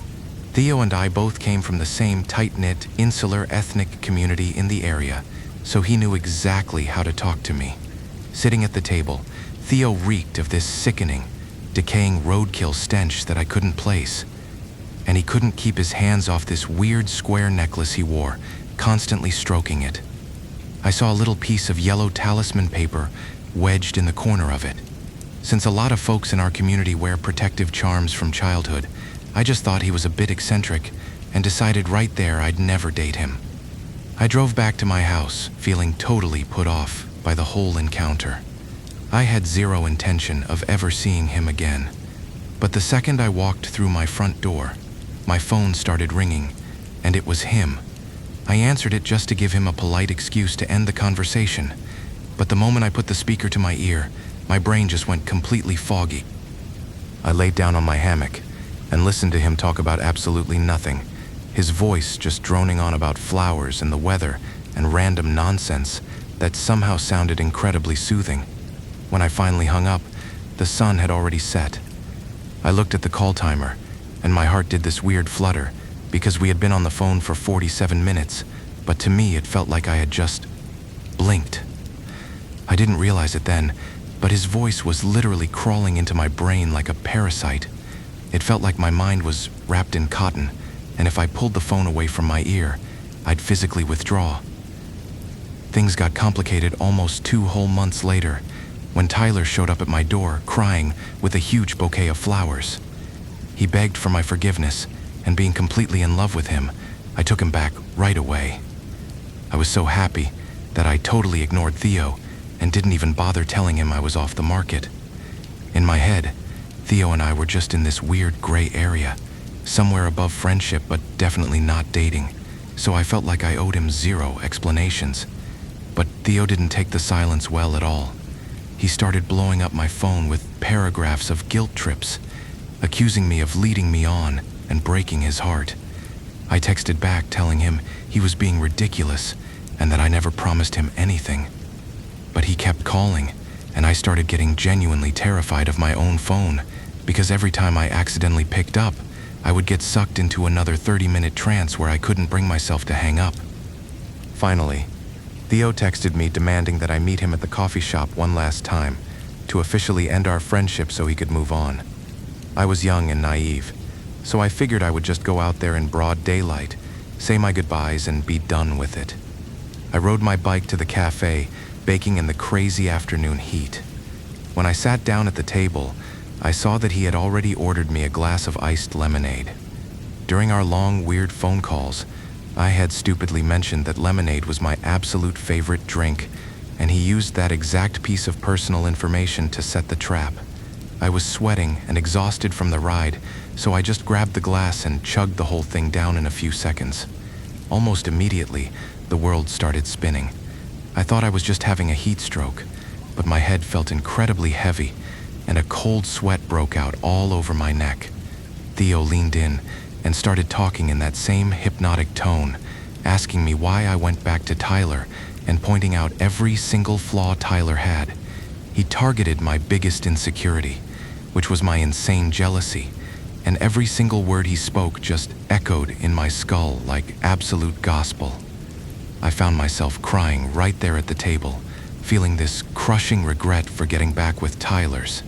Theo and I both came from the same tight-knit, insular ethnic community in the area, so he knew exactly how to talk to me. Sitting at the table, Theo reeked of this sickening, decaying roadkill stench that I couldn't place. And he couldn't keep his hands off this weird square necklace he wore, constantly stroking it. I saw a little piece of yellow talisman paper wedged in the corner of it. Since a lot of folks in our community wear protective charms from childhood, I just thought he was a bit eccentric and decided right there I'd never date him. I drove back to my house, feeling totally put off by the whole encounter. I had zero intention of ever seeing him again. But the second I walked through my front door, my phone started ringing, and it was him. I answered it just to give him a polite excuse to end the conversation, but the moment I put the speaker to my ear, my brain just went completely foggy. I laid down on my hammock and listened to him talk about absolutely nothing, his voice just droning on about flowers and the weather and random nonsense that somehow sounded incredibly soothing. When I finally hung up, the sun had already set. I looked at the call timer, and my heart did this weird flutter because we had been on the phone for 47 minutes, but to me it felt like I had just blinked. I didn't realize it then, but his voice was literally crawling into my brain like a parasite. It felt like my mind was wrapped in cotton, and if I pulled the phone away from my ear, I'd physically withdraw. Things got complicated almost 2 whole months later, when Tyler showed up at my door, crying with a huge bouquet of flowers. He begged for my forgiveness, and being completely in love with him, I took him back right away. I was so happy that I totally ignored Theo and didn't even bother telling him I was off the market. In my head, Theo and I were just in this weird gray area, somewhere above friendship but definitely not dating, so I felt like I owed him zero explanations. But Theo didn't take the silence well at all. He started blowing up my phone with paragraphs of guilt trips, accusing me of leading me on and breaking his heart. I texted back telling him he was being ridiculous and that I never promised him anything. But he kept calling, and I started getting genuinely terrified of my own phone because every time I accidentally picked up, I would get sucked into another 30-minute trance where I couldn't bring myself to hang up. Finally, Theo texted me demanding that I meet him at the coffee shop one last time to officially end our friendship so he could move on. I was young and naive, so I figured I would just go out there in broad daylight, say my goodbyes, and be done with it. I rode my bike to the cafe, baking in the crazy afternoon heat. When I sat down at the table, I saw that he had already ordered me a glass of iced lemonade. During our long, weird phone calls, I had stupidly mentioned that lemonade was my absolute favorite drink, and he used that exact piece of personal information to set the trap. I was sweating and exhausted from the ride, so I just grabbed the glass and chugged the whole thing down in a few seconds. Almost immediately, the world started spinning. I thought I was just having a heat stroke, but my head felt incredibly heavy, and a cold sweat broke out all over my neck. Theo leaned in and started talking in that same hypnotic tone, asking me why I went back to Tyler and pointing out every single flaw Tyler had. He targeted my biggest insecurity, which was my insane jealousy, and every single word he spoke just echoed in my skull like absolute gospel. I found myself crying right there at the table, feeling this crushing regret for getting back with Tyler's.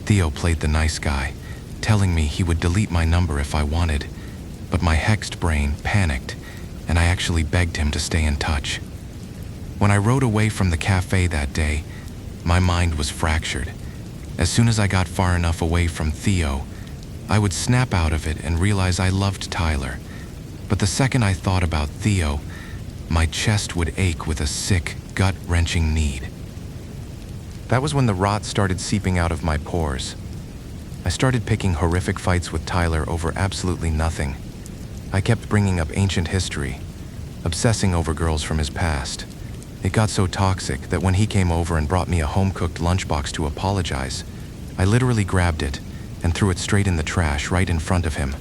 Theo played the nice guy, telling me he would delete my number if I wanted, but my hexed brain panicked, and I actually begged him to stay in touch. When I rode away from the cafe that day, my mind was fractured. As soon as I got far enough away from Theo, I would snap out of it and realize I loved Tyler. But the second I thought about Theo, my chest would ache with a sick, gut-wrenching need. That was when the rot started seeping out of my pores. I started picking horrific fights with Tyler over absolutely nothing. I kept bringing up ancient history, obsessing over girls from his past. It got so toxic that when he came over and brought me a home-cooked lunchbox to apologize, I literally grabbed it and threw it straight in the trash right in front of him.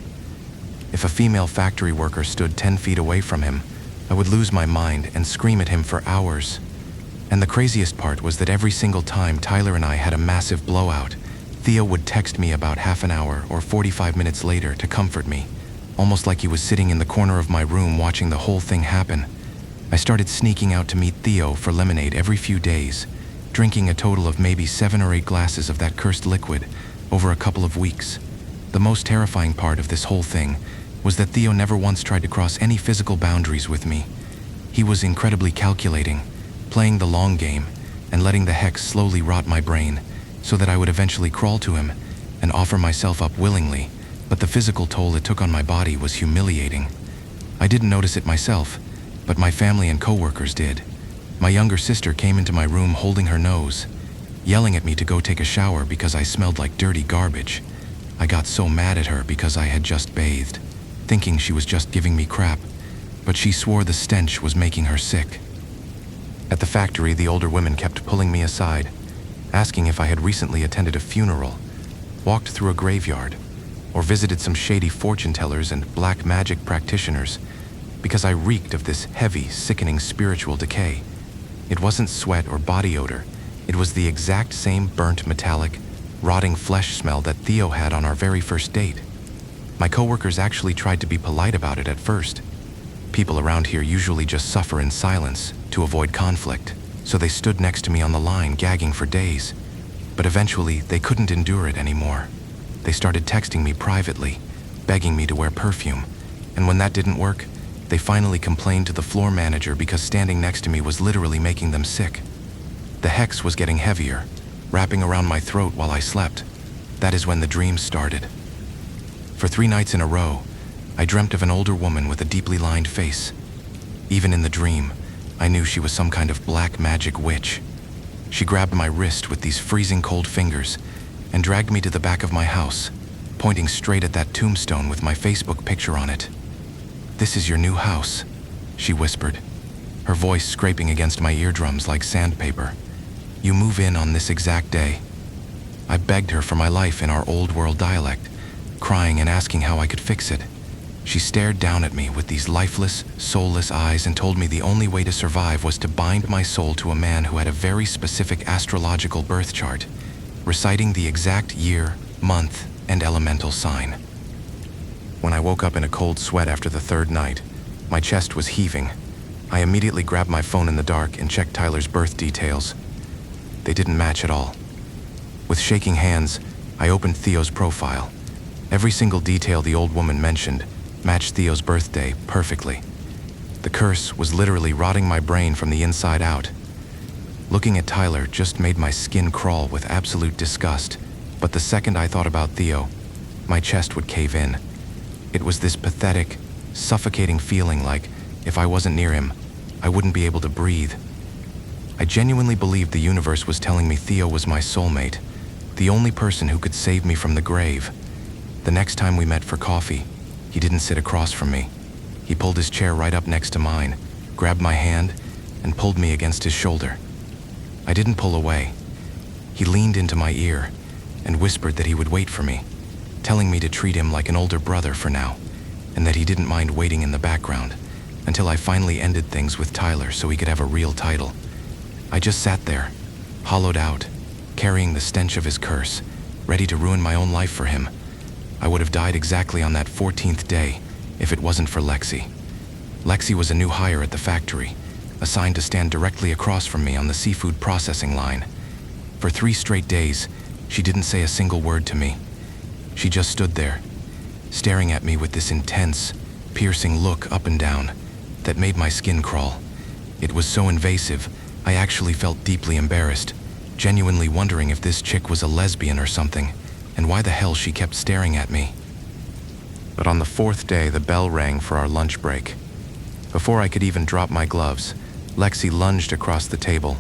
If a female factory worker stood 10 feet away from him, I would lose my mind and scream at him for hours. And the craziest part was that every single time Tyler and I had a massive blowout, Theo would text me about half an hour or 45 minutes later to comfort me, almost like he was sitting in the corner of my room watching the whole thing happen. I started sneaking out to meet Theo for lemonade every few days, drinking a total of maybe 7 or 8 glasses of that cursed liquid over a couple of weeks. The most terrifying part of this whole thing was that Theo never once tried to cross any physical boundaries with me. He was incredibly calculating, playing the long game and letting the hex slowly rot my brain so that I would eventually crawl to him and offer myself up willingly, but the physical toll it took on my body was humiliating. I didn't notice it myself, but my family and coworkers did. My younger sister came into my room holding her nose, yelling at me to go take a shower because I smelled like dirty garbage. I got so mad at her because I had just bathed, thinking she was just giving me crap, but she swore the stench was making her sick. At the factory, the older women kept pulling me aside, asking if I had recently attended a funeral, walked through a graveyard, or visited some shady fortune tellers and black magic practitioners, because I reeked of this heavy, sickening spiritual decay. It wasn't sweat or body odor. It was the exact same burnt metallic, rotting flesh smell that Theo had on our very first date. My coworkers actually tried to be polite about it at first. People around here usually just suffer in silence to avoid conflict, so they stood next to me on the line gagging for days. But eventually, they couldn't endure it anymore. They started texting me privately, begging me to wear perfume, and when that didn't work, they finally complained to the floor manager because standing next to me was literally making them sick. The hex was getting heavier, wrapping around my throat while I slept. That is when the dreams started. For 3 nights in a row, I dreamt of an older woman with a deeply lined face. Even in the dream, I knew she was some kind of black magic witch. She grabbed my wrist with these freezing cold fingers and dragged me to the back of my house, pointing straight at that tombstone with my Facebook picture on it. "This is your new house," she whispered, her voice scraping against my eardrums like sandpaper. "You move in on this exact day." I begged her for my life in our old world dialect, crying and asking how I could fix it. She stared down at me with these lifeless, soulless eyes and told me the only way to survive was to bind my soul to a man who had a very specific astrological birth chart, reciting the exact year, month, and elemental sign. When I woke up in a cold sweat after the 3rd night, my chest was heaving. I immediately grabbed my phone in the dark and checked Tyler's birth details. They didn't match at all. With shaking hands, I opened Theo's profile. Every single detail the old woman mentioned matched Theo's birthday perfectly. The curse was literally rotting my brain from the inside out. Looking at Tyler just made my skin crawl with absolute disgust, but the second I thought about Theo, my chest would cave in. It was this pathetic, suffocating feeling like, if I wasn't near him, I wouldn't be able to breathe. I genuinely believed the universe was telling me Theo was my soulmate, the only person who could save me from the grave. The next time we met for coffee, he didn't sit across from me. He pulled his chair right up next to mine, grabbed my hand, and pulled me against his shoulder. I didn't pull away. He leaned into my ear and whispered that he would wait for me, telling me to treat him like an older brother for now, and that he didn't mind waiting in the background until I finally ended things with Tyler so he could have a real title. I just sat there, hollowed out, carrying the stench of his curse, ready to ruin my own life for him. I would have died exactly on that 14th day if it wasn't for Lexi. Lexi was a new hire at the factory, assigned to stand directly across from me on the seafood processing line. For 3 straight days, she didn't say a single word to me. She just stood there, staring at me with this intense, piercing look up and down that made my skin crawl. It was so invasive, I actually felt deeply embarrassed, genuinely wondering if this chick was a lesbian or something, and why the hell she kept staring at me. But on the 4th day, the bell rang for our lunch break. Before I could even drop my gloves, Lexi lunged across the table,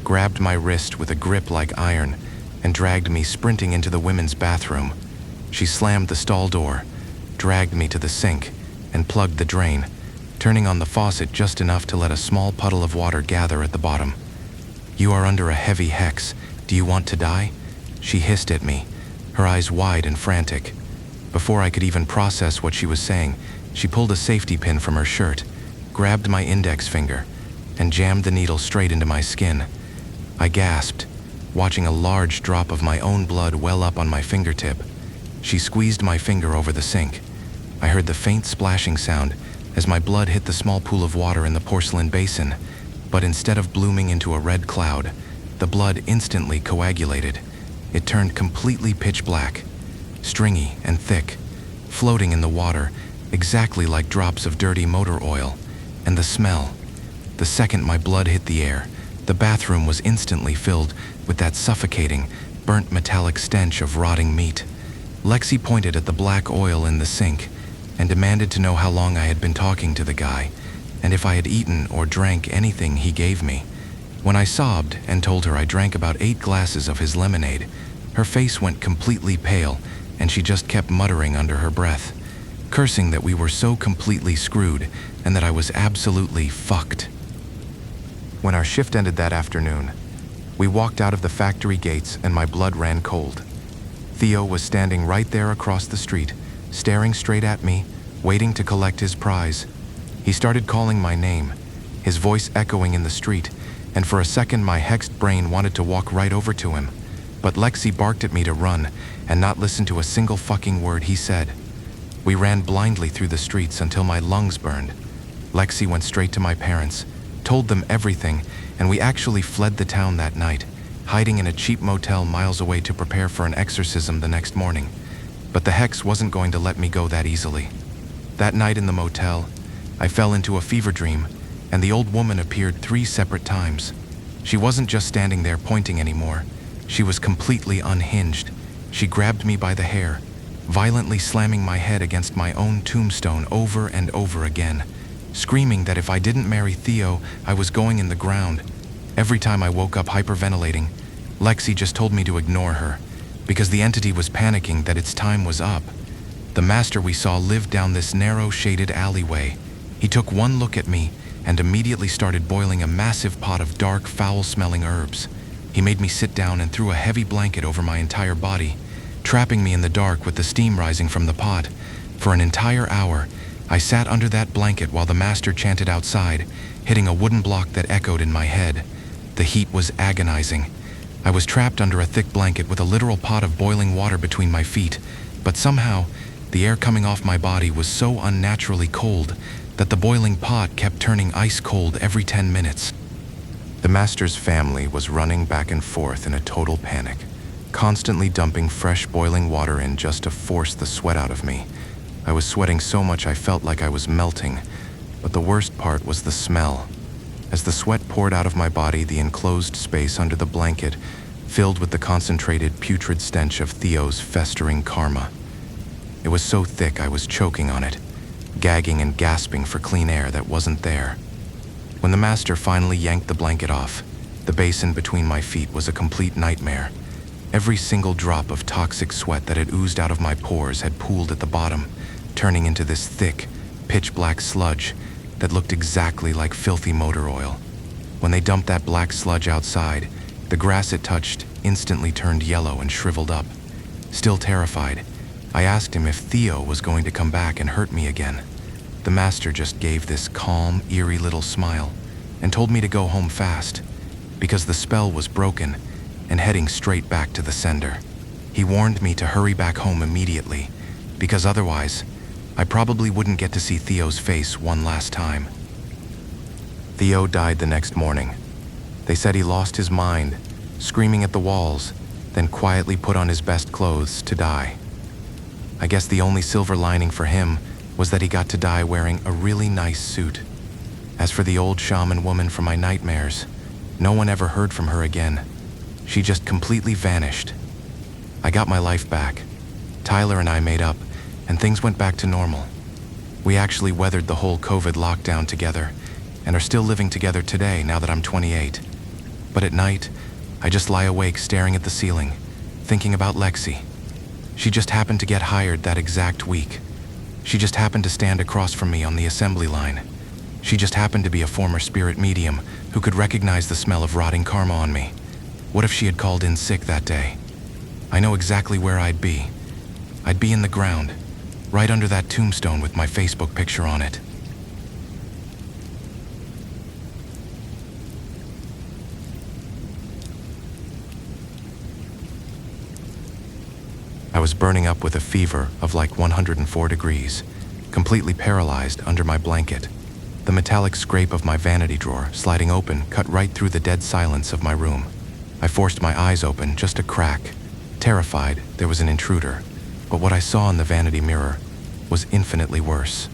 grabbed my wrist with a grip like iron, and dragged me sprinting into the women's bathroom. She slammed the stall door, dragged me to the sink, and plugged the drain, turning on the faucet just enough to let a small puddle of water gather at the bottom. "You are under a heavy hex. Do you want to die?" She hissed at me, her eyes wide and frantic. Before I could even process what she was saying, she pulled a safety pin from her shirt, grabbed my index finger, and jammed the needle straight into my skin. I gasped, watching a large drop of my own blood well up on my fingertip. She squeezed my finger over the sink. I heard the faint splashing sound as my blood hit the small pool of water in the porcelain basin, but instead of blooming into a red cloud, the blood instantly coagulated. It turned completely pitch black, stringy and thick, floating in the water, exactly like drops of dirty motor oil. And the smell. The second my blood hit the air, the bathroom was instantly filled with that suffocating, burnt metallic stench of rotting meat. Lexi pointed at the black oil in the sink and demanded to know how long I had been talking to the guy, and if I had eaten or drank anything he gave me. When I sobbed and told her I drank about 8 glasses of his lemonade, her face went completely pale, and she just kept muttering under her breath, cursing that we were so completely screwed and that I was absolutely fucked. When our shift ended that afternoon, we walked out of the factory gates and my blood ran cold. Theo was standing right there across the street, staring straight at me, waiting to collect his prize. He started calling my name, his voice echoing in the street, and for a second my hexed brain wanted to walk right over to him. But Lexi barked at me to run and not listen to a single fucking word he said. We ran blindly through the streets until my lungs burned. Lexi went straight to my parents, told them everything, and we actually fled the town that night, hiding in a cheap motel miles away to prepare for an exorcism the next morning. But the hex wasn't going to let me go that easily. That night in the motel, I fell into a fever dream, and the old woman appeared 3 separate times. She wasn't just standing there pointing anymore. She was completely unhinged. She grabbed me by the hair, violently slamming my head against my own tombstone over and over again, screaming that if I didn't marry Theo, I was going in the ground. Every time I woke up hyperventilating, Lexi just told me to ignore her, because the entity was panicking that its time was up. The master we saw lived down this narrow, shaded alleyway. He took one look at me and immediately started boiling a massive pot of dark, foul-smelling herbs. He made me sit down and threw a heavy blanket over my entire body, trapping me in the dark with the steam rising from the pot. For an entire hour, I sat under that blanket while the master chanted outside, hitting a wooden block that echoed in my head. The heat was agonizing. I was trapped under a thick blanket with a literal pot of boiling water between my feet, but somehow, the air coming off my body was so unnaturally cold that the boiling pot kept turning ice cold every 10 minutes. The master's family was running back and forth in a total panic, constantly dumping fresh boiling water in just to force the sweat out of me. I was sweating so much I felt like I was melting, but the worst part was the smell. As the sweat poured out of my body, the enclosed space under the blanket filled with the concentrated, putrid stench of Theo's festering karma. It was so thick I was choking on it, gagging and gasping for clean air that wasn't there. When the master finally yanked the blanket off, the basin between my feet was a complete nightmare. Every single drop of toxic sweat that had oozed out of my pores had pooled at the bottom, turning into this thick, pitch-black sludge that looked exactly like filthy motor oil. When they dumped that black sludge outside, the grass it touched instantly turned yellow and shriveled up. Still terrified, I asked him if Theo was going to come back and hurt me again. The master just gave this calm, eerie little smile and told me to go home fast, because the spell was broken and heading straight back to the sender. He warned me to hurry back home immediately, because otherwise, I probably wouldn't get to see Theo's face one last time. Theo died the next morning. They said he lost his mind, screaming at the walls, then quietly put on his best clothes to die. I guess the only silver lining for him was that he got to die wearing a really nice suit. As for the old shaman woman from my nightmares, no one ever heard from her again. She just completely vanished. I got my life back. Tyler and I made up, and things went back to normal. We actually weathered the whole COVID lockdown together and are still living together today now that I'm 28. But at night, I just lie awake staring at the ceiling, thinking about Lexi. She just happened to get hired that exact week. She just happened to stand across from me on the assembly line. She just happened to be a former spirit medium who could recognize the smell of rotting karma on me. What if she had called in sick that day? I know exactly where I'd be. I'd be in the ground, right under that tombstone with my Facebook picture on it. I was burning up with a fever of like 104 degrees, completely paralyzed under my blanket. The metallic scrape of my vanity drawer sliding open cut right through the dead silence of my room. I forced my eyes open just a crack, terrified there was an intruder. But what I saw in the vanity mirror was infinitely worse.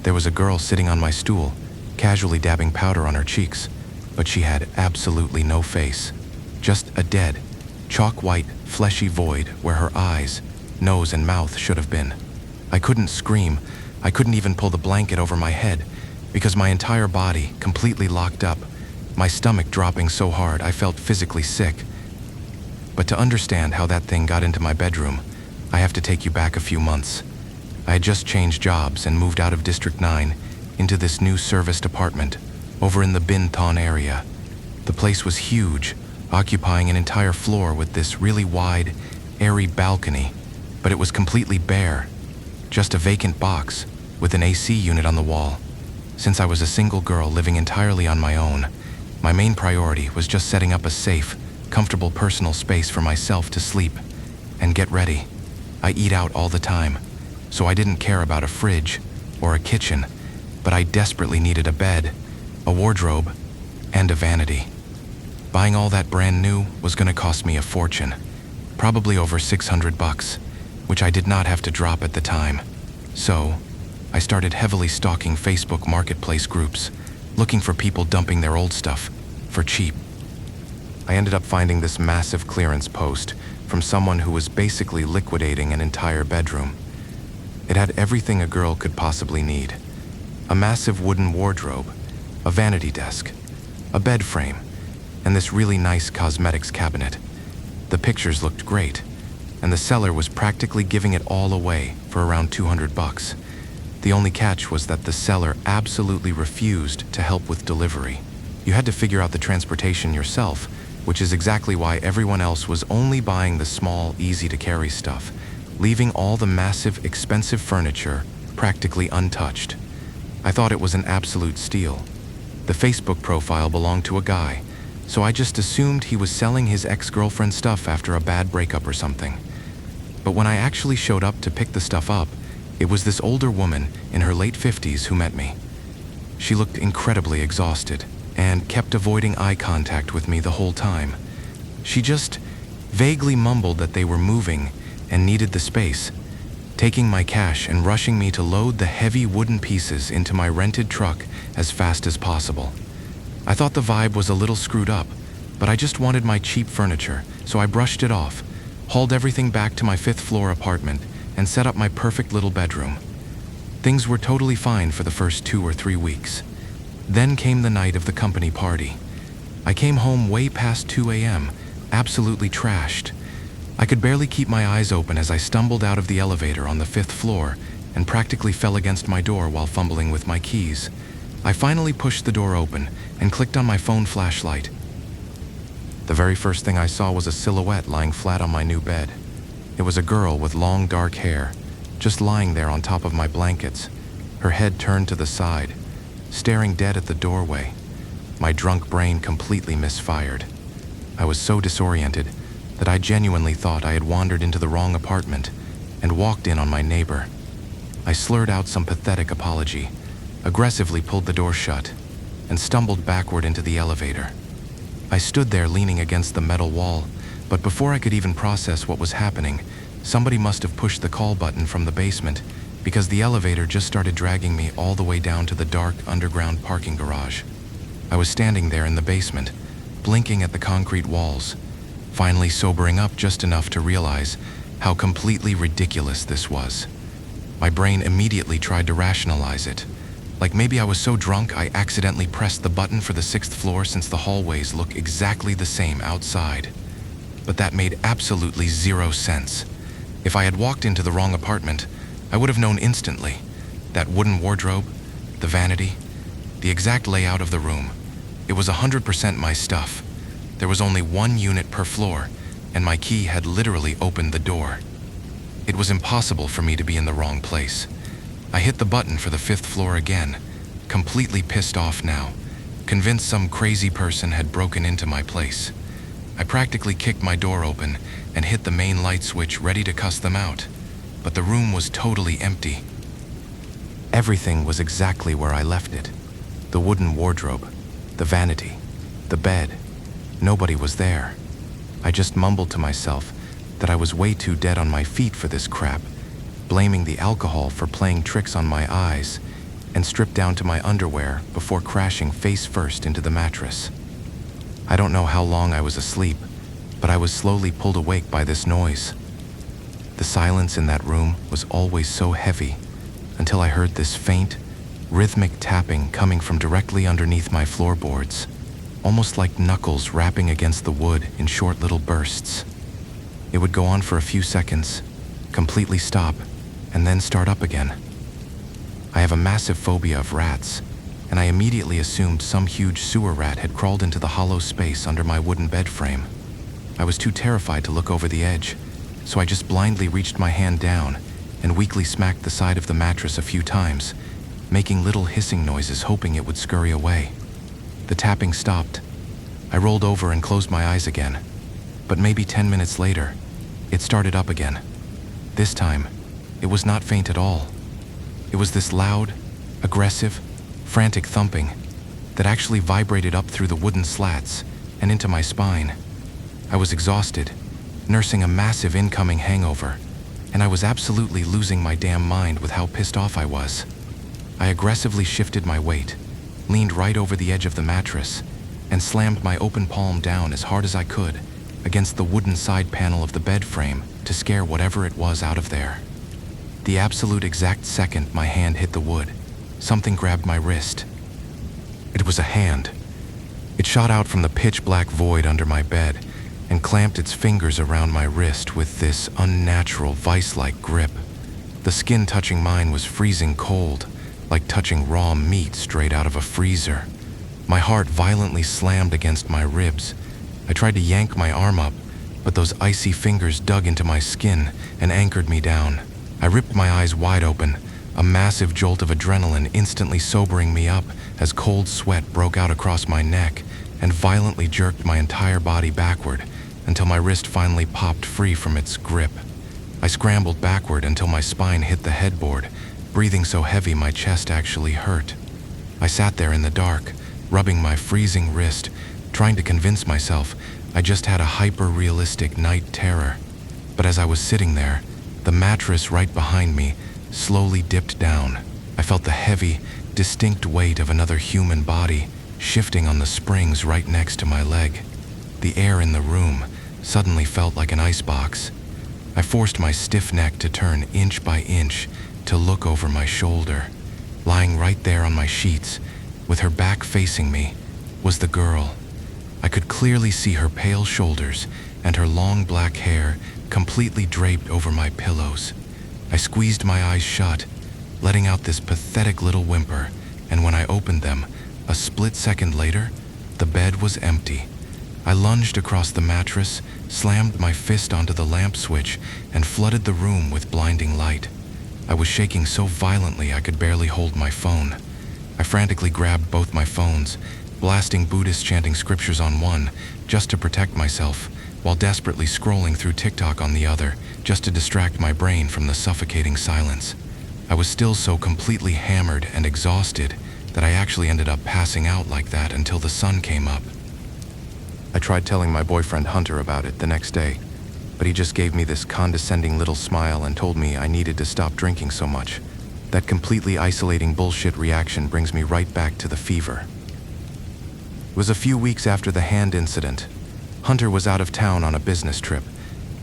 There was a girl sitting on my stool, casually dabbing powder on her cheeks, but she had absolutely no face. Just a dead, chalk-white, fleshy void where her eyes, nose, and mouth should have been. I couldn't scream. I couldn't even pull the blanket over my head because my entire body completely locked up, my stomach dropping so hard I felt physically sick. But to understand how that thing got into my bedroom, I have to take you back a few months. I had just changed jobs and moved out of District 9 into this new serviced apartment over in the Bin Thon area. The place was huge, occupying an entire floor with this really wide, airy balcony, but it was completely bare, just a vacant box with an AC unit on the wall. Since I was a single girl living entirely on my own, my main priority was just setting up a safe, comfortable personal space for myself to sleep. And get ready, I eat out all the time, so I didn't care about a fridge or a kitchen, but I desperately needed a bed, a wardrobe, and a vanity. Buying all that brand new was going to cost me a fortune, probably over $600, which I did not have to drop at the time. So, I started heavily stalking Facebook marketplace groups, looking for people dumping their old stuff for cheap. I ended up finding this massive clearance post from someone who was basically liquidating an entire bedroom. It had everything a girl could possibly need: a massive wooden wardrobe, a vanity desk, a bed frame, and this really nice cosmetics cabinet. The pictures looked great, and the seller was practically giving it all away for around $200. The only catch was that the seller absolutely refused to help with delivery. You had to figure out the transportation yourself, which is exactly why everyone else was only buying the small, easy-to-carry stuff, leaving all the massive, expensive furniture practically untouched. I thought it was an absolute steal. The Facebook profile belonged to a guy, so I just assumed he was selling his ex-girlfriend's stuff after a bad breakup or something. But when I actually showed up to pick the stuff up, it was this older woman in her late 50s who met me. She looked incredibly exhausted and kept avoiding eye contact with me the whole time. She just vaguely mumbled that they were moving and needed the space, taking my cash and rushing me to load the heavy wooden pieces into my rented truck as fast as possible. I thought the vibe was a little screwed up, but I just wanted my cheap furniture, so I brushed it off, hauled everything back to my 5th-floor apartment, and set up my perfect little bedroom. Things were totally fine for the first 2 or 3 weeks. Then came the night of the company party. I came home way past 2 a.m., absolutely trashed. I could barely keep my eyes open as I stumbled out of the elevator on the 5th floor and practically fell against my door while fumbling with my keys. I finally pushed the door open and clicked on my phone flashlight. The very first thing I saw was a silhouette lying flat on my new bed. It was a girl with long dark hair, just lying there on top of my blankets, her head turned to the side, staring dead at the doorway. My drunk brain completely misfired. I was so disoriented that I genuinely thought I had wandered into the wrong apartment and walked in on my neighbor. I slurred out some pathetic apology, aggressively pulled the door shut, and stumbled backward into the elevator. I stood there leaning against the metal wall, but before I could even process what was happening, somebody must have pushed the call button from the basement because the elevator just started dragging me all the way down to the dark underground parking garage. I was standing there in the basement, blinking at the concrete walls, finally sobering up just enough to realize how completely ridiculous this was. My brain immediately tried to rationalize it. Like maybe I was so drunk I accidentally pressed the button for the 6th floor since the hallways look exactly the same outside. But that made absolutely zero sense. If I had walked into the wrong apartment, I would have known instantly. That wooden wardrobe, the vanity, the exact layout of the room. It was 100% my stuff. There was only one unit per floor, and my key had literally opened the door. It was impossible for me to be in the wrong place. I hit the button for the 5th floor again, completely pissed off now, convinced some crazy person had broken into my place. I practically kicked my door open and hit the main light switch ready to cuss them out, but the room was totally empty. Everything was exactly where I left it. The wooden wardrobe, the vanity, the bed. Nobody was there. I just mumbled to myself that I was way too dead on my feet for this crap, blaming the alcohol for playing tricks on my eyes, and stripped down to my underwear before crashing face first into the mattress. I don't know how long I was asleep, but I was slowly pulled awake by this noise. The silence in that room was always so heavy until I heard this faint, rhythmic tapping coming from directly underneath my floorboards, almost like knuckles rapping against the wood in short little bursts. It would go on for a few seconds, completely stop, and then start up again. I have a massive phobia of rats, and I immediately assumed some huge sewer rat had crawled into the hollow space under my wooden bed frame. I was too terrified to look over the edge, so I just blindly reached my hand down and weakly smacked the side of the mattress a few times, making little hissing noises hoping it would scurry away. The tapping stopped. I rolled over and closed my eyes again, but maybe 10 minutes later, it started up again. This time, it was not faint at all. It was this loud, aggressive, frantic thumping that actually vibrated up through the wooden slats and into my spine. I was exhausted, nursing a massive incoming hangover, and I was absolutely losing my damn mind with how pissed off I was. I aggressively shifted my weight, leaned right over the edge of the mattress, and slammed my open palm down as hard as I could against the wooden side panel of the bed frame to scare whatever it was out of there. The absolute exact second my hand hit the wood, something grabbed my wrist. It was a hand. It shot out from the pitch-black void under my bed and clamped its fingers around my wrist with this unnatural vice-like grip. The skin touching mine was freezing cold, like touching raw meat straight out of a freezer. My heart violently slammed against my ribs. I tried to yank my arm up, but those icy fingers dug into my skin and anchored me down. I ripped my eyes wide open, a massive jolt of adrenaline instantly sobering me up as cold sweat broke out across my neck and violently jerked my entire body backward until my wrist finally popped free from its grip. I scrambled backward until my spine hit the headboard, breathing so heavy my chest actually hurt. I sat there in the dark, rubbing my freezing wrist, trying to convince myself I just had a hyper-realistic night terror. But as I was sitting there, the mattress right behind me slowly dipped down. I felt the heavy, distinct weight of another human body shifting on the springs right next to my leg. The air in the room suddenly felt like an icebox. I forced my stiff neck to turn inch by inch to look over my shoulder. Lying right there on my sheets, with her back facing me, was the girl. I could clearly see her pale shoulders and her long black hair completely draped over my pillows. I squeezed my eyes shut, letting out this pathetic little whimper, and when I opened them, a split second later, the bed was empty. I lunged across the mattress, slammed my fist onto the lamp switch, and flooded the room with blinding light. I was shaking so violently I could barely hold my phone. I frantically grabbed both my phones, blasting Buddhist chanting scriptures on one, just to protect myself, while desperately scrolling through TikTok on the other, just to distract my brain from the suffocating silence. I was still so completely hammered and exhausted that I actually ended up passing out like that until the sun came up. I tried telling my boyfriend Hunter about it the next day, but he just gave me this condescending little smile and told me I needed to stop drinking so much. That completely isolating bullshit reaction brings me right back to the fever. It was a few weeks after the hand incident. Hunter was out of town on a business trip,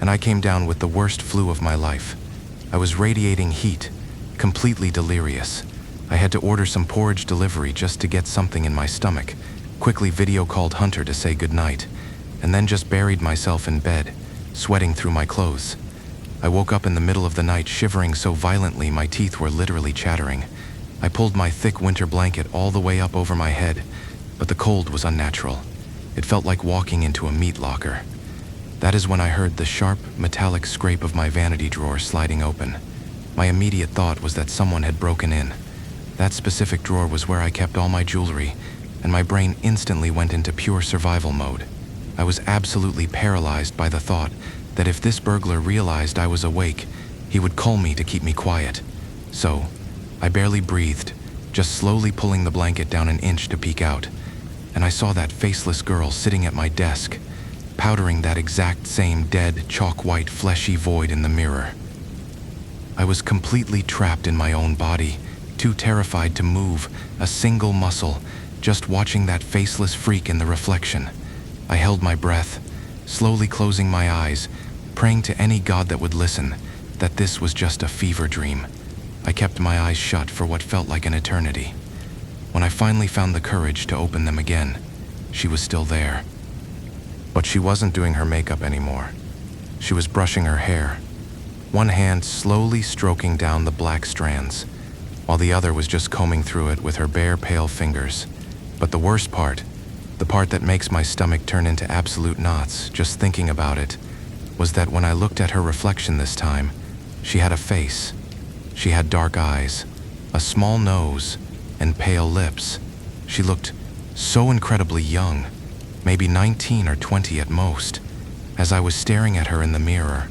and I came down with the worst flu of my life. I was radiating heat, completely delirious. I had to order some porridge delivery just to get something in my stomach, quickly video called Hunter to say goodnight, and then just buried myself in bed, sweating through my clothes. I woke up in the middle of the night shivering so violently my teeth were literally chattering. I pulled my thick winter blanket all the way up over my head, but the cold was unnatural. It felt like walking into a meat locker. That is when I heard the sharp, metallic scrape of my vanity drawer sliding open. My immediate thought was that someone had broken in. That specific drawer was where I kept all my jewelry, and my brain instantly went into pure survival mode. I was absolutely paralyzed by the thought that if this burglar realized I was awake, he would call me to keep me quiet. So, I barely breathed, just slowly pulling the blanket down an inch to peek out, and I saw that faceless girl sitting at my desk, powdering that exact same dead, chalk-white, fleshy void in the mirror. I was completely trapped in my own body, too terrified to move a single muscle, just watching that faceless freak in the reflection. I held my breath, slowly closing my eyes, praying to any god that would listen, that this was just a fever dream. I kept my eyes shut for what felt like an eternity. When I finally found the courage to open them again, she was still there. But she wasn't doing her makeup anymore. She was brushing her hair, one hand slowly stroking down the black strands, while the other was just combing through it with her bare, pale fingers. But the worst part, the part that makes my stomach turn into absolute knots just thinking about it, was that when I looked at her reflection this time, she had a face. She had dark eyes, a small nose, and pale lips. She looked so incredibly young, maybe 19 or 20 at most. As I was staring at her in the mirror,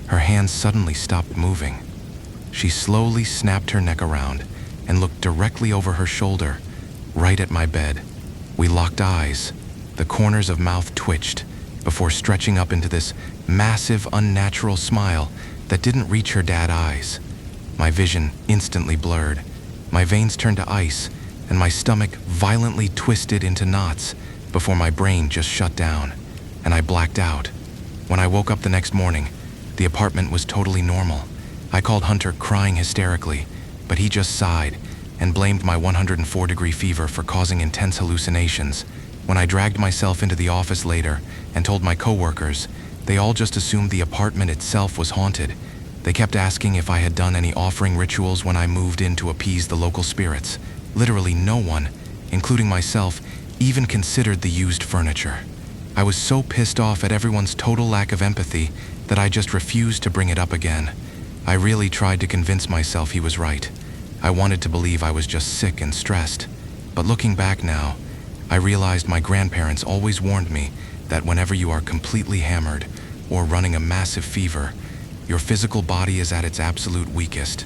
her hands suddenly stopped moving. She slowly snapped her neck around and looked directly over her shoulder, right at my bed. We locked eyes. The corners of mouth twitched before stretching up into this massive, unnatural smile that didn't reach her dead eyes. My vision instantly blurred. My veins turned to ice, and my stomach violently twisted into knots before my brain just shut down, and I blacked out. When I woke up the next morning, the apartment was totally normal. I called Hunter crying hysterically, but he just sighed and blamed my 104-degree fever for causing intense hallucinations. When I dragged myself into the office later and told my coworkers, they all just assumed the apartment itself was haunted. They kept asking if I had done any offering rituals when I moved in to appease the local spirits. Literally no one, including myself, even considered the used furniture. I was so pissed off at everyone's total lack of empathy that I just refused to bring it up again. I really tried to convince myself he was right. I wanted to believe I was just sick and stressed. But looking back now, I realized my grandparents always warned me that whenever you are completely hammered or running a massive fever, your physical body is at its absolute weakest,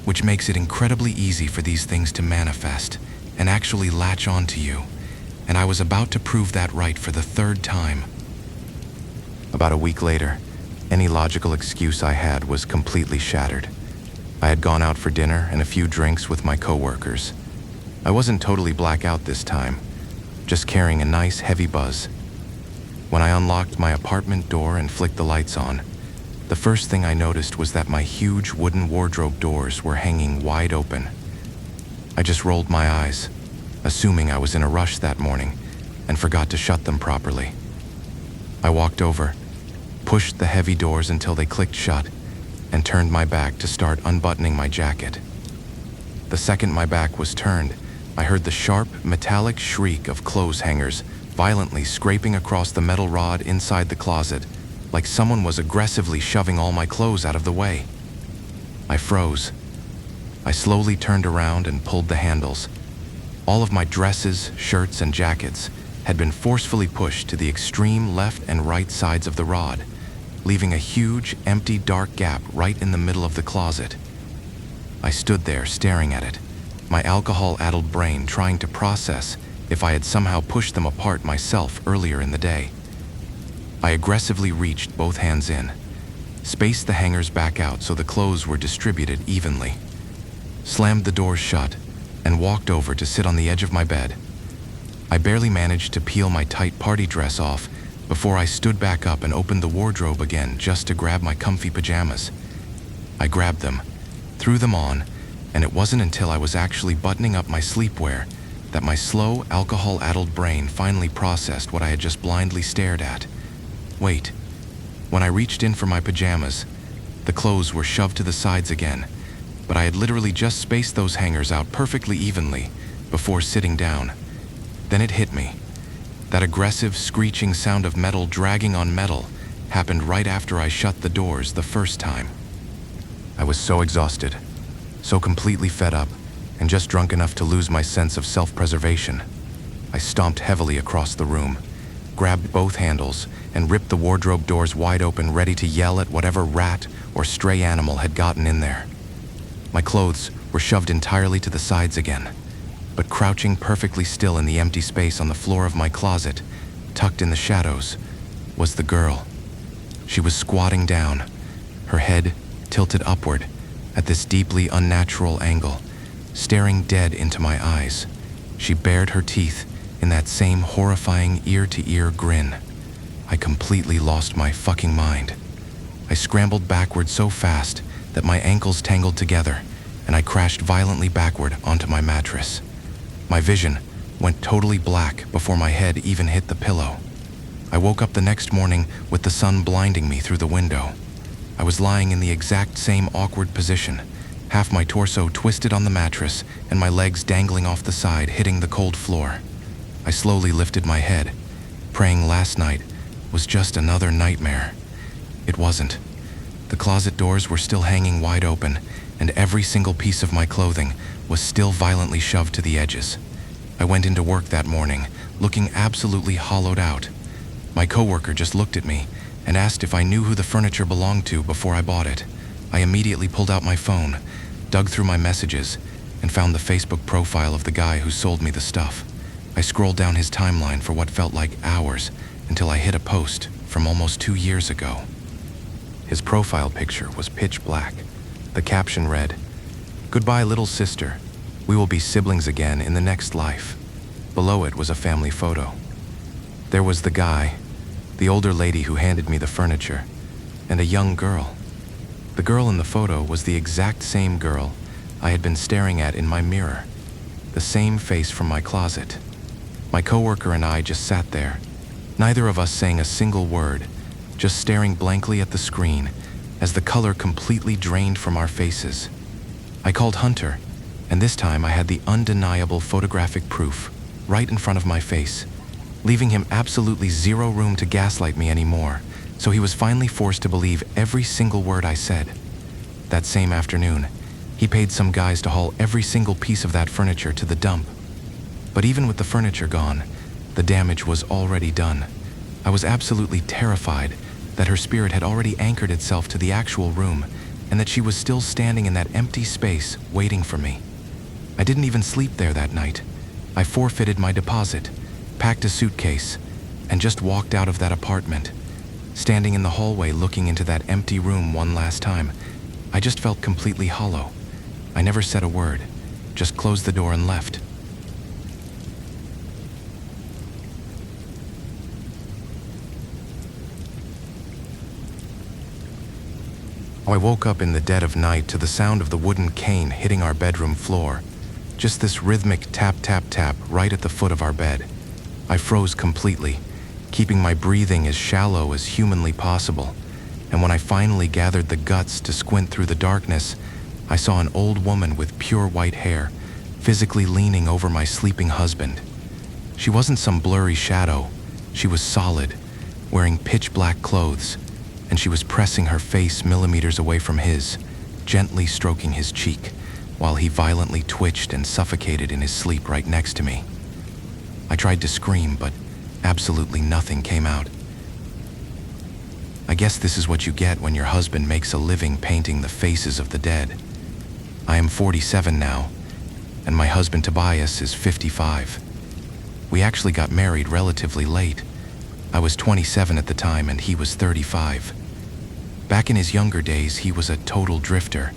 which makes it incredibly easy for these things to manifest and actually latch onto you. And I was about to prove that right for the third time. About a week later, any logical excuse I had was completely shattered. I had gone out for dinner and a few drinks with my coworkers. I wasn't totally blackout this time, just carrying a nice heavy buzz. When I unlocked my apartment door and flicked the lights on, the first thing I noticed was that my huge wooden wardrobe doors were hanging wide open. I just rolled my eyes, assuming I was in a rush that morning, and forgot to shut them properly. I walked over, pushed the heavy doors until they clicked shut, and turned my back to start unbuttoning my jacket. The second my back was turned, I heard the sharp, metallic shriek of clothes hangers violently scraping across the metal rod inside the closet, like someone was aggressively shoving all my clothes out of the way. I froze. I slowly turned around and pulled the handles. All of my dresses, shirts, and jackets had been forcefully pushed to the extreme left and right sides of the rod, leaving a huge, empty, dark gap right in the middle of the closet. I stood there staring at it, my alcohol-addled brain trying to process if I had somehow pushed them apart myself earlier in the day. I aggressively reached both hands in, spaced the hangers back out so the clothes were distributed evenly, slammed the doors shut, and walked over to sit on the edge of my bed. I barely managed to peel my tight party dress off before I stood back up and opened the wardrobe again just to grab my comfy pajamas. I grabbed them, threw them on, and it wasn't until I was actually buttoning up my sleepwear that my slow, alcohol-addled brain finally processed what I had just blindly stared at. Wait. When I reached in for my pajamas, the clothes were shoved to the sides again, but I had literally just spaced those hangers out perfectly evenly before sitting down. Then it hit me. That aggressive, screeching sound of metal dragging on metal happened right after I shut the doors the first time. I was so exhausted, so completely fed up, and just drunk enough to lose my sense of self-preservation. I stomped heavily across the room, grabbed both handles, and ripped the wardrobe doors wide open, ready to yell at whatever rat or stray animal had gotten in there. My clothes were shoved entirely to the sides again, but crouching perfectly still in the empty space on the floor of my closet, tucked in the shadows, was the girl. She was squatting down, her head tilted upward at this deeply unnatural angle, staring dead into my eyes. She bared her teeth in that same horrifying ear-to-ear grin. I completely lost my fucking mind. I scrambled backward so fast that my ankles tangled together, and I crashed violently backward onto my mattress. My vision went totally black before my head even hit the pillow. I woke up the next morning with the sun blinding me through the window. I was lying in the exact same awkward position, half my torso twisted on the mattress and my legs dangling off the side, hitting the cold floor. I slowly lifted my head, praying last night was just another nightmare. It wasn't. The closet doors were still hanging wide open, and every single piece of my clothing was still violently shoved to the edges. I went into work that morning, looking absolutely hollowed out. My coworker just looked at me and asked if I knew who the furniture belonged to before I bought it. I immediately pulled out my phone, dug through my messages, and found the Facebook profile of the guy who sold me the stuff. I scrolled down his timeline for what felt like hours until I hit a post from almost 2 years ago. His profile picture was pitch black. The caption read, "Goodbye, little sister. We will be siblings again in the next life." Below it was a family photo. There was the guy, the older lady who handed me the furniture, and a young girl. The girl in the photo was the exact same girl I had been staring at in my mirror, the same face from my closet. My coworker and I just sat there, neither of us saying a single word, just staring blankly at the screen as the color completely drained from our faces. I called Hunter, and this time I had the undeniable photographic proof right in front of my face, leaving him absolutely zero room to gaslight me anymore, so he was finally forced to believe every single word I said. That same afternoon, he paid some guys to haul every single piece of that furniture to the dump. But even with the furniture gone, the damage was already done. I was absolutely terrified that her spirit had already anchored itself to the actual room, and that she was still standing in that empty space waiting for me. I didn't even sleep there that night. I forfeited my deposit, packed a suitcase, and just walked out of that apartment. Standing in the hallway looking into that empty room one last time, I just felt completely hollow. I never said a word, just closed the door and left. I woke up in the dead of night to the sound of the wooden cane hitting our bedroom floor. Just this rhythmic tap, tap, tap right at the foot of our bed. I froze completely, keeping my breathing as shallow as humanly possible. And when I finally gathered the guts to squint through the darkness, I saw an old woman with pure white hair, physically leaning over my sleeping husband. She wasn't some blurry shadow. She was solid, wearing pitch black clothes, and she was pressing her face millimeters away from his, gently stroking his cheek, while he violently twitched and suffocated in his sleep right next to me. I tried to scream, but absolutely nothing came out. I guess this is what you get when your husband makes a living painting the faces of the dead. I am 47 now, and my husband Tobias is 55. We actually got married relatively late. I was 27 at the time and he was 35. Back in his younger days, he was a total drifter,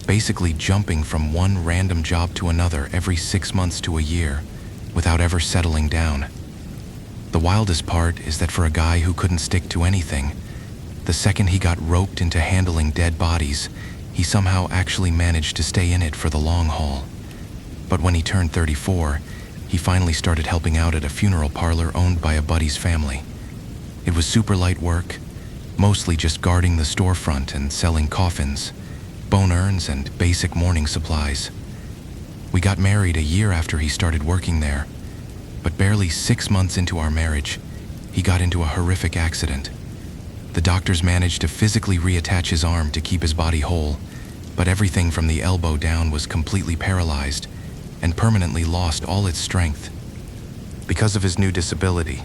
basically jumping from one random job to another every 6 months to a year, without ever settling down. The wildest part is that for a guy who couldn't stick to anything, the second he got roped into handling dead bodies, he somehow actually managed to stay in it for the long haul. But when he turned 34, he finally started helping out at a funeral parlor owned by a buddy's family. It was super light work, mostly just guarding the storefront and selling coffins, bone urns, and basic mourning supplies. We got married a year after he started working there, but barely 6 months into our marriage, he got into a horrific accident. The doctors managed to physically reattach his arm to keep his body whole, but everything from the elbow down was completely paralyzed and permanently lost all its strength. Because of his new disability,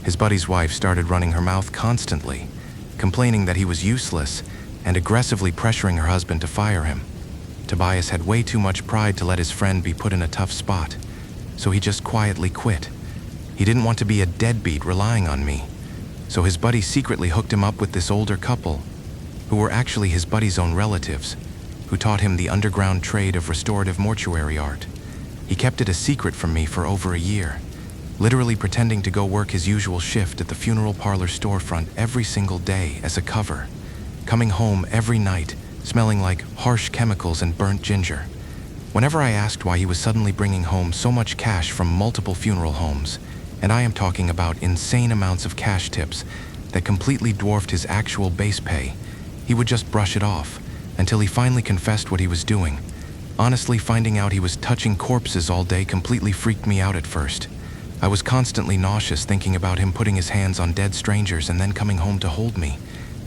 his buddy's wife started running her mouth constantly, complaining that he was useless and aggressively pressuring her husband to fire him. Tobias had way too much pride to let his friend be put in a tough spot, so he just quietly quit. He didn't want to be a deadbeat relying on me, so his buddy secretly hooked him up with this older couple, who were actually his buddy's own relatives, who taught him the underground trade of restorative mortuary art. He kept it a secret from me for over a year, literally pretending to go work his usual shift at the funeral parlor storefront every single day as a cover, coming home every night smelling like harsh chemicals and burnt ginger. Whenever I asked why he was suddenly bringing home so much cash from multiple funeral homes, and I am talking about insane amounts of cash tips that completely dwarfed his actual base pay, he would just brush it off until he finally confessed what he was doing. Honestly, finding out he was touching corpses all day completely freaked me out at first. I was constantly nauseous thinking about him putting his hands on dead strangers and then coming home to hold me.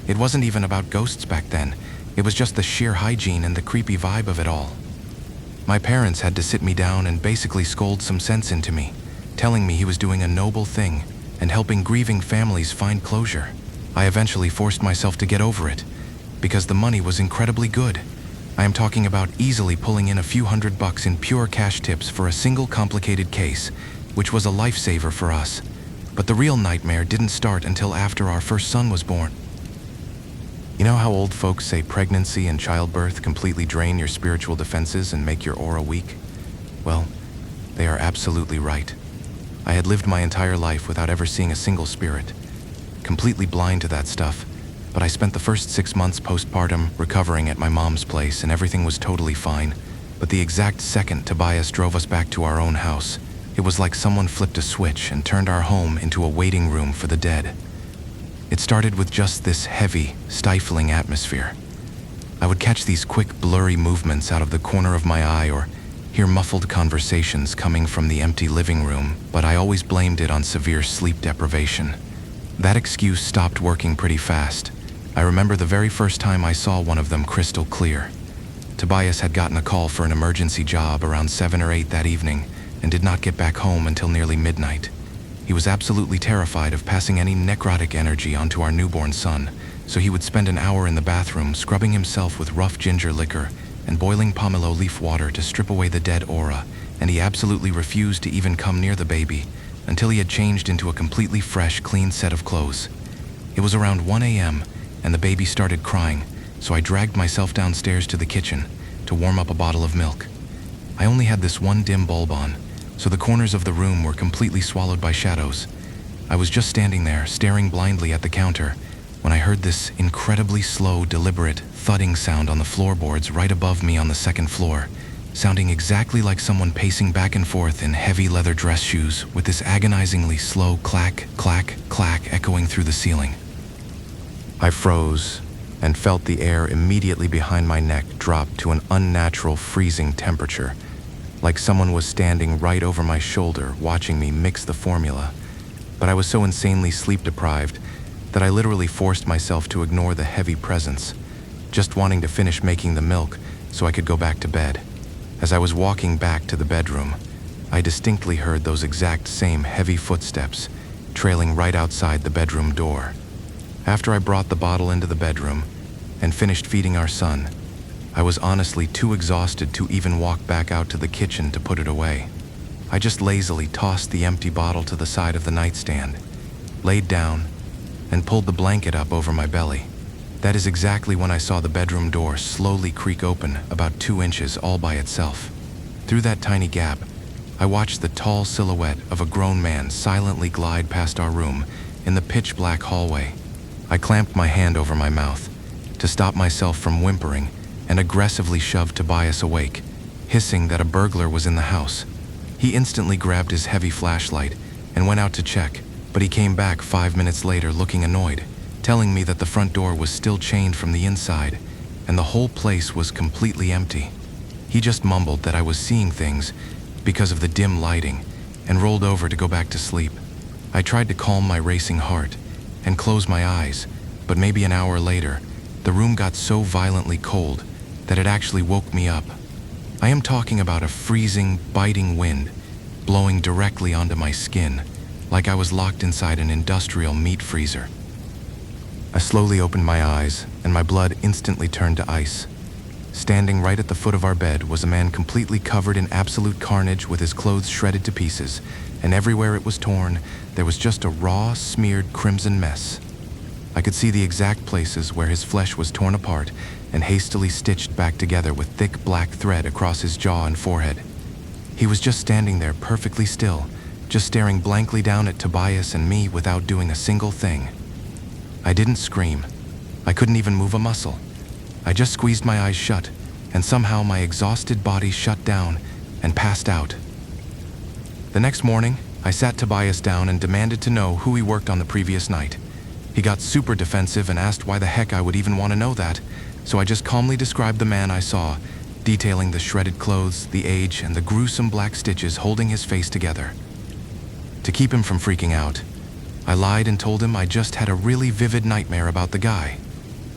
It wasn't even about ghosts back then. It was just the sheer hygiene and the creepy vibe of it all. My parents had to sit me down and basically scold some sense into me, telling me he was doing a noble thing and helping grieving families find closure. I eventually forced myself to get over it, because the money was incredibly good. I am talking about easily pulling in a few $100 in pure cash tips for a single complicated case, which was a lifesaver for us. But the real nightmare didn't start until after our first son was born. You know how old folks say pregnancy and childbirth completely drain your spiritual defenses and make your aura weak? Well, they are absolutely right. I had lived my entire life without ever seeing a single spirit, completely blind to that stuff, but I spent the first 6 months postpartum recovering at my mom's place and everything was totally fine. But the exact second Tobias drove us back to our own house, it was like someone flipped a switch and turned our home into a waiting room for the dead. It started with just this heavy, stifling atmosphere. I would catch these quick, blurry movements out of the corner of my eye or hear muffled conversations coming from the empty living room, but I always blamed it on severe sleep deprivation. That excuse stopped working pretty fast. I remember the very first time I saw one of them crystal clear. Tobias had gotten a call for an emergency job around 7 or 8 that evening and did not get back home until nearly midnight. He was absolutely terrified of passing any necrotic energy onto our newborn son, so he would spend an hour in the bathroom scrubbing himself with rough ginger liquor and boiling pomelo leaf water to strip away the dead aura, and he absolutely refused to even come near the baby until he had changed into a completely fresh, clean set of clothes. It was around 1 a.m. and the baby started crying, so I dragged myself downstairs to the kitchen to warm up a bottle of milk. I only had this one dim bulb on, so the corners of the room were completely swallowed by shadows. I was just standing there, staring blindly at the counter, when I heard this incredibly slow, deliberate, thudding sound on the floorboards right above me on the second floor, sounding exactly like someone pacing back and forth in heavy leather dress shoes with this agonizingly slow clack, clack, clack echoing through the ceiling. I froze and felt the air immediately behind my neck drop to an unnatural freezing temperature, like someone was standing right over my shoulder watching me mix the formula. But I was so insanely sleep-deprived that I literally forced myself to ignore the heavy presence, just wanting to finish making the milk so I could go back to bed. As I was walking back to the bedroom, I distinctly heard those exact same heavy footsteps trailing right outside the bedroom door. After I brought the bottle into the bedroom and finished feeding our son, I was honestly too exhausted to even walk back out to the kitchen to put it away. I just lazily tossed the empty bottle to the side of the nightstand, laid down, and pulled the blanket up over my belly. That is exactly when I saw the bedroom door slowly creak open about 2 inches all by itself. Through that tiny gap, I watched the tall silhouette of a grown man silently glide past our room in the pitch-black hallway. I clamped my hand over my mouth to stop myself from whimpering and aggressively shoved Tobias awake, hissing that a burglar was in the house. He instantly grabbed his heavy flashlight and went out to check, but he came back 5 minutes later looking annoyed, telling me that the front door was still chained from the inside and the whole place was completely empty. He just mumbled that I was seeing things because of the dim lighting and rolled over to go back to sleep. I tried to calm my racing heart and close my eyes, but maybe an hour later, the room got so violently cold that it actually woke me up. I am talking about a freezing, biting wind blowing directly onto my skin, like I was locked inside an industrial meat freezer. I slowly opened my eyes, and my blood instantly turned to ice. Standing right at the foot of our bed was a man completely covered in absolute carnage with his clothes shredded to pieces, and everywhere it was torn, there was just a raw, smeared crimson mess. I could see the exact places where his flesh was torn apart and hastily stitched back together with thick black thread across his jaw and forehead. He was just standing there perfectly still, just staring blankly down at Tobias and me without doing a single thing. I didn't scream. I couldn't even move a muscle. I just squeezed my eyes shut, and somehow my exhausted body shut down and passed out. The next morning, I sat Tobias down and demanded to know who he worked on the previous night. He got super defensive and asked why the heck I would even want to know that, so I just calmly described the man I saw, detailing the shredded clothes, the age, and the gruesome black stitches holding his face together. To keep him from freaking out, I lied and told him I just had a really vivid nightmare about the guy.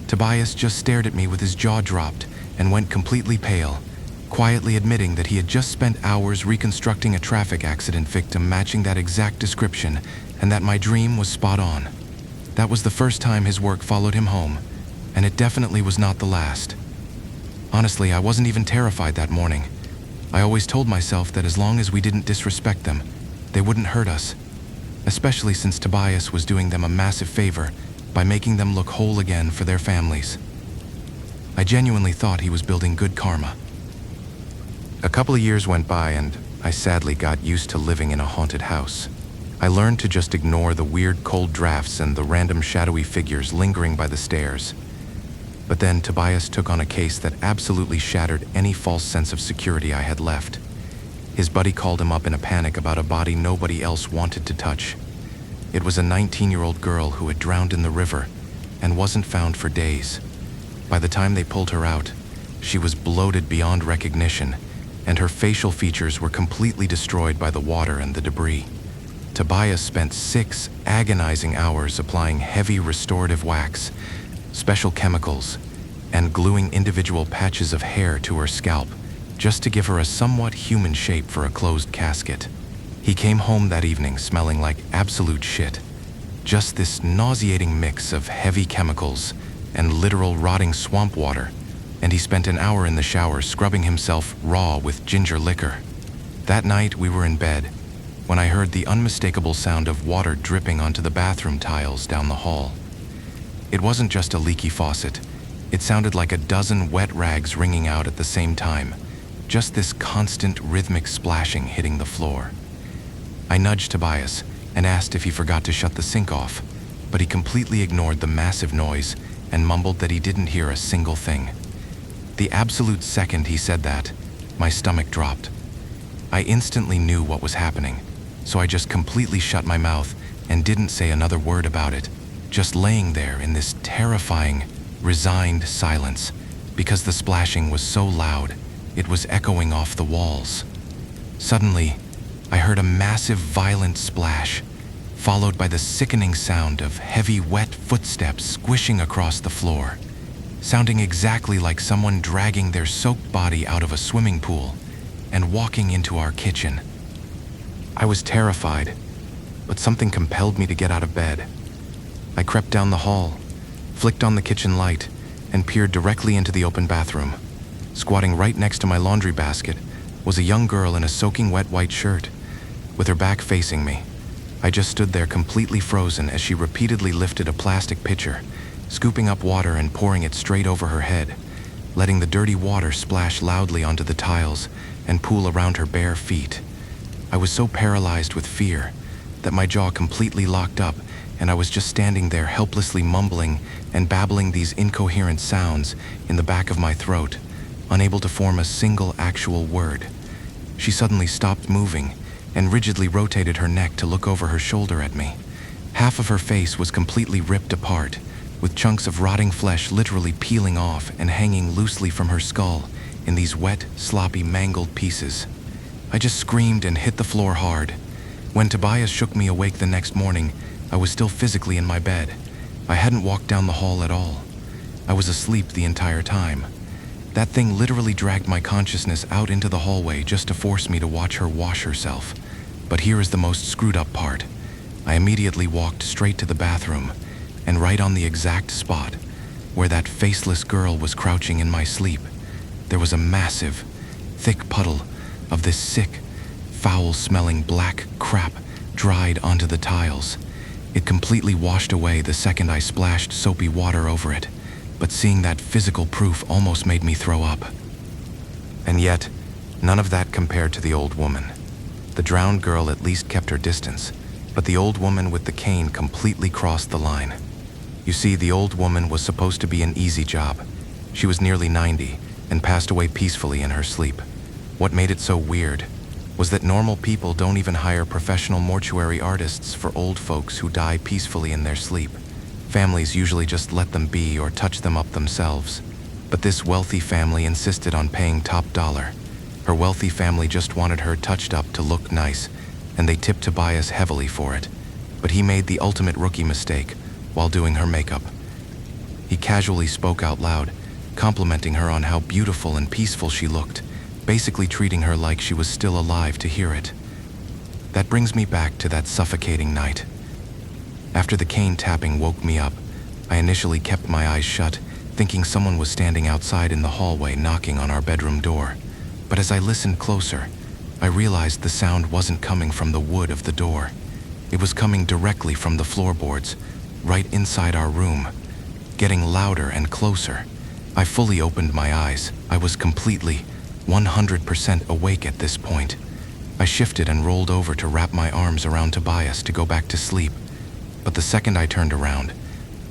Tobias just stared at me with his jaw dropped and went completely pale, quietly admitting that he had just spent hours reconstructing a traffic accident victim matching that exact description, and that my dream was spot on. That was the first time his work followed him home, and it definitely was not the last. Honestly, I wasn't even terrified that morning. I always told myself that as long as we didn't disrespect them, they wouldn't hurt us, especially since Tobias was doing them a massive favor by making them look whole again for their families. I genuinely thought he was building good karma. A couple of years went by and I sadly got used to living in a haunted house. I learned to just ignore the weird cold drafts and the random shadowy figures lingering by the stairs. But then Tobias took on a case that absolutely shattered any false sense of security I had left. His buddy called him up in a panic about a body nobody else wanted to touch. It was a 19-year-old girl who had drowned in the river and wasn't found for days. By the time they pulled her out, she was bloated beyond recognition, and her facial features were completely destroyed by the water and the debris. Tobias spent 6 agonizing hours applying heavy restorative wax, special chemicals, and gluing individual patches of hair to her scalp just to give her a somewhat human shape for a closed casket. He came home that evening smelling like absolute shit. Just this nauseating mix of heavy chemicals and literal rotting swamp water, and he spent an hour in the shower scrubbing himself raw with ginger liquor. That night we were in bed when I heard the unmistakable sound of water dripping onto the bathroom tiles down the hall. It wasn't just a leaky faucet. It sounded like a dozen wet rags wringing out at the same time, just this constant rhythmic splashing hitting the floor. I nudged Tobias and asked if he forgot to shut the sink off, but he completely ignored the massive noise and mumbled that he didn't hear a single thing. The absolute second he said that, my stomach dropped. I instantly knew what was happening, so I just completely shut my mouth and didn't say another word about it, just laying there in this terrifying, resigned silence, because the splashing was so loud, it was echoing off the walls. Suddenly, I heard a massive, violent splash, followed by the sickening sound of heavy, wet footsteps squishing across the floor, sounding exactly like someone dragging their soaked body out of a swimming pool and walking into our kitchen. I was terrified, but something compelled me to get out of bed. I crept down the hall, flicked on the kitchen light, and peered directly into the open bathroom. Squatting right next to my laundry basket was a young girl in a soaking wet white shirt, with her back facing me. I just stood there completely frozen as she repeatedly lifted a plastic pitcher, scooping up water and pouring it straight over her head, letting the dirty water splash loudly onto the tiles and pool around her bare feet. I was so paralyzed with fear that my jaw completely locked up and I was just standing there helplessly mumbling and babbling these incoherent sounds in the back of my throat, unable to form a single actual word. She suddenly stopped moving and rigidly rotated her neck to look over her shoulder at me. Half of her face was completely ripped apart, with chunks of rotting flesh literally peeling off and hanging loosely from her skull in these wet, sloppy, mangled pieces. I just screamed and hit the floor hard. When Tobias shook me awake the next morning, I was still physically in my bed. I hadn't walked down the hall at all. I was asleep the entire time. That thing literally dragged my consciousness out into the hallway just to force me to watch her wash herself. But here is the most screwed up part. I immediately walked straight to the bathroom, and right on the exact spot where that faceless girl was crouching in my sleep, there was a massive, thick puddle of this sick, foul-smelling black crap dried onto the tiles. It completely washed away the second I splashed soapy water over it, but seeing that physical proof almost made me throw up. And yet, none of that compared to the old woman. The drowned girl at least kept her distance, but the old woman with the cane completely crossed the line. You see, the old woman was supposed to be an easy job. She was nearly 90 and passed away peacefully in her sleep. What made it so weird was that normal people don't even hire professional mortuary artists for old folks who die peacefully in their sleep. Families usually just let them be or touch them up themselves. But this wealthy family insisted on paying top dollar. Her wealthy family just wanted her touched up to look nice, and they tipped Tobias heavily for it. But he made the ultimate rookie mistake while doing her makeup. He casually spoke out loud, complimenting her on how beautiful and peaceful she looked, basically treating her like she was still alive to hear it. That brings me back to that suffocating night. After the cane tapping woke me up, I initially kept my eyes shut, thinking someone was standing outside in the hallway knocking on our bedroom door. But as I listened closer, I realized the sound wasn't coming from the wood of the door. It was coming directly from the floorboards, right inside our room, getting louder and closer. I fully opened my eyes. I was completely, 100% awake at this point. I shifted and rolled over to wrap my arms around Tobias to go back to sleep. But the second I turned around,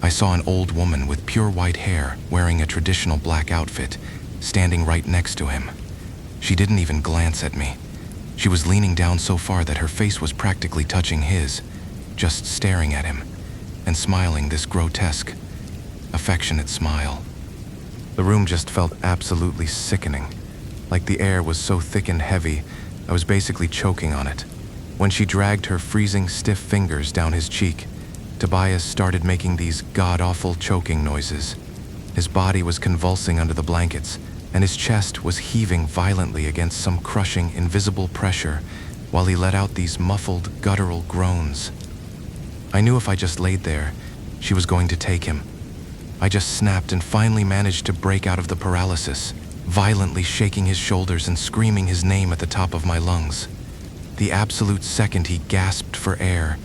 I saw an old woman with pure white hair wearing a traditional black outfit, standing right next to him. She didn't even glance at me. She was leaning down so far that her face was practically touching his, just staring at him, and smiling this grotesque, affectionate smile. The room just felt absolutely sickening. Like the air was so thick and heavy, I was basically choking on it. When she dragged her freezing, stiff fingers down his cheek, Tobias started making these god-awful choking noises. His body was convulsing under the blankets, and his chest was heaving violently against some crushing, invisible pressure while he let out these muffled, guttural groans. I knew if I just laid there, she was going to take him. I just snapped and finally managed to break out of the paralysis, violently shaking his shoulders and screaming his name at the top of my lungs. The absolute second he gasped for air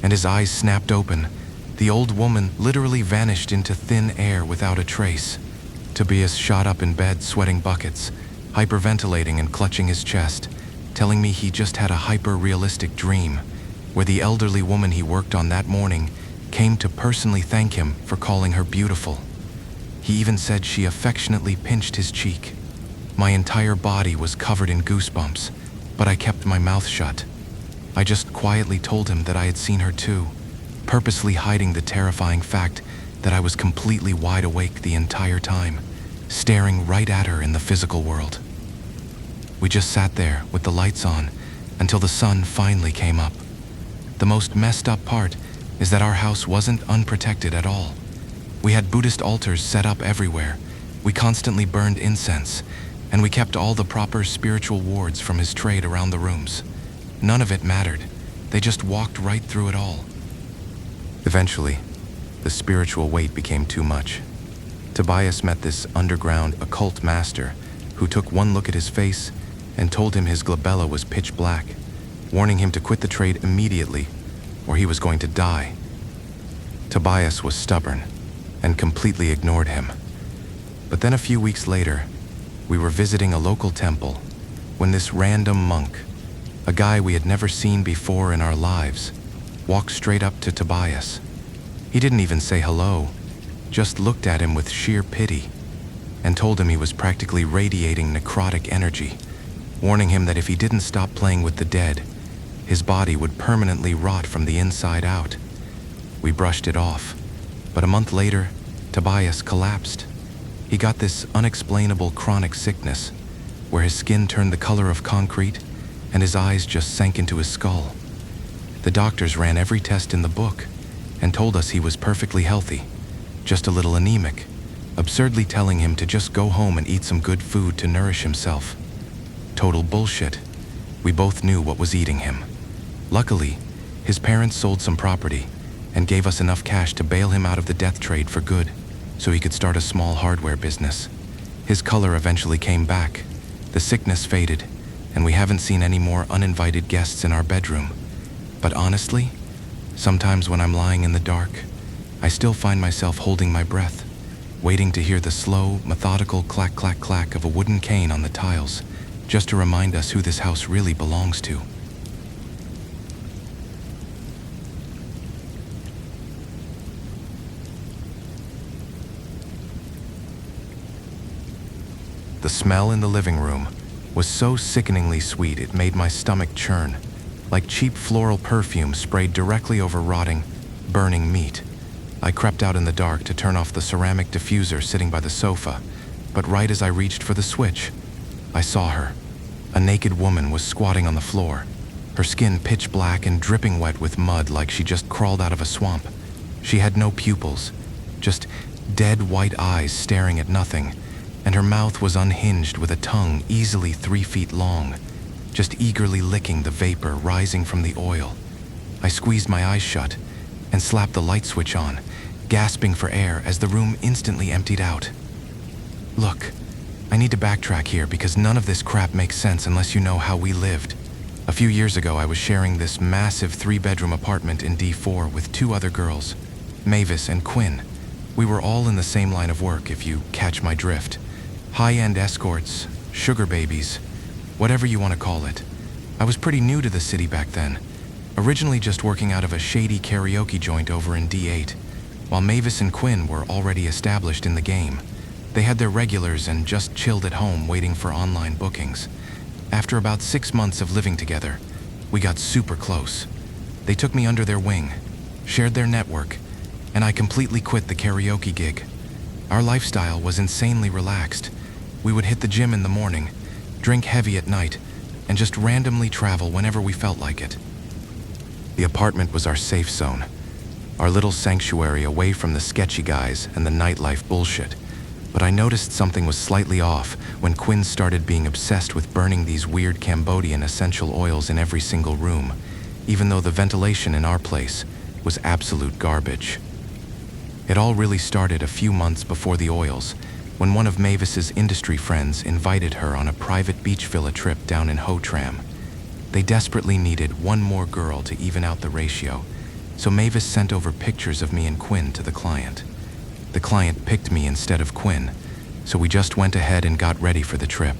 and his eyes snapped open, the old woman literally vanished into thin air without a trace. Tobias shot up in bed, sweating buckets, hyperventilating and clutching his chest, telling me he just had a hyper-realistic dream where the elderly woman he worked on that morning came to personally thank him for calling her beautiful. He even said she affectionately pinched his cheek. My entire body was covered in goosebumps, but I kept my mouth shut. I just quietly told him that I had seen her too, purposely hiding the terrifying fact that I was completely wide awake the entire time, staring right at her in the physical world. We just sat there with the lights on until the sun finally came up. The most messed up part is that our house wasn't unprotected at all. We had Buddhist altars set up everywhere. We constantly burned incense, and we kept all the proper spiritual wards from his trade around the rooms. None of it mattered. They just walked right through it all. Eventually, the spiritual weight became too much. Tobias met this underground occult master who took one look at his face and told him his glabella was pitch black, warning him to quit the trade immediately or he was going to die. Tobias was stubborn and completely ignored him. But then a few weeks later, we were visiting a local temple when this random monk, a guy we had never seen before in our lives, walked straight up to Tobias He didn't even say hello, just looked at him with sheer pity, and told him he was practically radiating necrotic energy, warning him that if he didn't stop playing with the dead, his body would permanently rot from the inside out. We brushed it off, but a month later, Tobias collapsed. He got this unexplainable chronic sickness, where his skin turned the color of concrete and his eyes just sank into his skull. The doctors ran every test in the book and told us he was perfectly healthy, just a little anemic, absurdly telling him to just go home and eat some good food to nourish himself. Total bullshit. We both knew what was eating him. Luckily, his parents sold some property and gave us enough cash to bail him out of the death trade for good, so he could start a small hardware business. His color eventually came back, the sickness faded, and we haven't seen any more uninvited guests in our bedroom. But honestly, sometimes when I'm lying in the dark, I still find myself holding my breath, waiting to hear the slow, methodical clack, clack, clack of a wooden cane on the tiles, just to remind us who this house really belongs to. The smell in the living room was so sickeningly sweet it made my stomach churn, like cheap floral perfume sprayed directly over rotting, burning meat. I crept out in the dark to turn off the ceramic diffuser sitting by the sofa, but right as I reached for the switch, I saw her. A naked woman was squatting on the floor, her skin pitch black and dripping wet with mud like she just crawled out of a swamp. She had no pupils, just dead white eyes staring at nothing, and her mouth was unhinged with a tongue easily 3 feet long, just eagerly licking the vapor rising from the oil. I squeezed my eyes shut and slapped the light switch on, gasping for air as the room instantly emptied out. Look, I need to backtrack here because none of this crap makes sense unless you know how we lived. A few years ago, I was sharing this massive 3-bedroom apartment in D4 with 2 other girls, Mavis and Quinn. We were all in the same line of work, if you catch my drift. High-end escorts, sugar babies, whatever you want to call it. I was pretty new to the city back then, originally just working out of a shady karaoke joint over in D8, while Mavis and Quinn were already established in the game. They had their regulars and just chilled at home waiting for online bookings. After about 6 months of living together, we got super close. They took me under their wing, shared their network, and I completely quit the karaoke gig. Our lifestyle was insanely relaxed. We would hit the gym in the morning, drink heavy at night, and just randomly travel whenever we felt like it. The apartment was our safe zone, our little sanctuary away from the sketchy guys and the nightlife bullshit. But I noticed something was slightly off when Quinn started being obsessed with burning these weird Cambodian essential oils in every single room, even though the ventilation in our place was absolute garbage. It all really started a few months before the oils, when one of Mavis's industry friends invited her on a private beach villa trip down in Ho Tram. They desperately needed one more girl to even out the ratio, so Mavis sent over pictures of me and Quinn to the client. The client picked me instead of Quinn, so we just went ahead and got ready for the trip.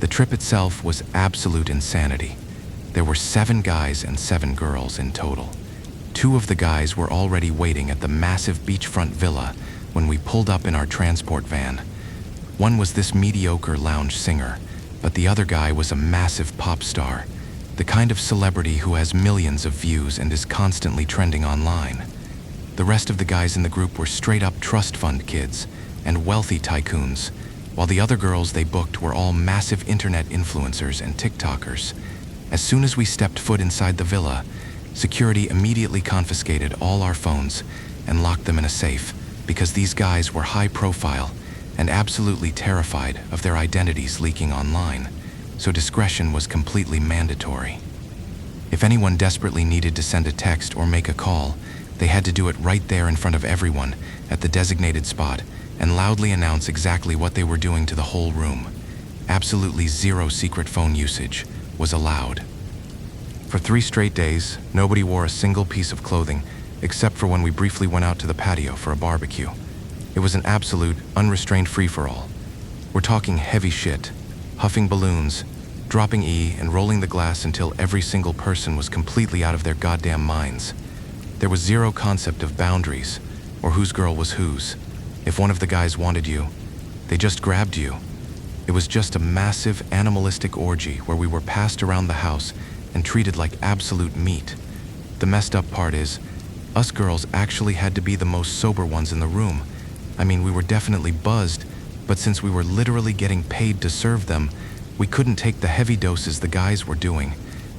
The trip itself was absolute insanity. There were 7 guys and 7 girls in total. 2 of the guys were already waiting at the massive beachfront villa when we pulled up in our transport van. One was this mediocre lounge singer, but the other guy was a massive pop star, the kind of celebrity who has millions of views and is constantly trending online. The rest of the guys in the group were straight-up trust fund kids and wealthy tycoons, while the other girls they booked were all massive internet influencers and TikTokers. As soon as we stepped foot inside the villa, security immediately confiscated all our phones and locked them in a safe because these guys were high profile and absolutely terrified of their identities leaking online, so discretion was completely mandatory. If anyone desperately needed to send a text or make a call, they had to do it right there in front of everyone at the designated spot and loudly announce exactly what they were doing to the whole room. Absolutely zero secret phone usage was allowed. For 3 straight days, nobody wore a single piece of clothing except for when we briefly went out to the patio for a barbecue. It was an absolute, unrestrained free-for-all. We're talking heavy shit, huffing balloons, dropping E and rolling the glass until every single person was completely out of their goddamn minds. There was zero concept of boundaries or whose girl was whose. If one of the guys wanted you, they just grabbed you. It was just a massive animalistic orgy where we were passed around the house and treated like absolute meat. The messed up part is, us girls actually had to be the most sober ones in the room. I mean, we were definitely buzzed, but since we were literally getting paid to serve them, we couldn't take the heavy doses the guys were doing.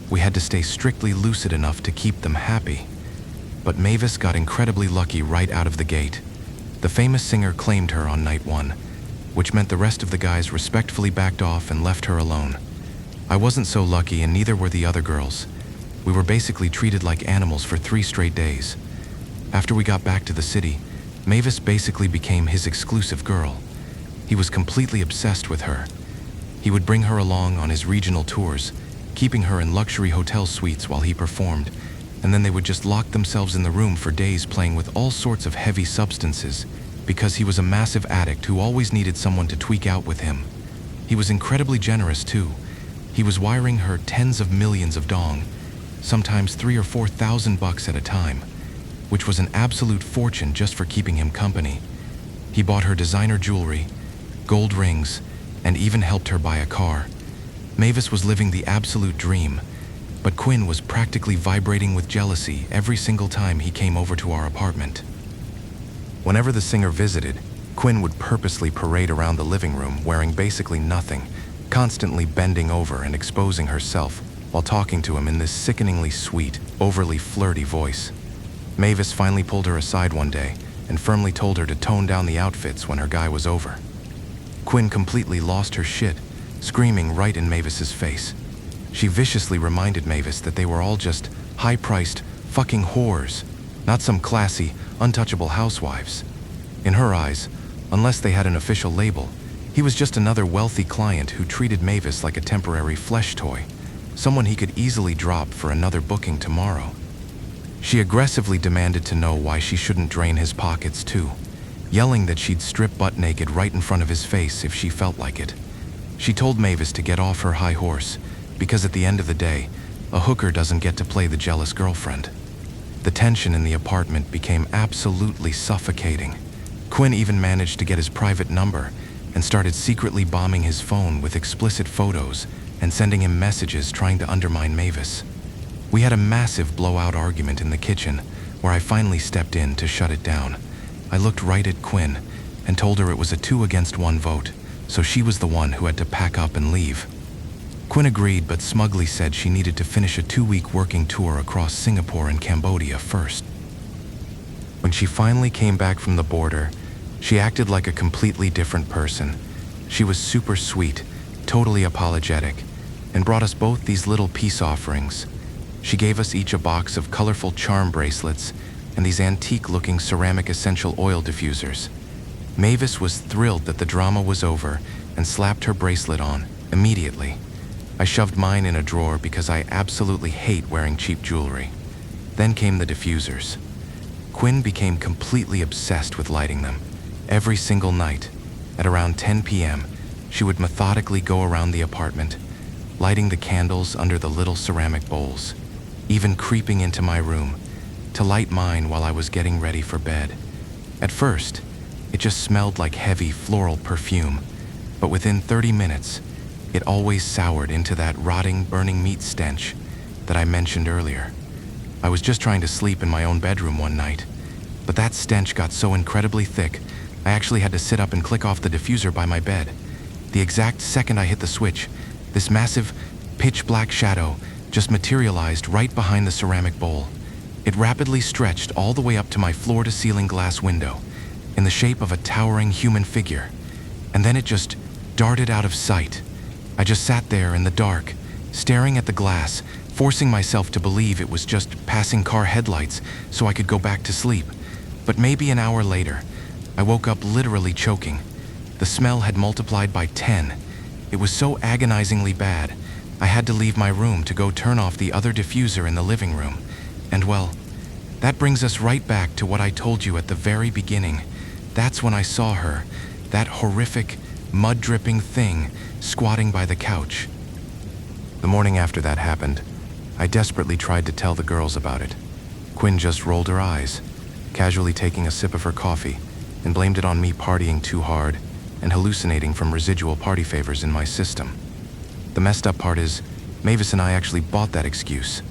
We had to stay strictly lucid enough to keep them happy. But Mavis got incredibly lucky right out of the gate. The famous singer claimed her on night 1, which meant the rest of the guys respectfully backed off and left her alone. I wasn't so lucky, and neither were the other girls. We were basically treated like animals for 3 straight days. After we got back to the city, Mavis basically became his exclusive girl. He was completely obsessed with her. He would bring her along on his regional tours, keeping her in luxury hotel suites while he performed, and then they would just lock themselves in the room for days playing with all sorts of heavy substances, because he was a massive addict who always needed someone to tweak out with him. He was incredibly generous too. He was wiring her tens of millions of dong, sometimes $3,000 or $4,000 at a time, which was an absolute fortune just for keeping him company. He bought her designer jewelry, gold rings, and even helped her buy a car. Mavis was living the absolute dream, but Quinn was practically vibrating with jealousy every single time he came over to our apartment. Whenever the singer visited, Quinn would purposely parade around the living room wearing basically nothing, constantly bending over and exposing herself while talking to him in this sickeningly sweet, overly flirty voice. Mavis finally pulled her aside one day and firmly told her to tone down the outfits when her guy was over. Quinn completely lost her shit, screaming right in Mavis's face. She viciously reminded Mavis that they were all just high-priced fucking whores, not some classy, untouchable housewives. In her eyes, unless they had an official label, he was just another wealthy client who treated Mavis like a temporary flesh toy, someone he could easily drop for another booking tomorrow. She aggressively demanded to know why she shouldn't drain his pockets too, yelling that she'd strip butt naked right in front of his face if she felt like it. She told Mavis to get off her high horse, because at the end of the day, a hooker doesn't get to play the jealous girlfriend. The tension in the apartment became absolutely suffocating. Quinn even managed to get his private number and started secretly bombing his phone with explicit photos and sending him messages trying to undermine Mavis. We had a massive blowout argument in the kitchen where I finally stepped in to shut it down. I looked right at Quinn and told her it was a 2-against-1 vote, so she was the one who had to pack up and leave. Quinn agreed, but smugly said she needed to finish a 2-week working tour across Singapore and Cambodia first. When she finally came back from the border, she acted like a completely different person. She was super sweet, totally apologetic, and brought us both these little peace offerings. She gave us each a box of colorful charm bracelets and these antique-looking ceramic essential oil diffusers. Mavis was thrilled that the drama was over and slapped her bracelet on immediately. I shoved mine in a drawer because I absolutely hate wearing cheap jewelry. Then came the diffusers. Quinn became completely obsessed with lighting them. Every single night, at around 10 p.m., she would methodically go around the apartment, lighting the candles under the little ceramic bowls, even creeping into my room to light mine while I was getting ready for bed. At first, it just smelled like heavy floral perfume, but within 30 minutes, it always soured into that rotting, burning meat stench that I mentioned earlier. I was just trying to sleep in my own bedroom one night, but that stench got so incredibly thick, I actually had to sit up and click off the diffuser by my bed. The exact second I hit the switch, this massive, pitch-black shadow just materialized right behind the ceramic bowl. It rapidly stretched all the way up to my floor-to-ceiling glass window, in the shape of a towering human figure, and then it just darted out of sight. I just sat there in the dark, staring at the glass, forcing myself to believe it was just passing car headlights so I could go back to sleep. But maybe an hour later, I woke up literally choking. The smell had multiplied by 10. It was so agonizingly bad, I had to leave my room to go turn off the other diffuser in the living room. And well, that brings us right back to what I told you at the very beginning. That's when I saw her, that horrific, mud-dripping thing squatting by the couch. The morning after that happened, I desperately tried to tell the girls about it. Quinn just rolled her eyes, casually taking a sip of her coffee, and blamed it on me partying too hard and hallucinating from residual party favors in my system. The messed up part is, Mavis and I actually bought that excuse.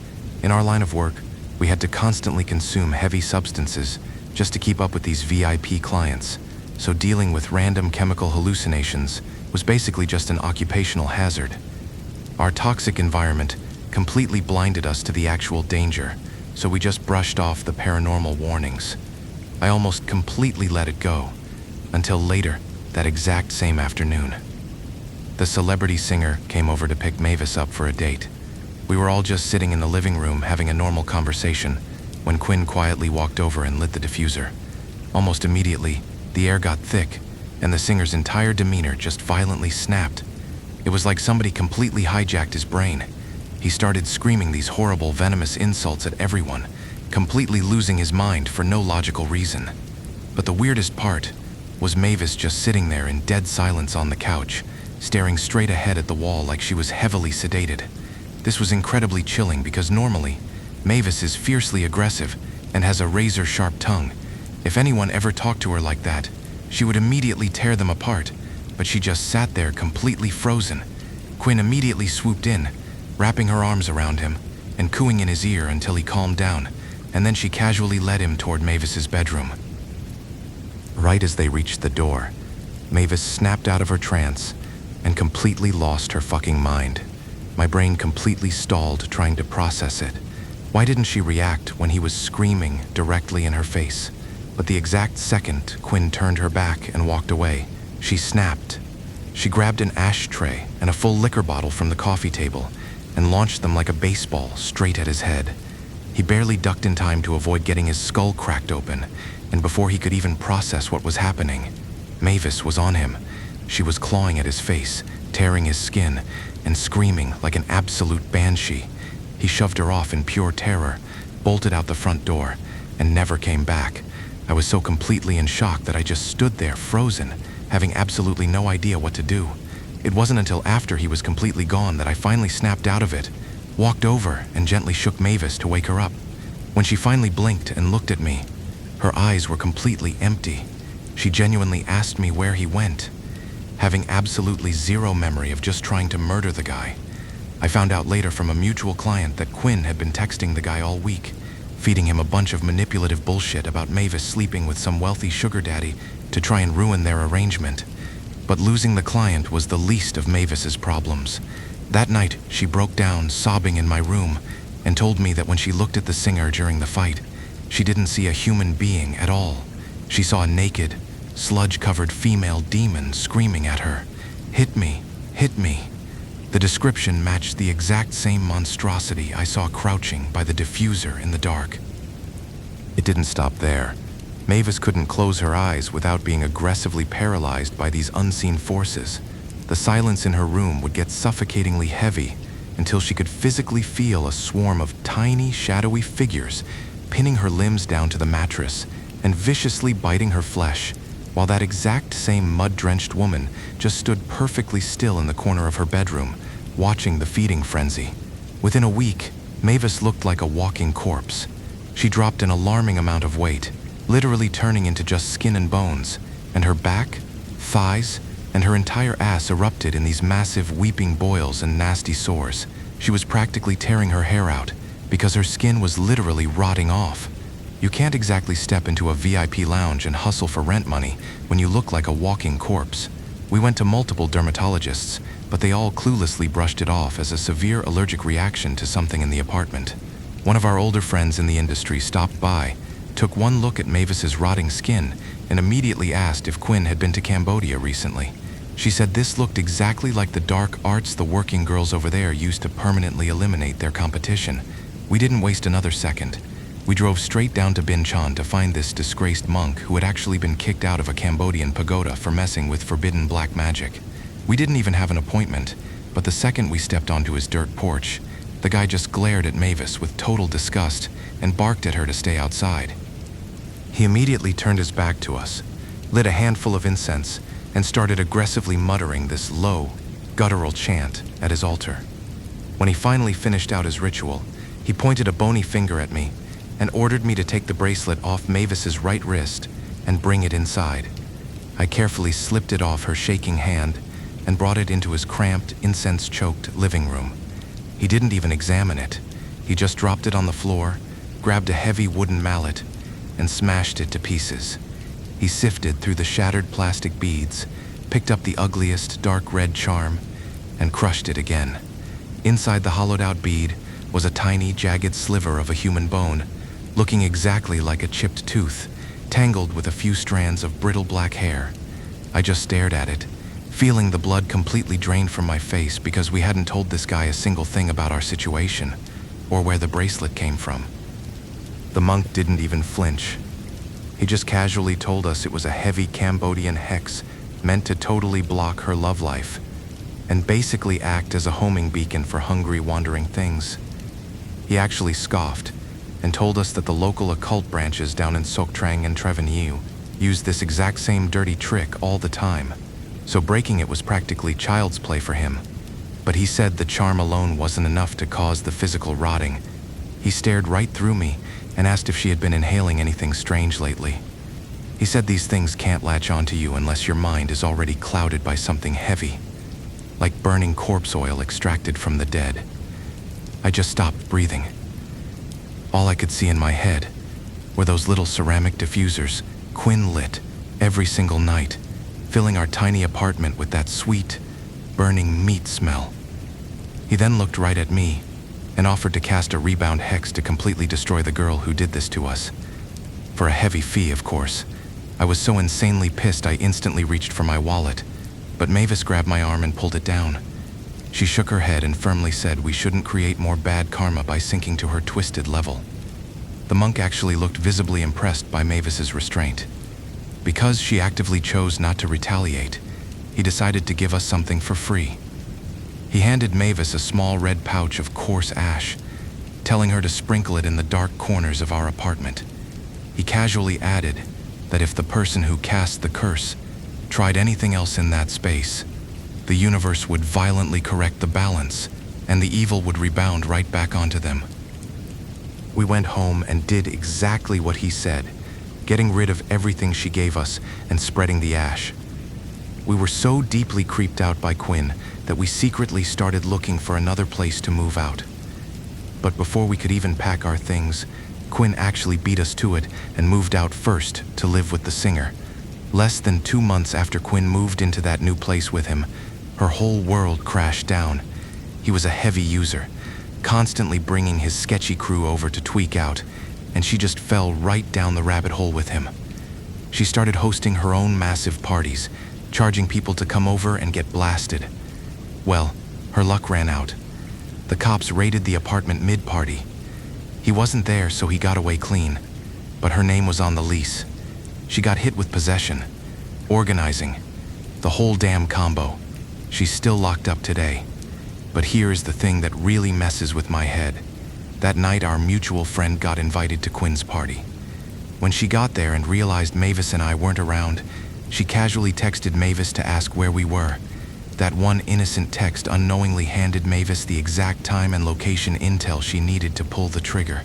In our line of work, we had to constantly consume heavy substances just to keep up with these VIP clients, so dealing with random chemical hallucinations was basically just an occupational hazard. Our toxic environment completely blinded us to the actual danger, so we just brushed off the paranormal warnings. I almost completely let it go, until later, that exact same afternoon. The celebrity singer came over to pick Mavis up for a date. We were all just sitting in the living room having a normal conversation when Quinn quietly walked over and lit the diffuser. Almost immediately, the air got thick, and the singer's entire demeanor just violently snapped. It was like somebody completely hijacked his brain. He started screaming these horrible, venomous insults at everyone, completely losing his mind for no logical reason. But the weirdest part was Mavis just sitting there in dead silence on the couch, staring straight ahead at the wall like she was heavily sedated. This was incredibly chilling because normally, Mavis is fiercely aggressive and has a razor-sharp tongue. If anyone ever talked to her like that, she would immediately tear them apart, but she just sat there completely frozen. Quinn immediately swooped in, wrapping her arms around him and cooing in his ear until he calmed down, and then she casually led him toward Mavis's bedroom. Right as they reached the door, Mavis snapped out of her trance and completely lost her fucking mind. My brain completely stalled trying to process it. Why didn't she react when he was screaming directly in her face? But the exact second Quinn turned her back and walked away, she snapped. She grabbed an ashtray and a full liquor bottle from the coffee table and launched them like a baseball straight at his head. He barely ducked in time to avoid getting his skull cracked open, and before he could even process what was happening, Mavis was on him. She was clawing at his face, tearing his skin, and screaming like an absolute banshee. He shoved her off in pure terror, bolted out the front door, and never came back. I was so completely in shock that I just stood there frozen, having absolutely no idea what to do. It wasn't until after he was completely gone that I finally snapped out of it, walked over and gently shook Mavis to wake her up. When she finally blinked and looked at me, her eyes were completely empty. She genuinely asked me where he went, having absolutely zero memory of just trying to murder the guy. I found out later from a mutual client that Quinn had been texting the guy all week, feeding him a bunch of manipulative bullshit about Mavis sleeping with some wealthy sugar daddy to try and ruin their arrangement. But losing the client was the least of Mavis's problems. That night, she broke down, sobbing in my room, and told me that when she looked at the singer during the fight, she didn't see a human being at all. She saw a naked, sludge-covered female demon screaming at her, "Hit me, hit me." The description matched the exact same monstrosity I saw crouching by the diffuser in the dark. It didn't stop there. Mavis couldn't close her eyes without being aggressively paralyzed by these unseen forces. The silence in her room would get suffocatingly heavy until she could physically feel a swarm of tiny, shadowy figures pinning her limbs down to the mattress and viciously biting her flesh, while that exact same mud-drenched woman just stood perfectly still in the corner of her bedroom, watching the feeding frenzy. Within a week, Mavis looked like a walking corpse. She dropped an alarming amount of weight, literally turning into just skin and bones, and her back, thighs, and her entire ass erupted in these massive weeping boils and nasty sores. She was practically tearing her hair out because her skin was literally rotting off. You can't exactly step into a VIP lounge and hustle for rent money when you look like a walking corpse. We went to multiple dermatologists, but they all cluelessly brushed it off as a severe allergic reaction to something in the apartment. One of our older friends in the industry stopped by, took one look at Mavis's rotting skin, and immediately asked if Quinn had been to Cambodia recently. She said this looked exactly like the dark arts the working girls over there used to permanently eliminate their competition. We didn't waste another second. We drove straight down to Binchon to find this disgraced monk who had actually been kicked out of a Cambodian pagoda for messing with forbidden black magic. We didn't even have an appointment, but the second we stepped onto his dirt porch, the guy just glared at Mavis with total disgust and barked at her to stay outside. He immediately turned his back to us, lit a handful of incense, and started aggressively muttering this low, guttural chant at his altar. When he finally finished out his ritual, he pointed a bony finger at me and ordered me to take the bracelet off Mavis's right wrist and bring it inside. I carefully slipped it off her shaking hand and brought it into his cramped, incense-choked living room. He didn't even examine it. He just dropped it on the floor, grabbed a heavy wooden mallet, and smashed it to pieces. He sifted through the shattered plastic beads, picked up the ugliest dark red charm, and crushed it again. Inside the hollowed-out bead was a tiny, jagged sliver of a human bone, looking exactly like a chipped tooth, tangled with a few strands of brittle black hair. I just stared at it, feeling the blood completely drained from my face because we hadn't told this guy a single thing about our situation, or where the bracelet came from. The monk didn't even flinch. He just casually told us it was a heavy Cambodian hex meant to totally block her love life, and basically act as a homing beacon for hungry, wandering things. He actually scoffed and told us that the local occult branches down in Sok Trang and Trevenu used this exact same dirty trick all the time, so breaking it was practically child's play for him. But he said the charm alone wasn't enough to cause the physical rotting. He stared right through me and asked if she had been inhaling anything strange lately. He said these things can't latch onto you unless your mind is already clouded by something heavy, like burning corpse oil extracted from the dead. I just stopped breathing. All I could see in my head were those little ceramic diffusers Quinn lit every single night, filling our tiny apartment with that sweet, burning meat smell. He then looked right at me and offered to cast a rebound hex to completely destroy the girl who did this to us. For a heavy fee, of course. I was so insanely pissed I instantly reached for my wallet, but Mavis grabbed my arm and pulled it down. She shook her head and firmly said we shouldn't create more bad karma by sinking to her twisted level. The monk actually looked visibly impressed by Mavis's restraint. Because she actively chose not to retaliate, he decided to give us something for free. He handed Mavis a small red pouch of coarse ash, telling her to sprinkle it in the dark corners of our apartment. He casually added that if the person who cast the curse tried anything else in that space, the universe would violently correct the balance, and the evil would rebound right back onto them. We went home and did exactly what he said, getting rid of everything she gave us and spreading the ash. We were so deeply creeped out by Quinn that we secretly started looking for another place to move out. But before we could even pack our things, Quinn actually beat us to it and moved out first to live with the singer. Less than 2 months after Quinn moved into that new place with him, her whole world crashed down. He was a heavy user, constantly bringing his sketchy crew over to tweak out, and she just fell right down the rabbit hole with him. She started hosting her own massive parties, charging people to come over and get blasted. Well, her luck ran out. The cops raided the apartment mid-party. He wasn't there, so he got away clean, but her name was on the lease. She got hit with possession, organizing, the whole damn combo. She's still locked up today. But here is the thing that really messes with my head. That night, our mutual friend got invited to Quinn's party. When she got there and realized Mavis and I weren't around, she casually texted Mavis to ask where we were. That one innocent text unknowingly handed Mavis the exact time and location intel she needed to pull the trigger.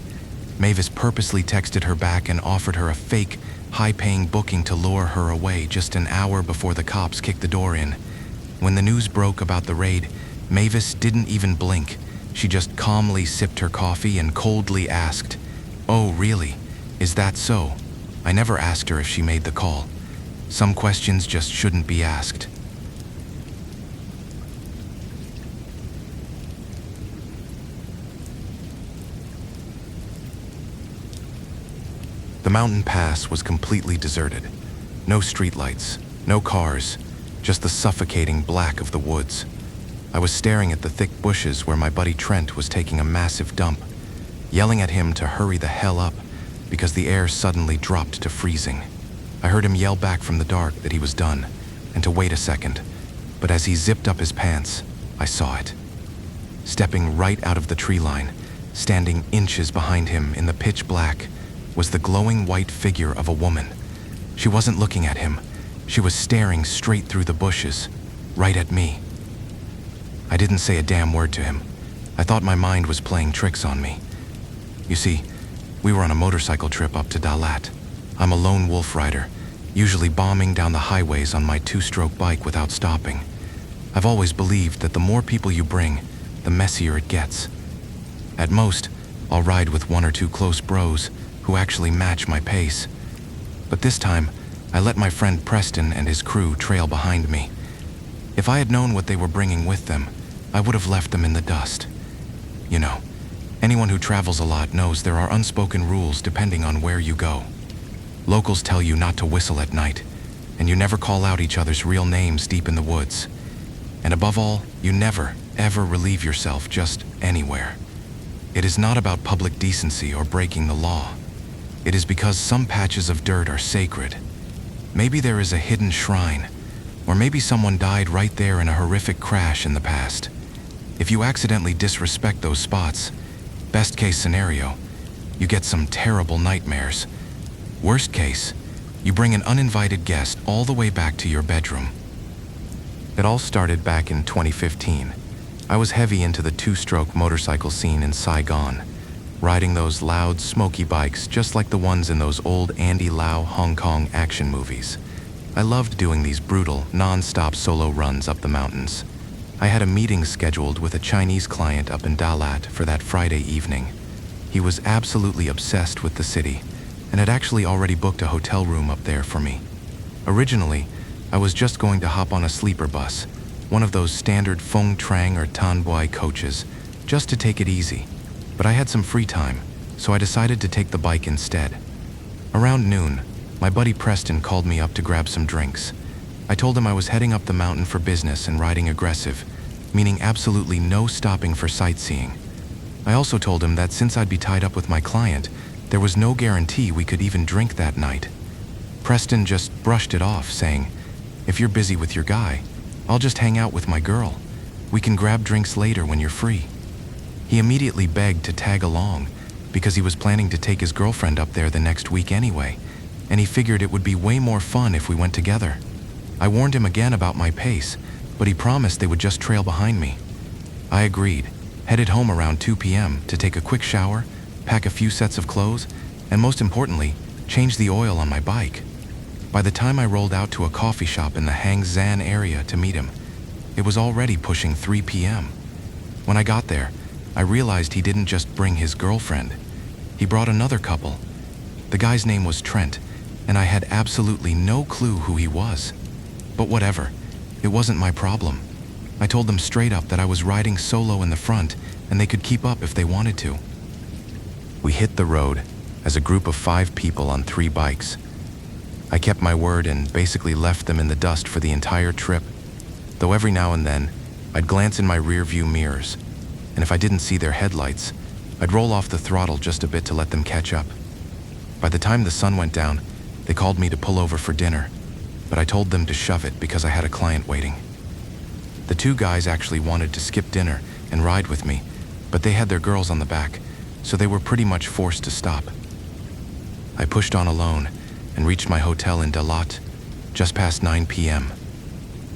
Mavis purposely texted her back and offered her a fake, high-paying booking to lure her away just an hour before the cops kicked the door in. When the news broke about the raid, Mavis didn't even blink. She just calmly sipped her coffee and coldly asked, "Oh, really? Is that so?" I never asked her if she made the call. Some questions just shouldn't be asked. The mountain pass was completely deserted. No streetlights, no cars, just the suffocating black of the woods. I was staring at the thick bushes where my buddy Trent was taking a massive dump, yelling at him to hurry the hell up because the air suddenly dropped to freezing. I heard him yell back from the dark that he was done and to wait a second, but as he zipped up his pants, I saw it. Stepping right out of the tree line, standing inches behind him in the pitch black, was the glowing white figure of a woman. She wasn't looking at him. She was staring straight through the bushes, right at me. I didn't say a damn word to him. I thought my mind was playing tricks on me. You see, We were on a motorcycle trip up to Dalat. I'm a lone wolf rider, usually bombing down the highways on my two-stroke bike without stopping. I've always believed that the more people you bring, the messier it gets. At most, I'll ride with one or two close bros who actually match my pace. But this time, I let my friend Preston and his crew trail behind me. If I had known what they were bringing with them, I would have left them in the dust. You know, anyone who travels a lot knows there are unspoken rules depending on where you go. Locals tell you not to whistle at night, and you never call out each other's real names deep in the woods. And above all, you never, ever relieve yourself just anywhere. It is not about public decency or breaking the law. It is because some patches of dirt are sacred. Maybe there is a hidden shrine, or maybe someone died right there in a horrific crash in the past. If you accidentally disrespect those spots, best case scenario, you get some terrible nightmares. Worst case, you bring an uninvited guest all the way back to your bedroom. It all started back in 2015. I was heavy into the two-stroke motorcycle scene in Saigon, riding those loud, smoky bikes just like the ones in those old Andy Lau Hong Kong action movies. I loved doing these brutal, non-stop solo runs up the mountains. I had a meeting scheduled with a Chinese client up in Dalat for that Friday evening. He was absolutely obsessed with the city and had actually already booked a hotel room up there for me. Originally, I was just going to hop on a sleeper bus, one of those standard Phong Trang or Tan Boi coaches, just to take it easy. But I had some free time, so I decided to take the bike instead. Around noon, my buddy Preston called me up to grab some drinks. I told him I was heading up the mountain for business and riding aggressive, meaning absolutely no stopping for sightseeing. I also told him that since I'd be tied up with my client, there was no guarantee we could even drink that night. Preston just brushed it off, saying, "If you're busy with your guy, I'll just hang out with my girl. We can grab drinks later when you're free." He immediately begged to tag along because he was planning to take his girlfriend up there the next week anyway, and he figured it would be way more fun if we went together. I warned him again about my pace, but he promised they would just trail behind me. I agreed, headed home around 2 p.m. to take a quick shower, pack a few sets of clothes, and most importantly, change the oil on my bike. By the time I rolled out to a coffee shop in the Hang Zan area to meet him, it was already pushing 3 p.m. When I got there, I realized he didn't just bring his girlfriend. He brought another couple. The guy's name was Trent, and I had absolutely no clue who he was. But whatever, it wasn't my problem. I told them straight up that I was riding solo in the front, and they could keep up if they wanted to. We hit the road as a group of 5 people on 3 bikes. I kept my word and basically left them in the dust for the entire trip, though every now and then, I'd glance in my rear-view mirrors, and if I didn't see their headlights, I'd roll off the throttle just a bit to let them catch up. By the time the sun went down, they called me to pull over for dinner, but I told them to shove it because I had a client waiting. The 2 guys actually wanted to skip dinner and ride with me, but they had their girls on the back, so they were pretty much forced to stop. I pushed on alone and reached my hotel in Dalat just past 9 p.m.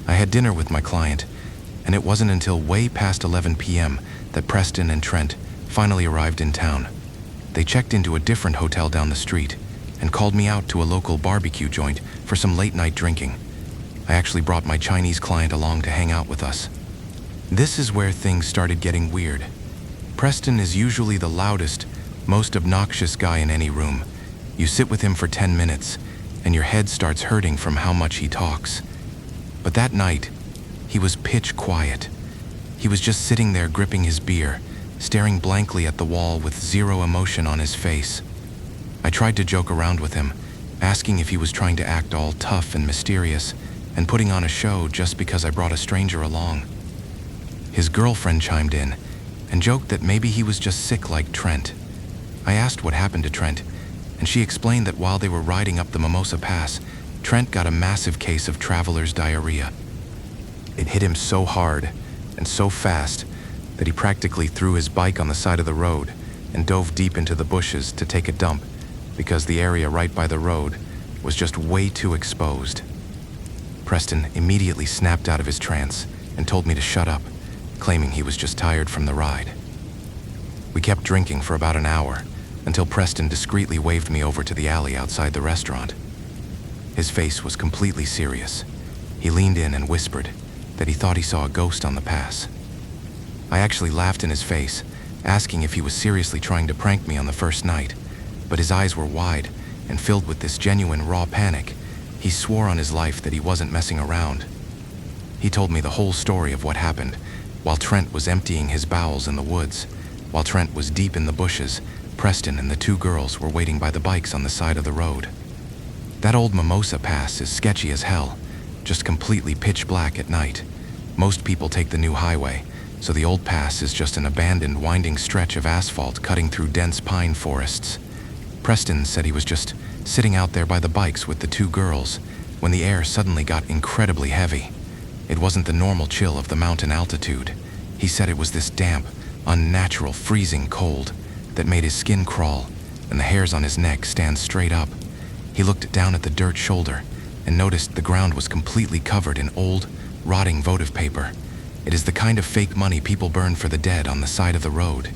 I had dinner with my client, and it wasn't until way past 11 p.m. that Preston and Trent finally arrived in town. They checked into a different hotel down the street and called me out to a local barbecue joint for some late-night drinking. I actually brought my Chinese client along to hang out with us. This is where things started getting weird. Preston is usually the loudest, most obnoxious guy in any room. You sit with him for 10 minutes, and your head starts hurting from how much he talks. But that night, he was pitch quiet. He was just sitting there gripping his beer, staring blankly at the wall with zero emotion on his face. I tried to joke around with him, asking if he was trying to act all tough and mysterious and putting on a show just because I brought a stranger along. His girlfriend chimed in and joked that maybe he was just sick like Trent. I asked what happened to Trent, and she explained that while they were riding up the Mimosa Pass, Trent got a massive case of traveler's diarrhea. It hit him so hard and so fast that he practically threw his bike on the side of the road and dove deep into the bushes to take a dump because the area right by the road was just way too exposed. Preston immediately snapped out of his trance and told me to shut up, claiming he was just tired from the ride. We kept drinking for about an hour, until Preston discreetly waved me over to the alley outside the restaurant. His face was completely serious. He leaned in and whispered that he thought he saw a ghost on the pass. I actually laughed in his face, asking if he was seriously trying to prank me on the first night, but his eyes were wide and filled with this genuine raw panic. He swore on his life that he wasn't messing around. He told me the whole story of what happened while Trent was emptying his bowels in the woods. While Trent was deep in the bushes, Preston and the two girls were waiting by the bikes on the side of the road. That old Mimosa Pass is sketchy as hell, just completely pitch black at night. Most people take the new highway, so the old pass is just an abandoned winding stretch of asphalt cutting through dense pine forests. Preston said he was just sitting out there by the bikes with the two girls when the air suddenly got incredibly heavy. It wasn't the normal chill of the mountain altitude. He said it was this damp, unnatural, freezing cold that made his skin crawl and the hairs on his neck stand straight up. He looked down at the dirt shoulder and noticed the ground was completely covered in old, rotting votive paper. It is the kind of fake money people burn for the dead on the side of the road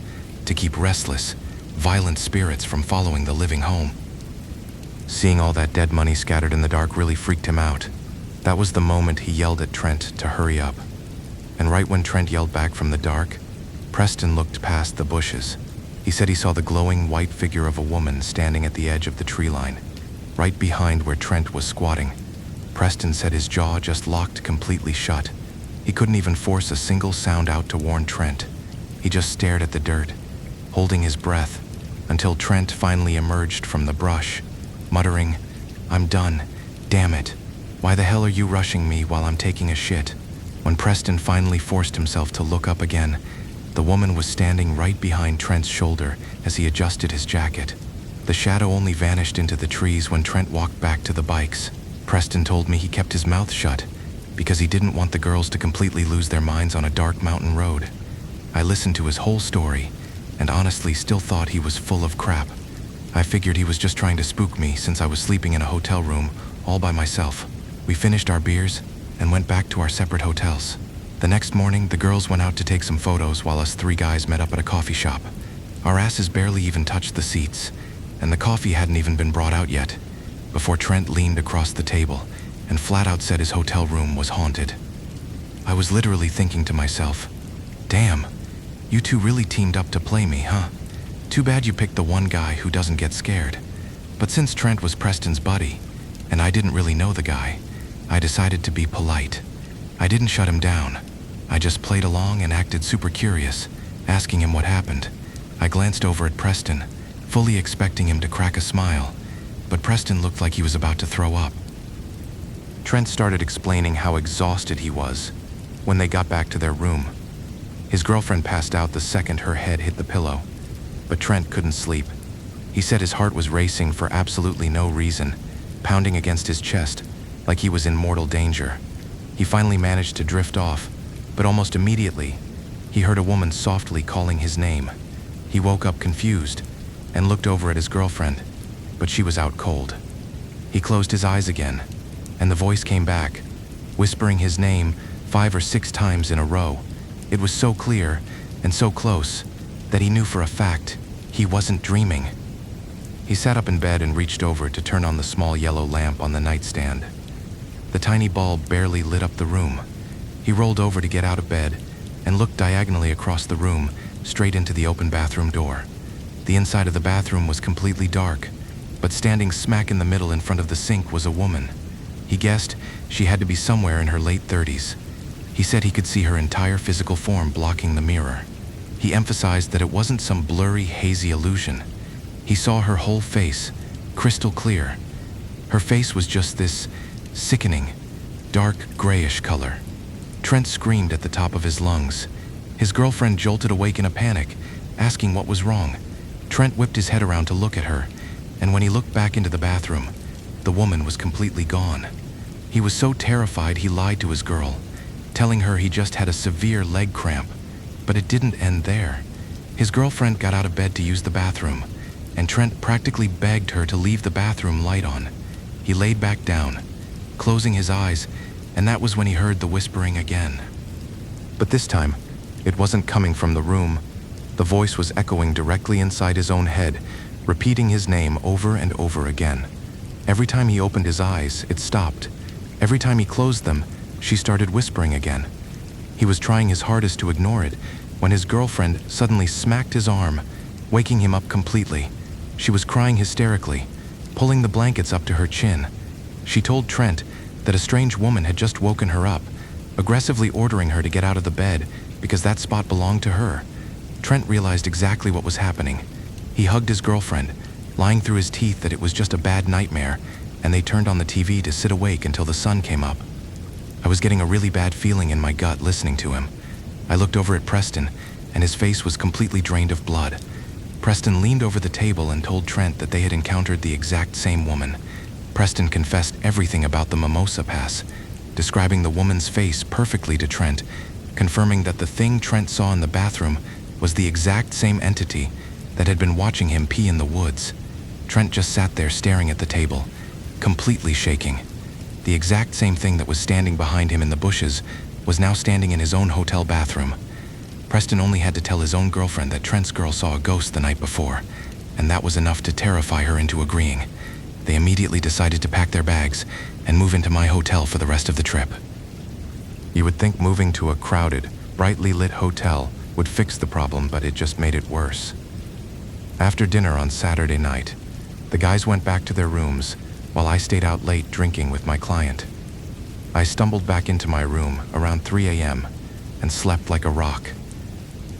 to keep restless, violent spirits from following the living home. Seeing all that dead money scattered in the dark really freaked him out. That was the moment he yelled at Trent to hurry up. And right when Trent yelled back from the dark, Preston looked past the bushes. He said he saw the glowing white figure of a woman standing at the edge of the tree line, right behind where Trent was squatting. Preston said his jaw just locked completely shut. He couldn't even force a single sound out to warn Trent. He just stared at the dirt, holding his breath, until Trent finally emerged from the brush, muttering, "I'm done. Damn it. Why the hell are you rushing me while I'm taking a shit?" When Preston finally forced himself to look up again, the woman was standing right behind Trent's shoulder as he adjusted his jacket. The shadow only vanished into the trees when Trent walked back to the bikes. Preston told me he kept his mouth shut because he didn't want the girls to completely lose their minds on a dark mountain road. I listened to his whole story and honestly still thought he was full of crap. I figured he was just trying to spook me since I was sleeping in a hotel room all by myself. We finished our beers and went back to our separate hotels. The next morning, the girls went out to take some photos while us three guys met up at a coffee shop. Our asses barely even touched the seats, and the coffee hadn't even been brought out yet, before Trent leaned across the table and flat out said his hotel room was haunted. I was literally thinking to myself, damn, you two really teamed up to play me, huh? Too bad you picked the one guy who doesn't get scared. But since Trent was Preston's buddy, and I didn't really know the guy, I decided to be polite. I didn't shut him down. I just played along and acted super curious, asking him what happened. I glanced over at Preston, fully expecting him to crack a smile, but Preston looked like he was about to throw up. Trent started explaining how exhausted he was when they got back to their room. His girlfriend passed out the second her head hit the pillow, but Trent couldn't sleep. He said his heart was racing for absolutely no reason, pounding against his chest like he was in mortal danger. He finally managed to drift off, but almost immediately, he heard a woman softly calling his name. He woke up confused and looked over at his girlfriend, but she was out cold. He closed his eyes again, and the voice came back, whispering his name 5 or 6 times in a row. It was so clear and so close that he knew for a fact he wasn't dreaming. He sat up in bed and reached over to turn on the small yellow lamp on the nightstand. The tiny bulb barely lit up the room. He rolled over to get out of bed and looked diagonally across the room, straight into the open bathroom door. The inside of the bathroom was completely dark, but standing smack in the middle in front of the sink was a woman. He guessed she had to be somewhere in her late 30s. He said he could see her entire physical form blocking the mirror. He emphasized that it wasn't some blurry, hazy illusion. He saw her whole face, crystal clear. Her face was just this sickening, dark grayish color. Trent screamed at the top of his lungs. His girlfriend jolted awake in a panic, asking what was wrong. Trent whipped his head around to look at her, and when he looked back into the bathroom, the woman was completely gone. He was so terrified he lied to his girl, telling her he just had a severe leg cramp, but it didn't end there. His girlfriend got out of bed to use the bathroom, and Trent practically begged her to leave the bathroom light on. He laid back down, closing his eyes, and that was when he heard the whispering again. But this time, it wasn't coming from the room. The voice was echoing directly inside his own head, repeating his name over and over again. Every time he opened his eyes, it stopped. Every time he closed them, she started whispering again. He was trying his hardest to ignore it when his girlfriend suddenly smacked his arm, waking him up completely. She was crying hysterically, pulling the blankets up to her chin. She told Trent that a strange woman had just woken her up, aggressively ordering her to get out of the bed because that spot belonged to her. Trent realized exactly what was happening. He hugged his girlfriend, lying through his teeth that it was just a bad nightmare, and they turned on the TV to sit awake until the sun came up. I was getting a really bad feeling in my gut listening to him. I looked over at Preston, and his face was completely drained of blood. Preston leaned over the table and told Trent that they had encountered the exact same woman. Preston confessed everything about the Mimosa Pass, describing the woman's face perfectly to Trent, confirming that the thing Trent saw in the bathroom was the exact same entity that had been watching him pee in the woods. Trent just sat there staring at the table, completely shaking. The exact same thing that was standing behind him in the bushes was now standing in his own hotel bathroom. Preston only had to tell his own girlfriend that Trent's girl saw a ghost the night before, and that was enough to terrify her into agreeing. They immediately decided to pack their bags and move into my hotel for the rest of the trip. You would think moving to a crowded, brightly lit hotel would fix the problem, but it just made it worse. After dinner on Saturday night, the guys went back to their rooms while I stayed out late drinking with my client. I stumbled back into my room around 3 a.m. and slept like a rock.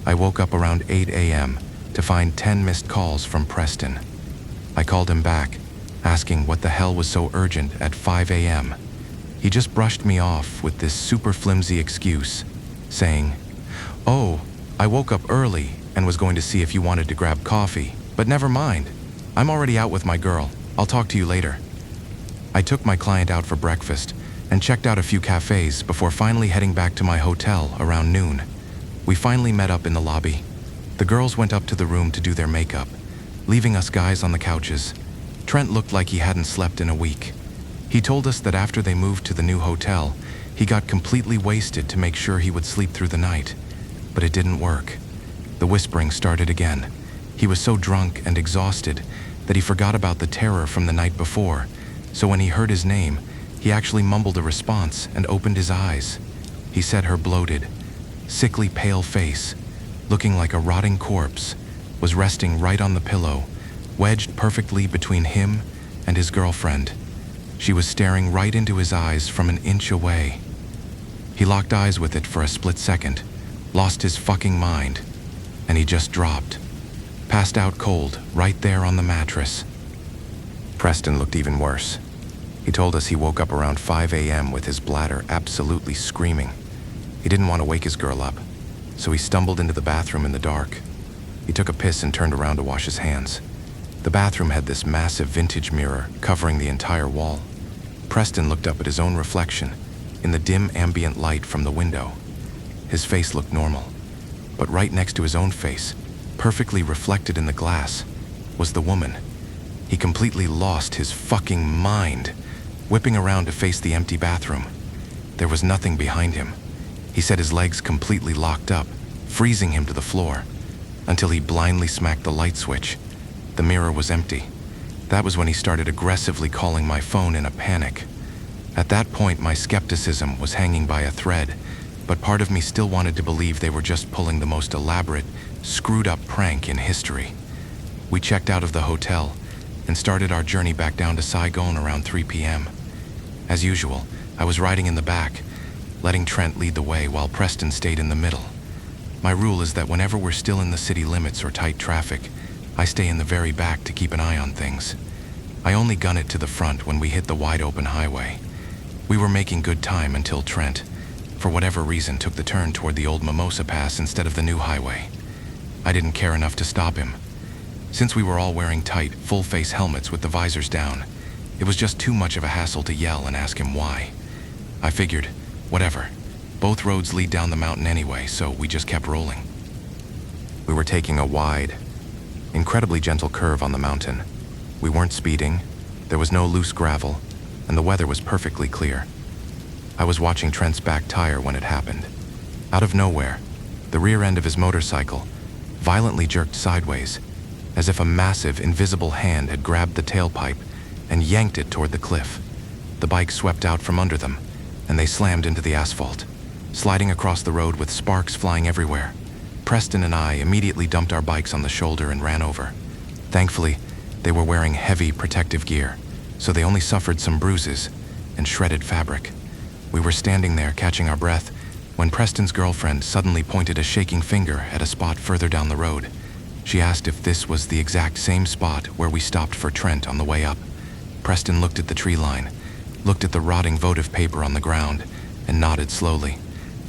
I woke up around 8 a.m. to find 10 missed calls from Preston. I called him back, asking what the hell was so urgent at 5 a.m. He just brushed me off with this super flimsy excuse, saying, "Oh, I woke up early and was going to see if you wanted to grab coffee, but never mind. I'm already out with my girl. I'll talk to you later." I took my client out for breakfast and checked out a few cafes before finally heading back to my hotel around noon. We finally met up in the lobby. The girls went up to the room to do their makeup, leaving us guys on the couches. Trent looked like he hadn't slept in a week. He told us that after they moved to the new hotel, he got completely wasted to make sure he would sleep through the night. But it didn't work. The whispering started again. He was so drunk and exhausted that he forgot about the terror from the night before, so when he heard his name, he actually mumbled a response and opened his eyes. He said her bloated, sickly pale face, looking like a rotting corpse, was resting right on the pillow, wedged perfectly between him and his girlfriend. She was staring right into his eyes from an inch away. He locked eyes with it for a split second, lost his fucking mind, and he just dropped. Passed out cold, right there on the mattress. Preston looked even worse. He told us he woke up around 5 a.m. with his bladder absolutely screaming. He didn't want to wake his girl up, so he stumbled into the bathroom in the dark. He took a piss and turned around to wash his hands. The bathroom had this massive vintage mirror covering the entire wall. Preston looked up at his own reflection in the dim ambient light from the window. His face looked normal, but right next to his own face, perfectly reflected in the glass, was the woman. He completely lost his fucking mind, whipping around to face the empty bathroom. There was nothing behind him. He said his legs completely locked up, freezing him to the floor, until he blindly smacked the light switch. The mirror was empty. That was when he started aggressively calling my phone in a panic. At that point, my skepticism was hanging by a thread, but part of me still wanted to believe they were just pulling the most elaborate, screwed-up prank in history. We checked out of the hotel and started our journey back down to Saigon around 3 p.m. As usual, I was riding in the back, letting Trent lead the way while Preston stayed in the middle. My rule is that whenever we're still in the city limits or tight traffic, I stay in the very back to keep an eye on things. I only gun it to the front when we hit the wide-open highway. We were making good time until Trent, for whatever reason, took the turn toward the old Mimosa Pass instead of the new highway. I didn't care enough to stop him. Since we were all wearing tight, full-face helmets with the visors down, it was just too much of a hassle to yell and ask him why. I figured, whatever. Both roads lead down the mountain anyway, so we just kept rolling. We were taking a wide, incredibly gentle curve on the mountain. We weren't speeding, there was no loose gravel, and the weather was perfectly clear. I was watching Trent's back tire when it happened. Out of nowhere, the rear end of his motorcycle violently jerked sideways, as if a massive, invisible hand had grabbed the tailpipe and yanked it toward the cliff. The bike swept out from under them, and they slammed into the asphalt, sliding across the road with sparks flying everywhere. Preston and I immediately dumped our bikes on the shoulder and ran over. Thankfully, they were wearing heavy protective gear, so they only suffered some bruises and shredded fabric. We were standing there catching our breath when Preston's girlfriend suddenly pointed a shaking finger at a spot further down the road. She asked if this was the exact same spot where we stopped for Trent on the way up. Preston looked at the tree line, looked at the rotting votive paper on the ground, and nodded slowly.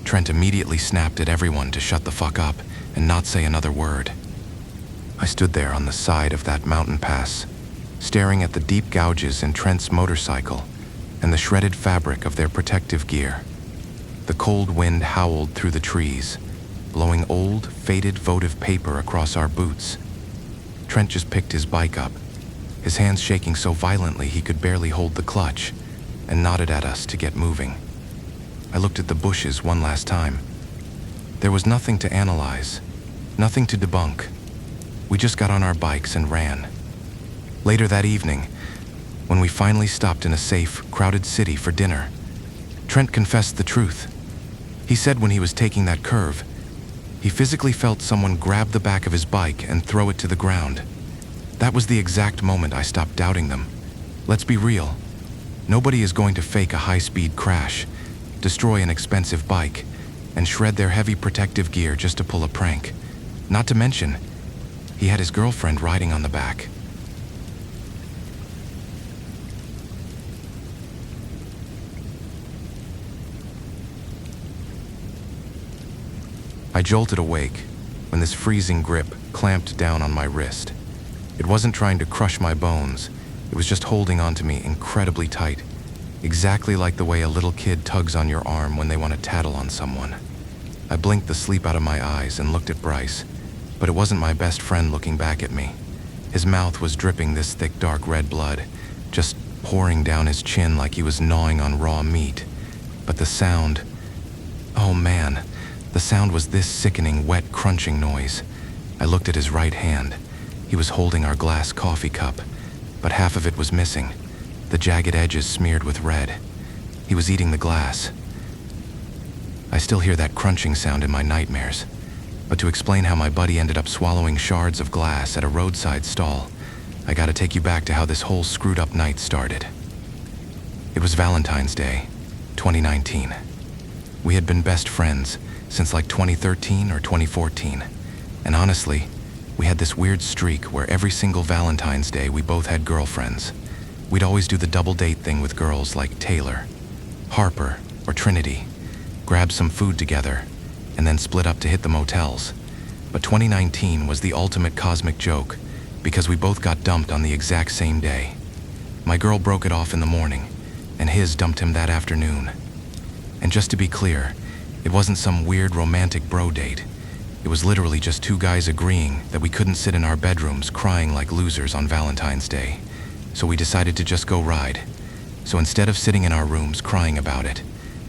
Trent immediately snapped at everyone to shut the fuck up and not say another word. I stood there on the side of that mountain pass, staring at the deep gouges in Trent's motorcycle and the shredded fabric of their protective gear. The cold wind howled through the trees, blowing old, faded votive paper across our boots. Trent just picked his bike up, his hands shaking so violently he could barely hold the clutch, and nodded at us to get moving. I looked at the bushes one last time. There was nothing to analyze, nothing to debunk. We just got on our bikes and ran. Later that evening, when we finally stopped in a safe, crowded city for dinner, Trent confessed the truth. He said when he was taking that curve, he physically felt someone grab the back of his bike and throw it to the ground. That was the exact moment I stopped doubting them. Let's be real. Nobody is going to fake a high-speed crash, destroy an expensive bike, and shred their heavy protective gear just to pull a prank. Not to mention, he had his girlfriend riding on the back. I jolted awake when this freezing grip clamped down on my wrist. It wasn't trying to crush my bones, it was just holding onto me incredibly tight, exactly like the way a little kid tugs on your arm when they want to tattle on someone. I blinked the sleep out of my eyes and looked at Bryce, but it wasn't my best friend looking back at me. His mouth was dripping this thick dark red blood, just pouring down his chin like he was gnawing on raw meat. But the sound, oh man, the sound was this sickening, wet, crunching noise. I looked at his right hand. He was holding our glass coffee cup, but half of it was missing, the jagged edges smeared with red. He was eating the glass. I still hear that crunching sound in my nightmares. But to explain how my buddy ended up swallowing shards of glass at a roadside stall, I gotta take you back to how this whole screwed up night started. It was Valentine's Day, 2019. We had been best friends since like 2013 or 2014. And honestly, we had this weird streak where every single Valentine's Day we both had girlfriends. We'd always do the double date thing with girls like Taylor, Harper, or Trinity, grab some food together, and then split up to hit the motels. But 2019 was the ultimate cosmic joke because we both got dumped on the exact same day. My girl broke it off in the morning, and his dumped him that afternoon. And just to be clear, it wasn't some weird romantic bro date. It was literally just two guys agreeing that we couldn't sit in our bedrooms crying like losers on Valentine's Day. So we decided to just go ride. So instead of sitting in our rooms crying about it,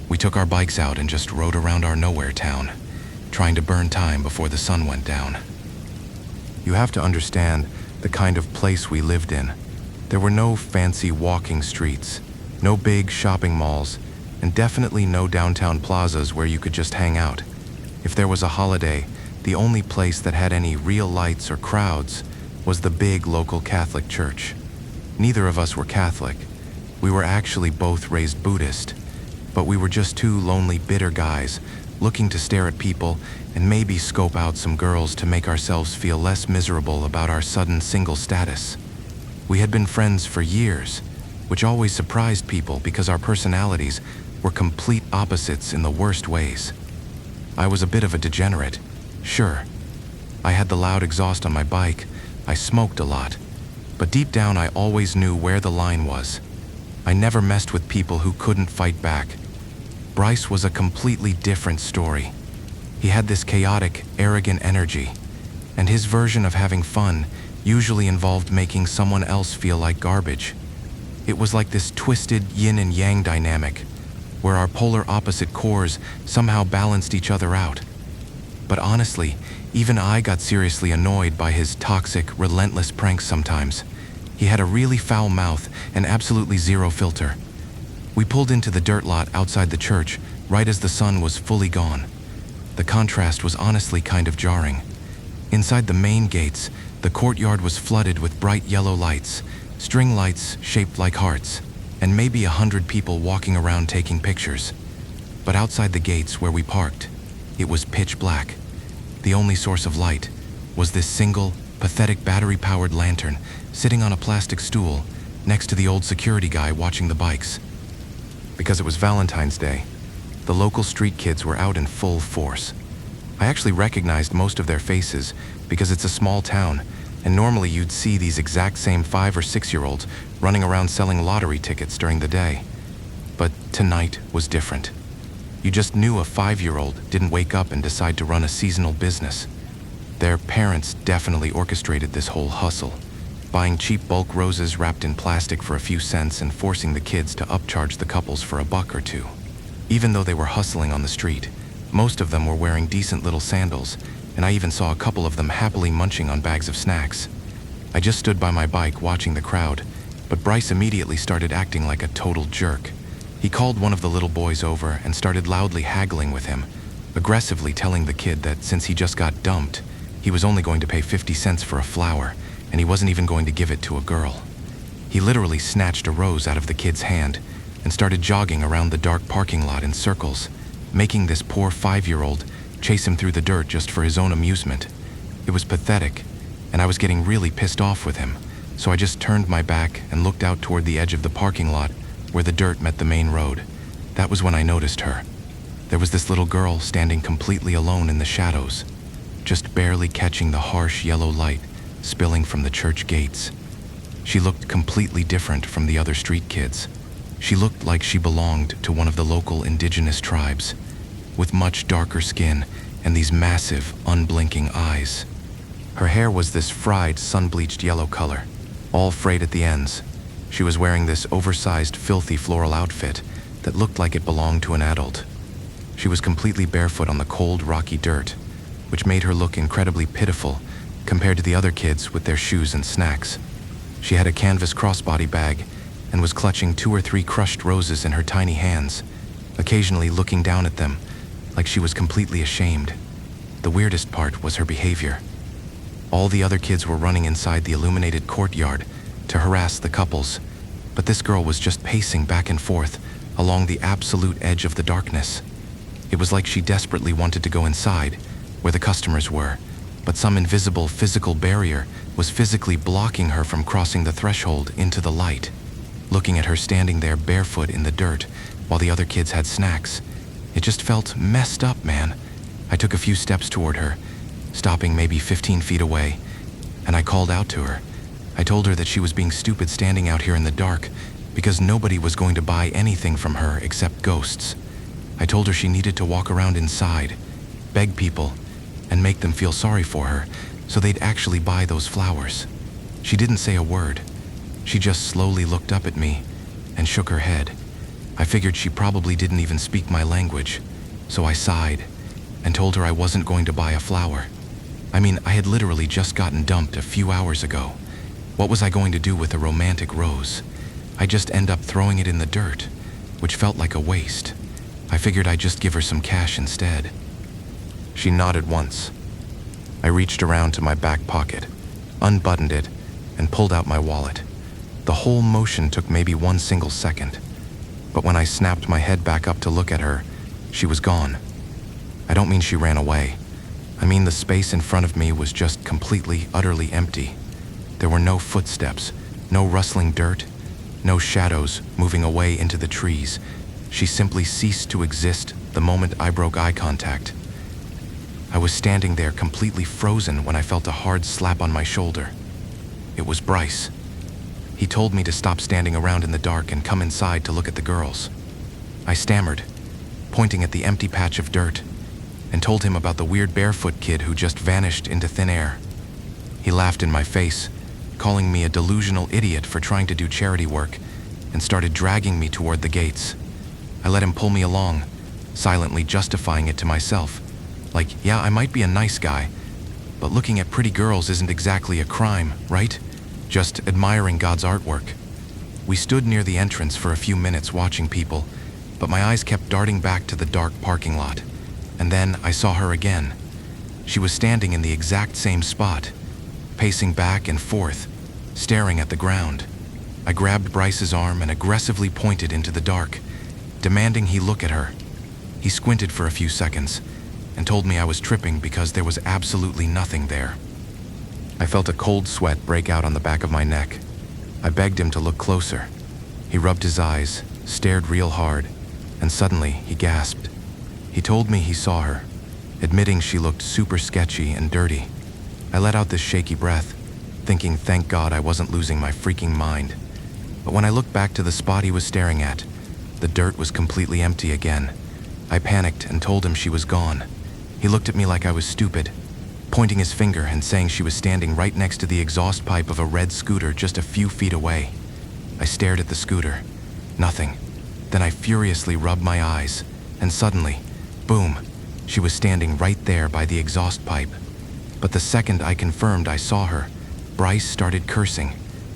we took our bikes out and just rode around our nowhere town, trying to burn time before the sun went down. You have to understand the kind of place we lived in. There were no fancy walking streets, no big shopping malls, and definitely no downtown plazas where you could just hang out. If there was a holiday, the only place that had any real lights or crowds was the big local Catholic church. Neither of us were Catholic. We were actually both raised Buddhist, but we were just two lonely, bitter guys looking to stare at people and maybe scope out some girls to make ourselves feel less miserable about our sudden single status. We had been friends for years, which always surprised people because our personalities were complete opposites in the worst ways. I was a bit of a degenerate, sure. I had the loud exhaust on my bike, I smoked a lot, but deep down I always knew where the line was. I never messed with people who couldn't fight back. Bryce was a completely different story. He had this chaotic, arrogant energy, and his version of having fun usually involved making someone else feel like garbage. It was like this twisted yin and yang dynamic, where our polar opposite cores somehow balanced each other out. But honestly, Even I got seriously annoyed by his toxic, relentless pranks sometimes. He had a really foul mouth and absolutely zero filter. We pulled into the dirt lot outside the church right as the sun was fully gone. The contrast was honestly kind of jarring. Inside the main gates, the courtyard was flooded with bright yellow lights, string lights shaped like hearts, and maybe 100 people walking around taking pictures. But outside the gates where we parked, it was pitch black. The only source of light was this single, pathetic battery-powered lantern sitting on a plastic stool next to the old security guy watching the bikes. Because it was Valentine's Day, the local street kids were out in full force. I actually recognized most of their faces because it's a small town, and normally you'd see these exact same 5 or 6-year-olds running around selling lottery tickets during the day. But tonight was different. You just knew a 5-year-old didn't wake up and decide to run a seasonal business. Their parents definitely orchestrated this whole hustle, buying cheap bulk roses wrapped in plastic for a few cents and forcing the kids to upcharge the couples for $1 or $2. Even though they were hustling on the street, most of them were wearing decent little sandals, and I even saw a couple of them happily munching on bags of snacks. I just stood by my bike watching the crowd, but Bryce immediately started acting like a total jerk. He called one of the little boys over and started loudly haggling with him, aggressively telling the kid that since he just got dumped, he was only going to pay 50 cents for a flower, and he wasn't even going to give it to a girl. He literally snatched a rose out of the kid's hand and started jogging around the dark parking lot in circles, making this poor 5-year-old chase him through the dirt just for his own amusement. It was pathetic, and I was getting really pissed off with him, so I just turned my back and looked out toward the edge of the parking lot where the dirt met the main road. That was when I noticed her. There was this little girl standing completely alone in the shadows, just barely catching the harsh yellow light spilling from the church gates. She looked completely different from the other street kids. She looked like she belonged to one of the local indigenous tribes, with much darker skin and these massive, unblinking eyes. Her hair was this fried, sun-bleached yellow color, all frayed at the ends. She was wearing this oversized, filthy floral outfit that looked like it belonged to an adult. She was completely barefoot on the cold, rocky dirt, which made her look incredibly pitiful compared to the other kids with their shoes and snacks. She had a canvas crossbody bag and was clutching 2 or 3 crushed roses in her tiny hands, occasionally looking down at them like she was completely ashamed. The weirdest part was her behavior. All the other kids were running inside the illuminated courtyard to harass the couples, but this girl was just pacing back and forth along the absolute edge of the darkness. It was like she desperately wanted to go inside, where the customers were, but some invisible physical barrier was physically blocking her from crossing the threshold into the light. Looking at her standing there barefoot in the dirt while the other kids had snacks, it just felt messed up, man. I took a few steps toward her, stopping maybe 15 feet away, and I called out to her. I told her that she was being stupid standing out here in the dark because nobody was going to buy anything from her except ghosts. I told her she needed to walk around inside, beg people, and make them feel sorry for her so they'd actually buy those flowers. She didn't say a word. She just slowly looked up at me and shook her head. I figured she probably didn't even speak my language, so I sighed and told her I wasn't going to buy a flower. I mean, I had literally just gotten dumped a few hours ago. What was I going to do with a romantic rose? I'd just end up throwing it in the dirt, which felt like a waste. I figured I'd just give her some cash instead. She nodded once. I reached around to my back pocket, unbuttoned it, and pulled out my wallet. The whole motion took maybe 1 single second, but when I snapped my head back up to look at her, she was gone. I don't mean she ran away. I mean the space in front of me was just completely, utterly empty. There were no footsteps, no rustling dirt, no shadows moving away into the trees. She simply ceased to exist the moment I broke eye contact. I was standing there completely frozen when I felt a hard slap on my shoulder. It was Bryce. He told me to stop standing around in the dark and come inside to look at the girls. I stammered, pointing at the empty patch of dirt, and told him about the weird barefoot kid who just vanished into thin air. He laughed in my face, calling me a delusional idiot for trying to do charity work, and started dragging me toward the gates. I let him pull me along, silently justifying it to myself. Like, yeah, I might be a nice guy, But looking at pretty girls isn't exactly a crime, right? Just admiring God's artwork. We stood near the entrance for a few minutes watching people, but my eyes kept darting back to the dark parking lot. And then I saw her again. She was standing in the exact same spot, pacing back and forth, staring at the ground. I grabbed Bryce's arm and aggressively pointed into the dark, demanding he look at her. He squinted for a few seconds and told me I was tripping because there was absolutely nothing there. I felt a cold sweat break out on the back of my neck. I begged him to look closer. He rubbed his eyes, stared real hard, and suddenly he gasped. He told me he saw her, admitting she looked super sketchy and dirty. I let out this shaky breath, thinking thank God I wasn't losing my freaking mind. But when I looked back to the spot he was staring at, the dirt was completely empty again. I panicked and told him she was gone. He looked at me like I was stupid, pointing his finger and saying she was standing right next to the exhaust pipe of a red scooter just a few feet away. I stared at the scooter. Nothing. Then I furiously rubbed my eyes, and suddenly, boom, she was standing right there by the exhaust pipe. But the second I confirmed I saw her, Bryce started cursing,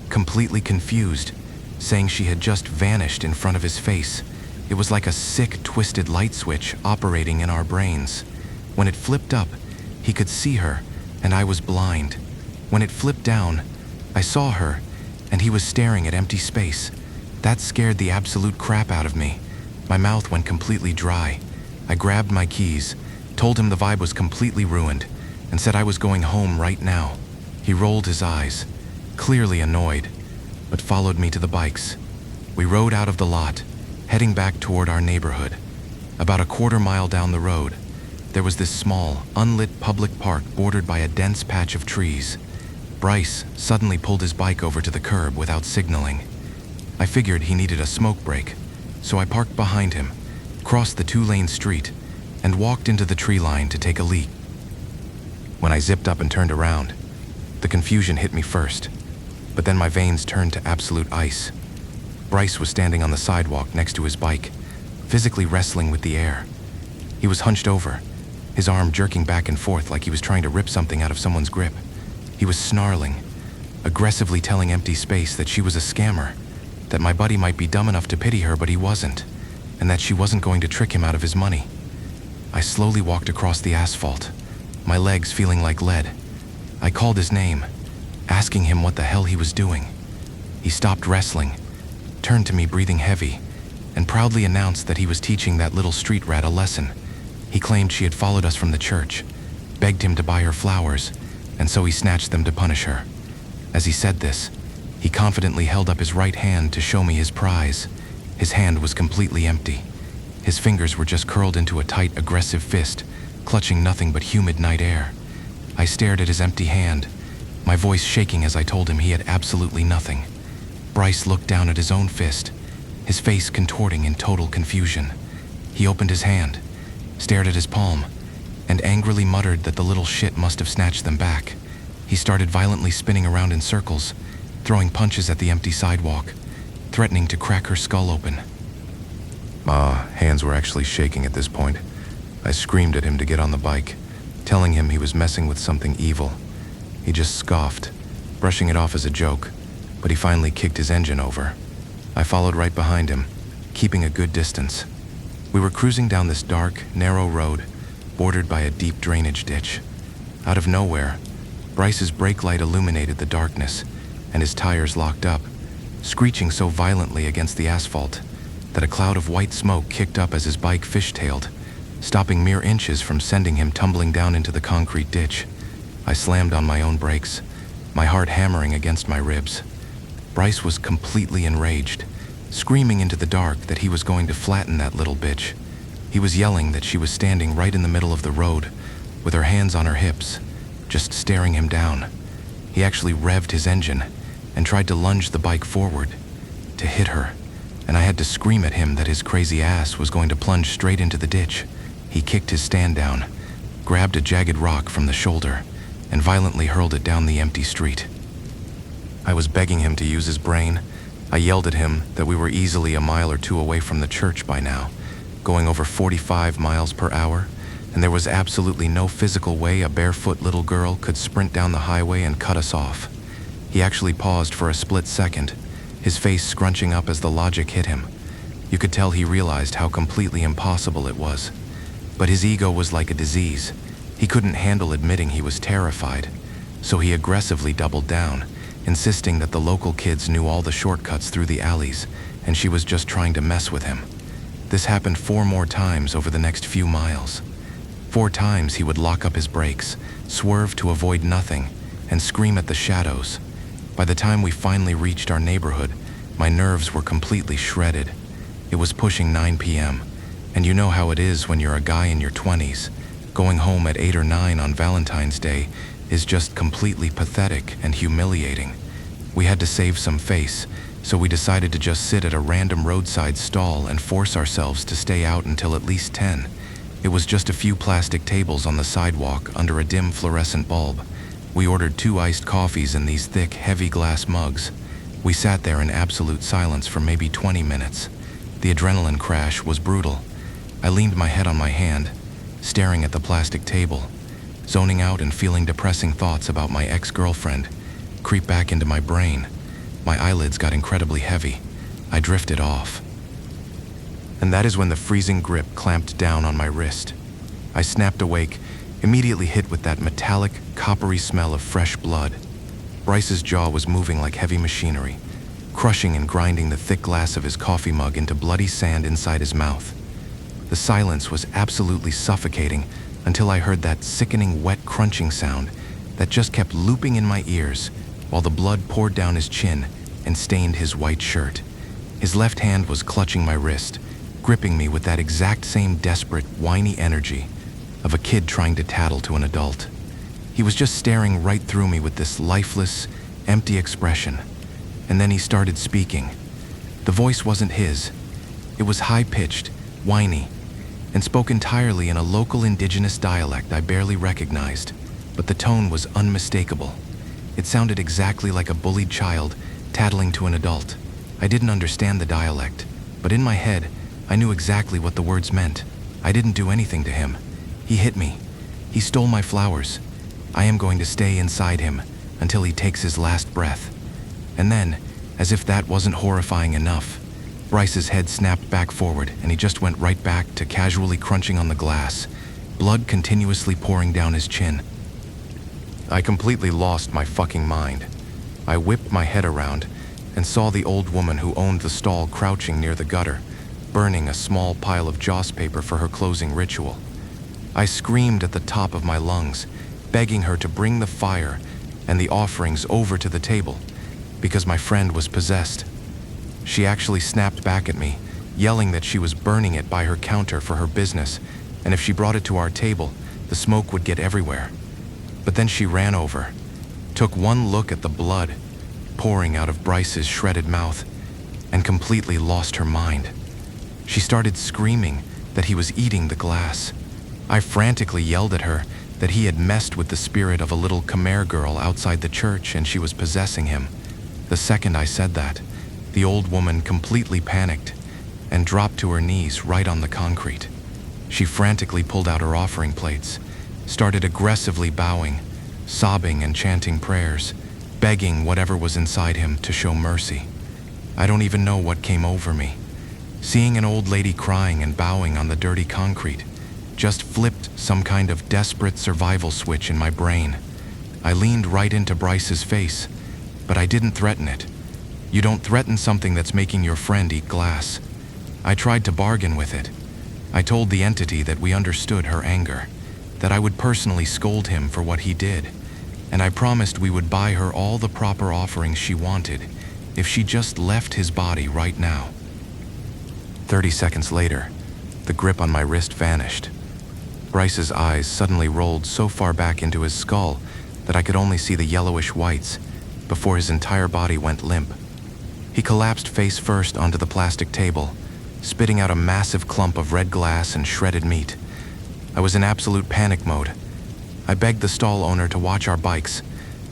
completely confused, saying she had just vanished in front of his face. It was like a sick, twisted light switch operating in our brains. When it flipped up, he could see her, and I was blind. When it flipped down, I saw her, and he was staring at empty space. That scared the absolute crap out of me. My mouth went completely dry. I grabbed my keys, told him the vibe was completely ruined, and said I was going home right now. He rolled his eyes, clearly annoyed, but followed me to the bikes. We rode out of the lot, heading back toward our neighborhood. About a quarter-mile down the road, there was this small, unlit public park bordered by a dense patch of trees. Bryce suddenly pulled his bike over to the curb without signaling. I figured he needed a smoke break, so I parked behind him, crossed the two-lane street, and walked into the tree line to take a leak. When I zipped up and turned around, the confusion hit me first, but then my veins turned to absolute ice. Bryce was standing on the sidewalk next to his bike, physically wrestling with the air. He was hunched over, his arm jerking back and forth like he was trying to rip something out of someone's grip. He was snarling, aggressively telling empty space that she was a scammer, that my buddy might be dumb enough to pity her but he wasn't, and that she wasn't going to trick him out of his money. I slowly walked across the asphalt, my legs feeling like lead. I called his name, asking him what the hell he was doing. He stopped wrestling, turned to me breathing heavy, and proudly announced that he was teaching that little street rat a lesson. He claimed she had followed us from the church, begged him to buy her flowers, and so he snatched them to punish her. As he said this, he confidently held up his right hand to show me his prize. His hand was completely empty. His fingers were just curled into a tight, aggressive fist, clutching nothing but humid night air. I stared at his empty hand, my voice shaking as I told him he had absolutely nothing. Bryce looked down at his own fist, his face contorting in total confusion. He opened his hand, stared at his palm, and angrily muttered that the little shit must have snatched them back. He started violently spinning around in circles, throwing punches at the empty sidewalk, threatening to crack her skull open. My hands were actually shaking at this point. I screamed at him to get on the bike, telling him he was messing with something evil. He just scoffed, brushing it off as a joke, but he finally kicked his engine over. I followed right behind him, keeping a good distance. We were cruising down this dark, narrow road, bordered by a deep drainage ditch. Out of nowhere, Bryce's brake light illuminated the darkness, and his tires locked up, screeching so violently against the asphalt that a cloud of white smoke kicked up as his bike fishtailed, stopping mere inches from sending him tumbling down into the concrete ditch. I slammed on my own brakes, my heart hammering against my ribs. Bryce was completely enraged, screaming into the dark that he was going to flatten that little bitch. He was yelling that she was standing right in the middle of the road, with her hands on her hips, just staring him down. He actually revved his engine and tried to lunge the bike forward, to hit her, and I had to scream at him that his crazy ass was going to plunge straight into the ditch. He kicked his stand down, grabbed a jagged rock from the shoulder, and violently hurled it down the empty street. I was begging him to use his brain. I yelled at him that we were easily a mile or two away from the church by now, going over 45 miles per hour, and there was absolutely no physical way a barefoot little girl could sprint down the highway and cut us off. He actually paused for a split second, his face scrunching up as the logic hit him. You could tell he realized how completely impossible it was. But his ego was like a disease. He couldn't handle admitting he was terrified, so he aggressively doubled down, insisting that the local kids knew all the shortcuts through the alleys, and she was just trying to mess with him. This happened 4 more times over the next few miles. 4 times he would lock up his brakes, swerve to avoid nothing, and scream at the shadows. By the time we finally reached our neighborhood, my nerves were completely shredded. It was pushing 9 p.m., and you know how it is when you're a guy in your 20s. Going home at 8 or 9 on Valentine's Day is just completely pathetic and humiliating. We had to save some face, so we decided to just sit at a random roadside stall and force ourselves to stay out until at least 10. It was just a few plastic tables on the sidewalk under a dim fluorescent bulb. We ordered 2 iced coffees in these thick, heavy glass mugs. We sat there in absolute silence for maybe 20 minutes. The adrenaline crash was brutal. I leaned my head on my hand, staring at the plastic table, zoning out and feeling depressing thoughts about my ex-girlfriend creep back into my brain. My eyelids got incredibly heavy. I drifted off. And that is when the freezing grip clamped down on my wrist. I snapped awake, immediately hit with that metallic, coppery smell of fresh blood. Bryce's jaw was moving like heavy machinery, crushing and grinding the thick glass of his coffee mug into bloody sand inside his mouth. The silence was absolutely suffocating until I heard that sickening, wet crunching sound that just kept looping in my ears while the blood poured down his chin and stained his white shirt. His left hand was clutching my wrist, gripping me with that exact same desperate, whiny energy of a kid trying to tattle to an adult. He was just staring right through me with this lifeless, empty expression. And then he started speaking. The voice wasn't his. It was high-pitched, whiny, and spoke entirely in a local indigenous dialect I barely recognized, but the tone was unmistakable. It sounded exactly like a bullied child tattling to an adult. I didn't understand the dialect, but in my head, I knew exactly what the words meant. I didn't do anything to him. He hit me. He stole my flowers. I am going to stay inside him until he takes his last breath. And then, as if that wasn't horrifying enough, Bryce's head snapped back forward and he just went right back to casually crunching on the glass, blood continuously pouring down his chin. I completely lost my fucking mind. I whipped my head around and saw the old woman who owned the stall crouching near the gutter, burning a small pile of joss paper for her closing ritual. I screamed at the top of my lungs, begging her to bring the fire and the offerings over to the table, because my friend was possessed. She actually snapped back at me, yelling that she was burning it by her counter for her business, and if she brought it to our table, the smoke would get everywhere. But then she ran over, took one look at the blood pouring out of Bryce's shredded mouth, and completely lost her mind. She started screaming that he was eating the glass. I frantically yelled at her that he had messed with the spirit of a little Khmer girl outside the church and she was possessing him. The second I said that, the old woman completely panicked and dropped to her knees right on the concrete. She frantically pulled out her offering plates, started aggressively bowing, sobbing and chanting prayers, begging whatever was inside him to show mercy. I don't even know what came over me. Seeing an old lady crying and bowing on the dirty concrete just flipped some kind of desperate survival switch in my brain. I leaned right into Bryce's face, but I didn't threaten it. You don't threaten something that's making your friend eat glass. I tried to bargain with it. I told the entity that we understood her anger, that I would personally scold him for what he did, and I promised we would buy her all the proper offerings she wanted if she just left his body right now. 30 seconds later, the grip on my wrist vanished. Bryce's eyes suddenly rolled so far back into his skull that I could only see the yellowish whites before his entire body went limp. He collapsed face first onto the plastic table, spitting out a massive clump of red glass and shredded meat. I was in absolute panic mode. I begged the stall owner to watch our bikes,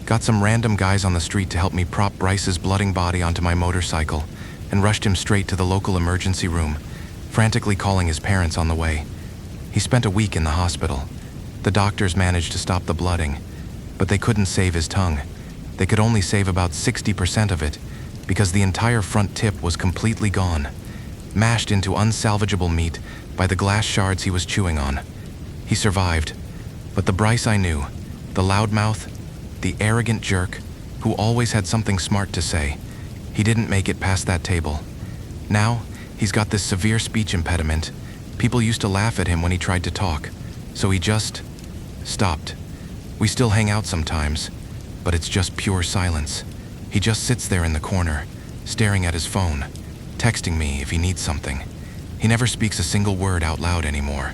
got some random guys on the street to help me prop Bryce's blooding body onto my motorcycle, and rushed him straight to the local emergency room, frantically calling his parents on the way. He spent a week in the hospital. The doctors managed to stop the blooding, but they couldn't save his tongue. They could only save about 60% of it, because the entire front tip was completely gone, mashed into unsalvageable meat by the glass shards he was chewing on. He survived, but the Bryce I knew, the loudmouth, the arrogant jerk, who always had something smart to say, he didn't make it past that table. Now, he's got this severe speech impediment. People used to laugh at him when he tried to talk, so he just stopped. We still hang out sometimes, but it's just pure silence. He just sits there in the corner, staring at his phone, texting me if he needs something. He never speaks a single word out loud anymore.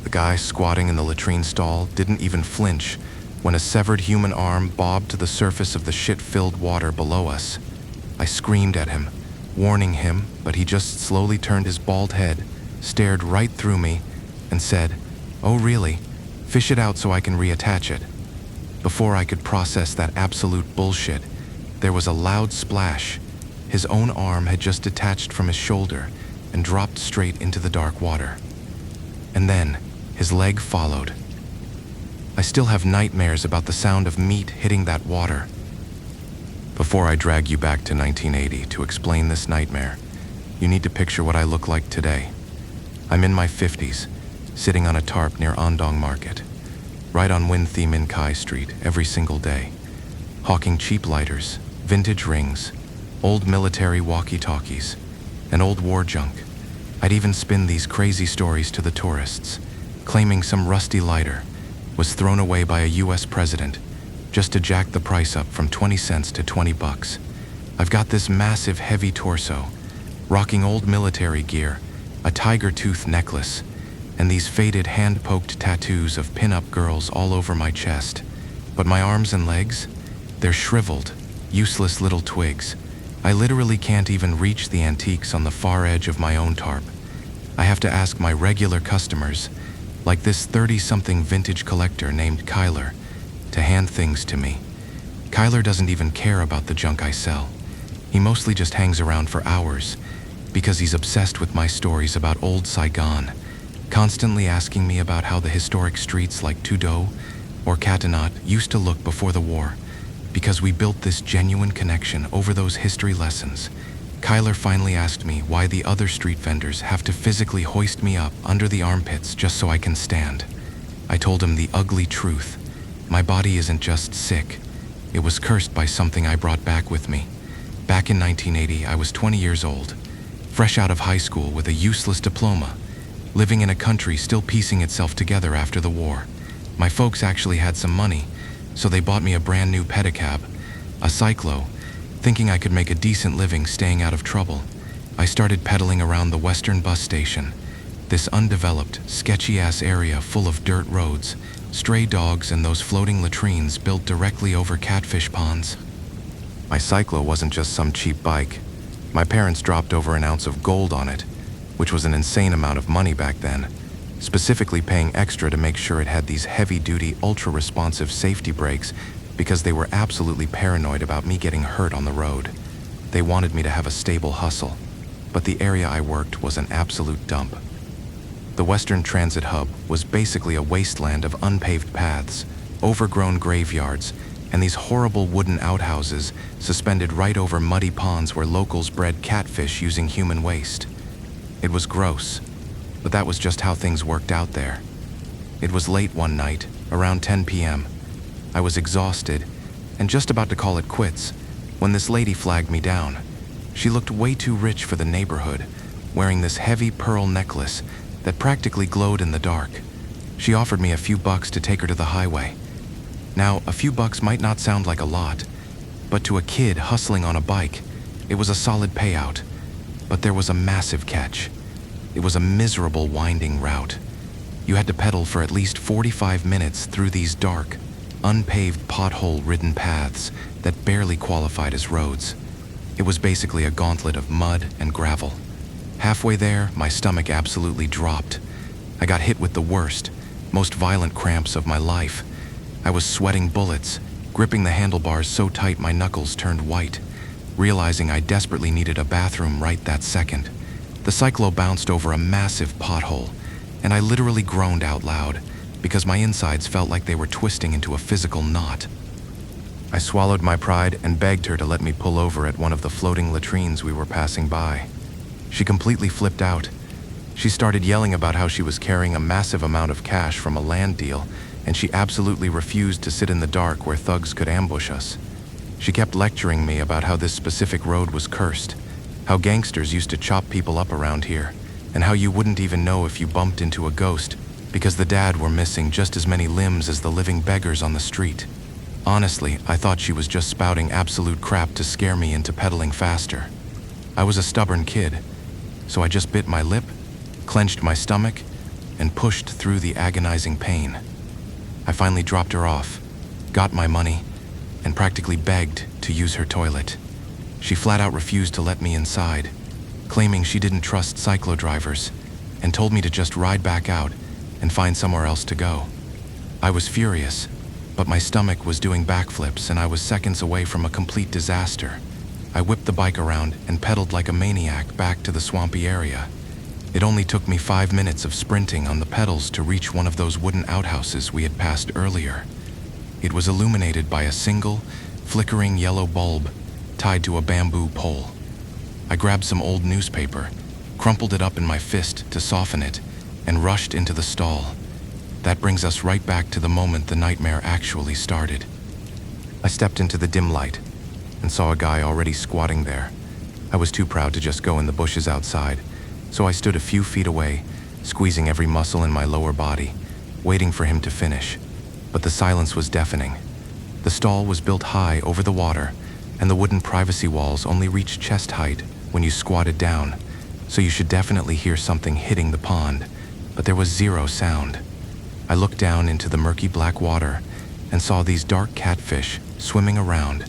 The guy squatting in the latrine stall didn't even flinch when a severed human arm bobbed to the surface of the shit-filled water below us. I screamed at him, warning him, but he just slowly turned his bald head, stared right through me, and said, "Oh really? Fish it out so I can reattach it." Before I could process that absolute bullshit, there was a loud splash. His own arm had just detached from his shoulder and dropped straight into the dark water. And then, his leg followed. I still have nightmares about the sound of meat hitting that water. Before I drag you back to 1980 to explain this nightmare, you need to picture what I look like today. I'm in my 50s, sitting on a tarp near Andong Market, right on Win Thi Minh Khai Street every single day, hawking cheap lighters, vintage rings, old military walkie-talkies, and old war junk. I'd even spin these crazy stories to the tourists, claiming some rusty lighter was thrown away by a US president just to jack the price up from 20 cents to $20. I've got this massive heavy torso, rocking old military gear, a tiger tooth necklace, and these faded hand-poked tattoos of pin-up girls all over my chest. But my arms and legs, they're shriveled, useless little twigs. I literally can't even reach the antiques on the far edge of my own tarp. I have to ask my regular customers, like this 30-something vintage collector named Kyler, to hand things to me. Kyler doesn't even care about the junk I sell. He mostly just hangs around for hours because he's obsessed with my stories about old Saigon, constantly asking me about how the historic streets like Tudor or Catanat used to look before the war, because we built this genuine connection over those history lessons. Kyler finally asked me why the other street vendors have to physically hoist me up under the armpits just so I can stand. I told him the ugly truth. My body isn't just sick. It was cursed by something I brought back with me. Back in 1980, I was 20 years old, fresh out of high school with a useless diploma, living in a country still piecing itself together after the war. My folks actually had some money, so they bought me a brand new pedicab, a cyclo, thinking I could make a decent living staying out of trouble. I started pedaling around the Western bus station, this undeveloped, sketchy-ass area full of dirt roads, stray dogs, and those floating latrines built directly over catfish ponds. My cyclo wasn't just some cheap bike. My parents dropped over an ounce of gold on it, which was an insane amount of money back then, specifically paying extra to make sure it had these heavy-duty, ultra-responsive safety brakes because they were absolutely paranoid about me getting hurt on the road. They wanted me to have a stable hustle, but the area I worked was an absolute dump. The Western Transit Hub was basically a wasteland of unpaved paths, overgrown graveyards, and these horrible wooden outhouses suspended right over muddy ponds where locals bred catfish using human waste. It was gross, but that was just how things worked out there. It was late one night, around 10 p.m. I was exhausted and just about to call it quits when this lady flagged me down. She looked way too rich for the neighborhood, wearing this heavy pearl necklace that practically glowed in the dark. She offered me a few bucks to take her to the highway. Now, a few bucks might not sound like a lot, but to a kid hustling on a bike, it was a solid payout. But there was a massive catch. It was a miserable winding route. You had to pedal for at least 45 minutes through these dark, unpaved, pothole-ridden paths that barely qualified as roads. It was basically a gauntlet of mud and gravel. Halfway there, my stomach absolutely dropped. I got hit with the worst, most violent cramps of my life. I was sweating bullets, gripping the handlebars so tight my knuckles turned white, realizing I desperately needed a bathroom right that second. The cyclo bounced over a massive pothole, and I literally groaned out loud because my insides felt like they were twisting into a physical knot. I swallowed my pride and begged her to let me pull over at one of the floating latrines we were passing by. She completely flipped out. She started yelling about how she was carrying a massive amount of cash from a land deal, and she absolutely refused to sit in the dark where thugs could ambush us. She kept lecturing me about how this specific road was cursed, how gangsters used to chop people up around here, and how you wouldn't even know if you bumped into a ghost because the dad were missing just as many limbs as the living beggars on the street. Honestly, I thought she was just spouting absolute crap to scare me into pedaling faster. I was a stubborn kid, so I just bit my lip, clenched my stomach, and pushed through the agonizing pain. I finally dropped her off, got my money, and practically begged to use her toilet. She flat out refused to let me inside, claiming she didn't trust cyclo drivers, and told me to just ride back out and find somewhere else to go. I was furious, but my stomach was doing backflips and I was seconds away from a complete disaster. I whipped the bike around and pedaled like a maniac back to the swampy area. It only took me 5 minutes of sprinting on the pedals to reach one of those wooden outhouses we had passed earlier. It was illuminated by a single, flickering yellow bulb tied to a bamboo pole. I grabbed some old newspaper, crumpled it up in my fist to soften it, and rushed into the stall. That brings us right back to the moment the nightmare actually started. I stepped into the dim light and saw a guy already squatting there. I was too proud to just go in the bushes outside, so I stood a few feet away, squeezing every muscle in my lower body, waiting for him to finish. But the silence was deafening. The stall was built high over the water, and the wooden privacy walls only reached chest height when you squatted down, so you should definitely hear something hitting the pond, but there was zero sound. I looked down into the murky black water and saw these dark catfish swimming around,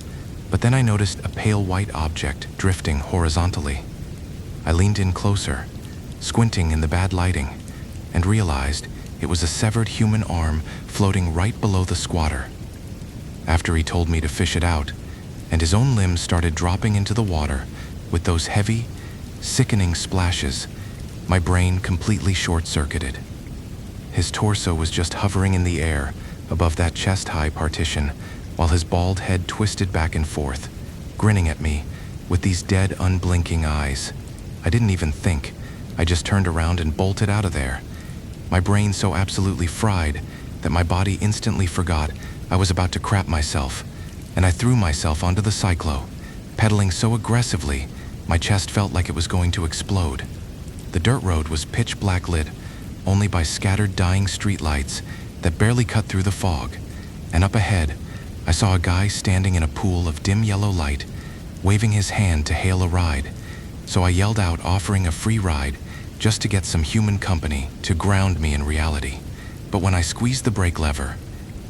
but then I noticed a pale white object drifting horizontally. I leaned in closer, squinting in the bad lighting, and realized it was a severed human arm floating right below the squatter. After he told me to fish it out, and his own limbs started dropping into the water with those heavy, sickening splashes, my brain completely short-circuited. His torso was just hovering in the air above that chest-high partition, while his bald head twisted back and forth, grinning at me with these dead, unblinking eyes. I didn't even think. I just turned around and bolted out of there. My brain so absolutely fried that my body instantly forgot I was about to crap myself, and I threw myself onto the cyclo, pedaling so aggressively my chest felt like it was going to explode. The dirt road was pitch black lit only by scattered dying streetlights that barely cut through the fog, and up ahead I saw a guy standing in a pool of dim yellow light, waving his hand to hail a ride. So I yelled out, offering a free ride just to get some human company to ground me in reality. But when I squeezed the brake lever,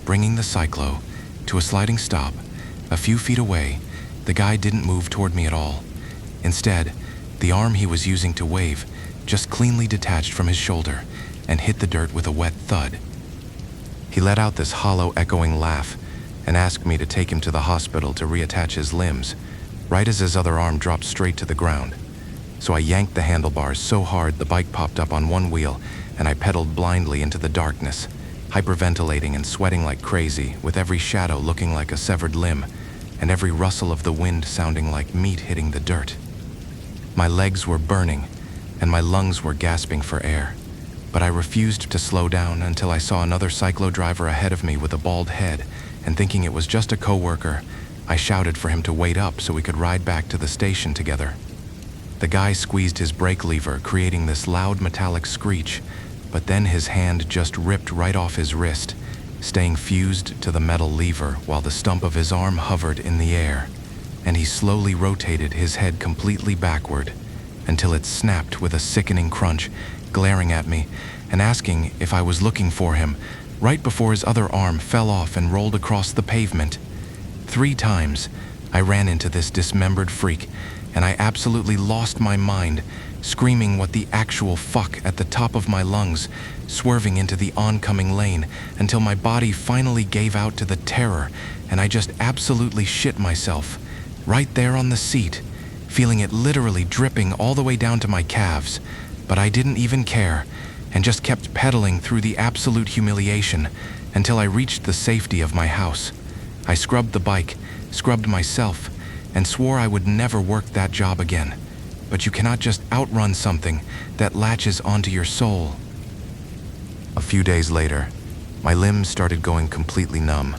bringing the cyclo to a sliding stop a few feet away, the guy didn't move toward me at all. Instead, the arm he was using to wave just cleanly detached from his shoulder and hit the dirt with a wet thud. He let out this hollow, echoing laugh and asked me to take him to the hospital to reattach his limbs, right as his other arm dropped straight to the ground. So I yanked the handlebars so hard the bike popped up on one wheel, and I pedaled blindly into the darkness, hyperventilating and sweating like crazy, with every shadow looking like a severed limb, and every rustle of the wind sounding like meat hitting the dirt. My legs were burning, and my lungs were gasping for air, but I refused to slow down until I saw another cyclo driver ahead of me with a bald head, and thinking it was just a coworker, I shouted for him to wait up so we could ride back to the station together. The guy squeezed his brake lever, creating this loud metallic screech, but then his hand just ripped right off his wrist, staying fused to the metal lever while the stump of his arm hovered in the air, and he slowly rotated his head completely backward until it snapped with a sickening crunch, glaring at me and asking if I was looking for him, right before his other arm fell off and rolled across the pavement. 3 times, I ran into this dismembered freak, and I absolutely lost my mind screaming what the actual fuck at the top of my lungs, swerving into the oncoming lane until my body finally gave out to the terror and I just absolutely shit myself, right there on the seat, feeling it literally dripping all the way down to my calves. But I didn't even care and just kept pedaling through the absolute humiliation until I reached the safety of my house. I scrubbed the bike, scrubbed myself, and swore I would never work that job again. But you cannot just outrun something that latches onto your soul. A few days later, my limbs started going completely numb.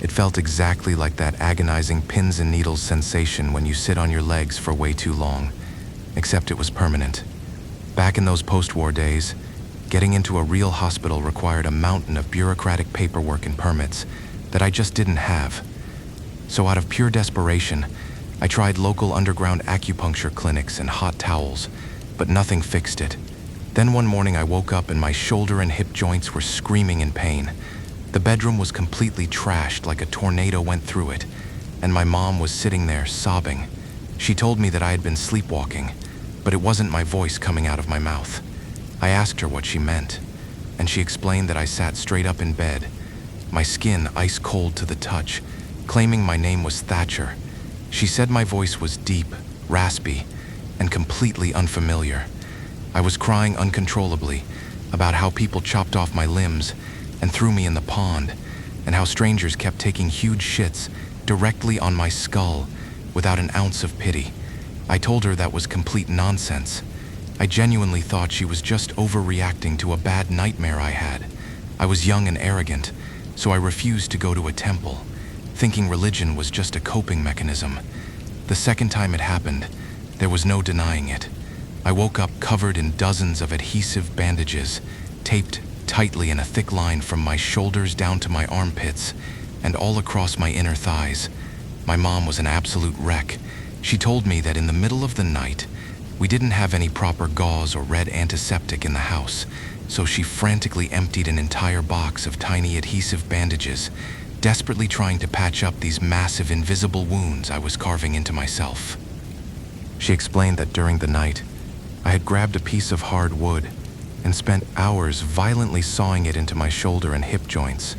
It felt exactly like that agonizing pins and needles sensation when you sit on your legs for way too long, except it was permanent. Back in those post-war days, getting into a real hospital required a mountain of bureaucratic paperwork and permits that I just didn't have. So out of pure desperation, I tried local underground acupuncture clinics and hot towels, but nothing fixed it. Then one morning I woke up and my shoulder and hip joints were screaming in pain. The bedroom was completely trashed like a tornado went through it, and my mom was sitting there sobbing. She told me that I had been sleepwalking, but it wasn't my voice coming out of my mouth. I asked her what she meant, and she explained that I sat straight up in bed, my skin ice cold to the touch, claiming my name was Thatcher. She said my voice was deep, raspy, and completely unfamiliar. I was crying uncontrollably about how people chopped off my limbs and threw me in the pond, and how strangers kept taking huge shits directly on my skull without an ounce of pity. I told her that was complete nonsense. I genuinely thought she was just overreacting to a bad nightmare I had. I was young and arrogant, so I refused to go to a temple, thinking religion was just a coping mechanism. The second time it happened, there was no denying it. I woke up covered in dozens of adhesive bandages, taped tightly in a thick line from my shoulders down to my armpits and all across my inner thighs. My mom was an absolute wreck. She told me that in the middle of the night, we didn't have any proper gauze or red antiseptic in the house, so she frantically emptied an entire box of tiny adhesive bandages, desperately trying to patch up these massive invisible wounds I was carving into myself. She explained that during the night, I had grabbed a piece of hard wood and spent hours violently sawing it into my shoulder and hip joints,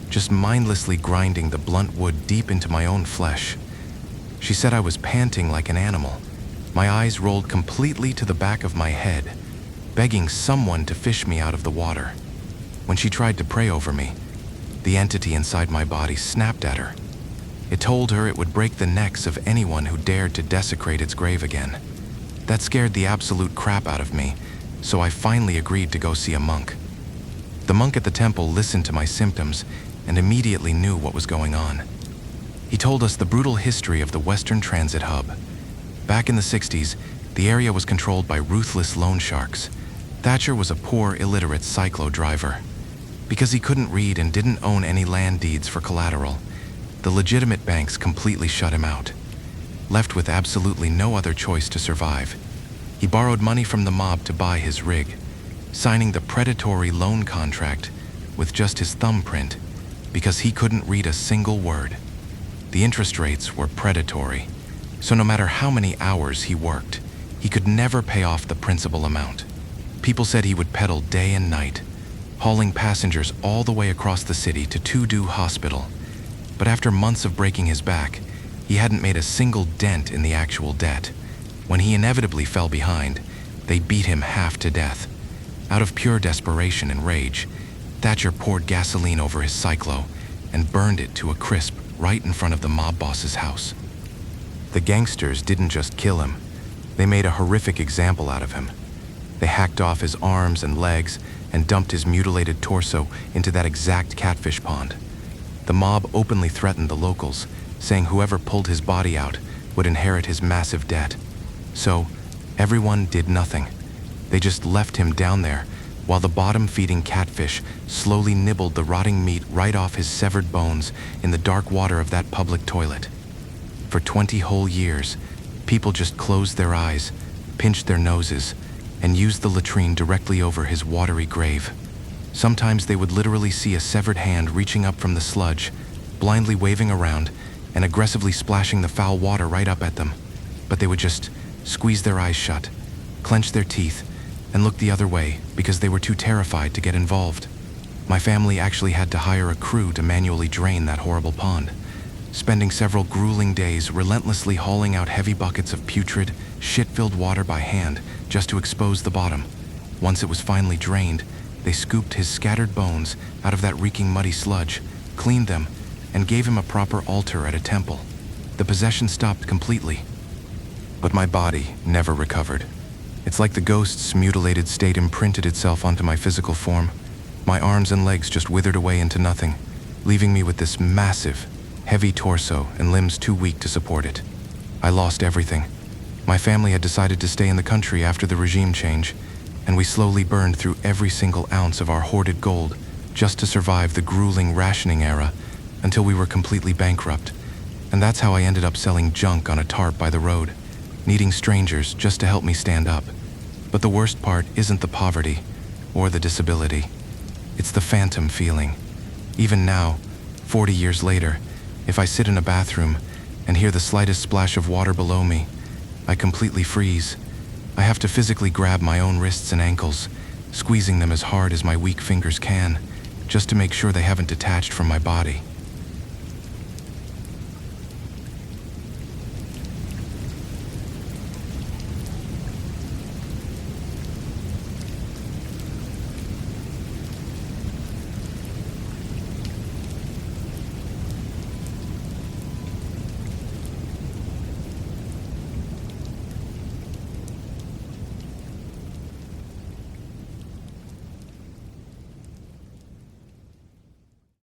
just mindlessly grinding the blunt wood deep into my own flesh. She said I was panting like an animal. My eyes rolled completely to the back of my head, begging someone to fish me out of the water. When she tried to pray over me, the entity inside my body snapped at her. It told her it would break the necks of anyone who dared to desecrate its grave again. That scared the absolute crap out of me, so I finally agreed to go see a monk. The monk at the temple listened to my symptoms and immediately knew what was going on. He told us the brutal history of the Western Transit Hub. Back in the 60s, the area was controlled by ruthless loan sharks. Thatcher was a poor, illiterate cyclo driver. Because he couldn't read and didn't own any land deeds for collateral, the legitimate banks completely shut him out. Left with absolutely no other choice to survive, he borrowed money from the mob to buy his rig, signing the predatory loan contract with just his thumbprint because he couldn't read a single word. The interest rates were predatory, so no matter how many hours he worked, he could never pay off the principal amount. People said he would pedal day and night, hauling passengers all the way across the city to Tudu Hospital. But after months of breaking his back, he hadn't made a single dent in the actual debt. When he inevitably fell behind, they beat him half to death. Out of pure desperation and rage, Thatcher poured gasoline over his cyclo and burned it to a crisp right in front of the mob boss's house. The gangsters didn't just kill him, they made a horrific example out of him. They hacked off his arms and legs and dumped his mutilated torso into that exact catfish pond. The mob openly threatened the locals, saying whoever pulled his body out would inherit his massive debt. So, everyone did nothing. They just left him down there while the bottom-feeding catfish slowly nibbled the rotting meat right off his severed bones in the dark water of that public toilet. For 20 whole years, people just closed their eyes, pinched their noses, and used the latrine directly over his watery grave. Sometimes they would literally see a severed hand reaching up from the sludge, blindly waving around and aggressively splashing the foul water right up at them. But they would just squeeze their eyes shut, clenched their teeth, and looked the other way because they were too terrified to get involved. My family actually had to hire a crew to manually drain that horrible pond, spending several grueling days relentlessly hauling out heavy buckets of putrid, shit-filled water by hand just to expose the bottom. Once it was finally drained, they scooped his scattered bones out of that reeking muddy sludge, cleaned them, and gave him a proper altar at a temple. The possession stopped completely. But my body never recovered. It's like the ghost's mutilated state imprinted itself onto my physical form. My arms and legs just withered away into nothing, leaving me with this massive, heavy torso and limbs too weak to support it. I lost everything. My family had decided to stay in the country after the regime change, and we slowly burned through every single ounce of our hoarded gold just to survive the grueling rationing era until we were completely bankrupt. And that's how I ended up selling junk on a tarp by the road, needing strangers just to help me stand up. But the worst part isn't the poverty or the disability. It's the phantom feeling. Even now, 40 years later, if I sit in a bathroom and hear the slightest splash of water below me, I completely freeze. I have to physically grab my own wrists and ankles, squeezing them as hard as my weak fingers can, just to make sure they haven't detached from my body.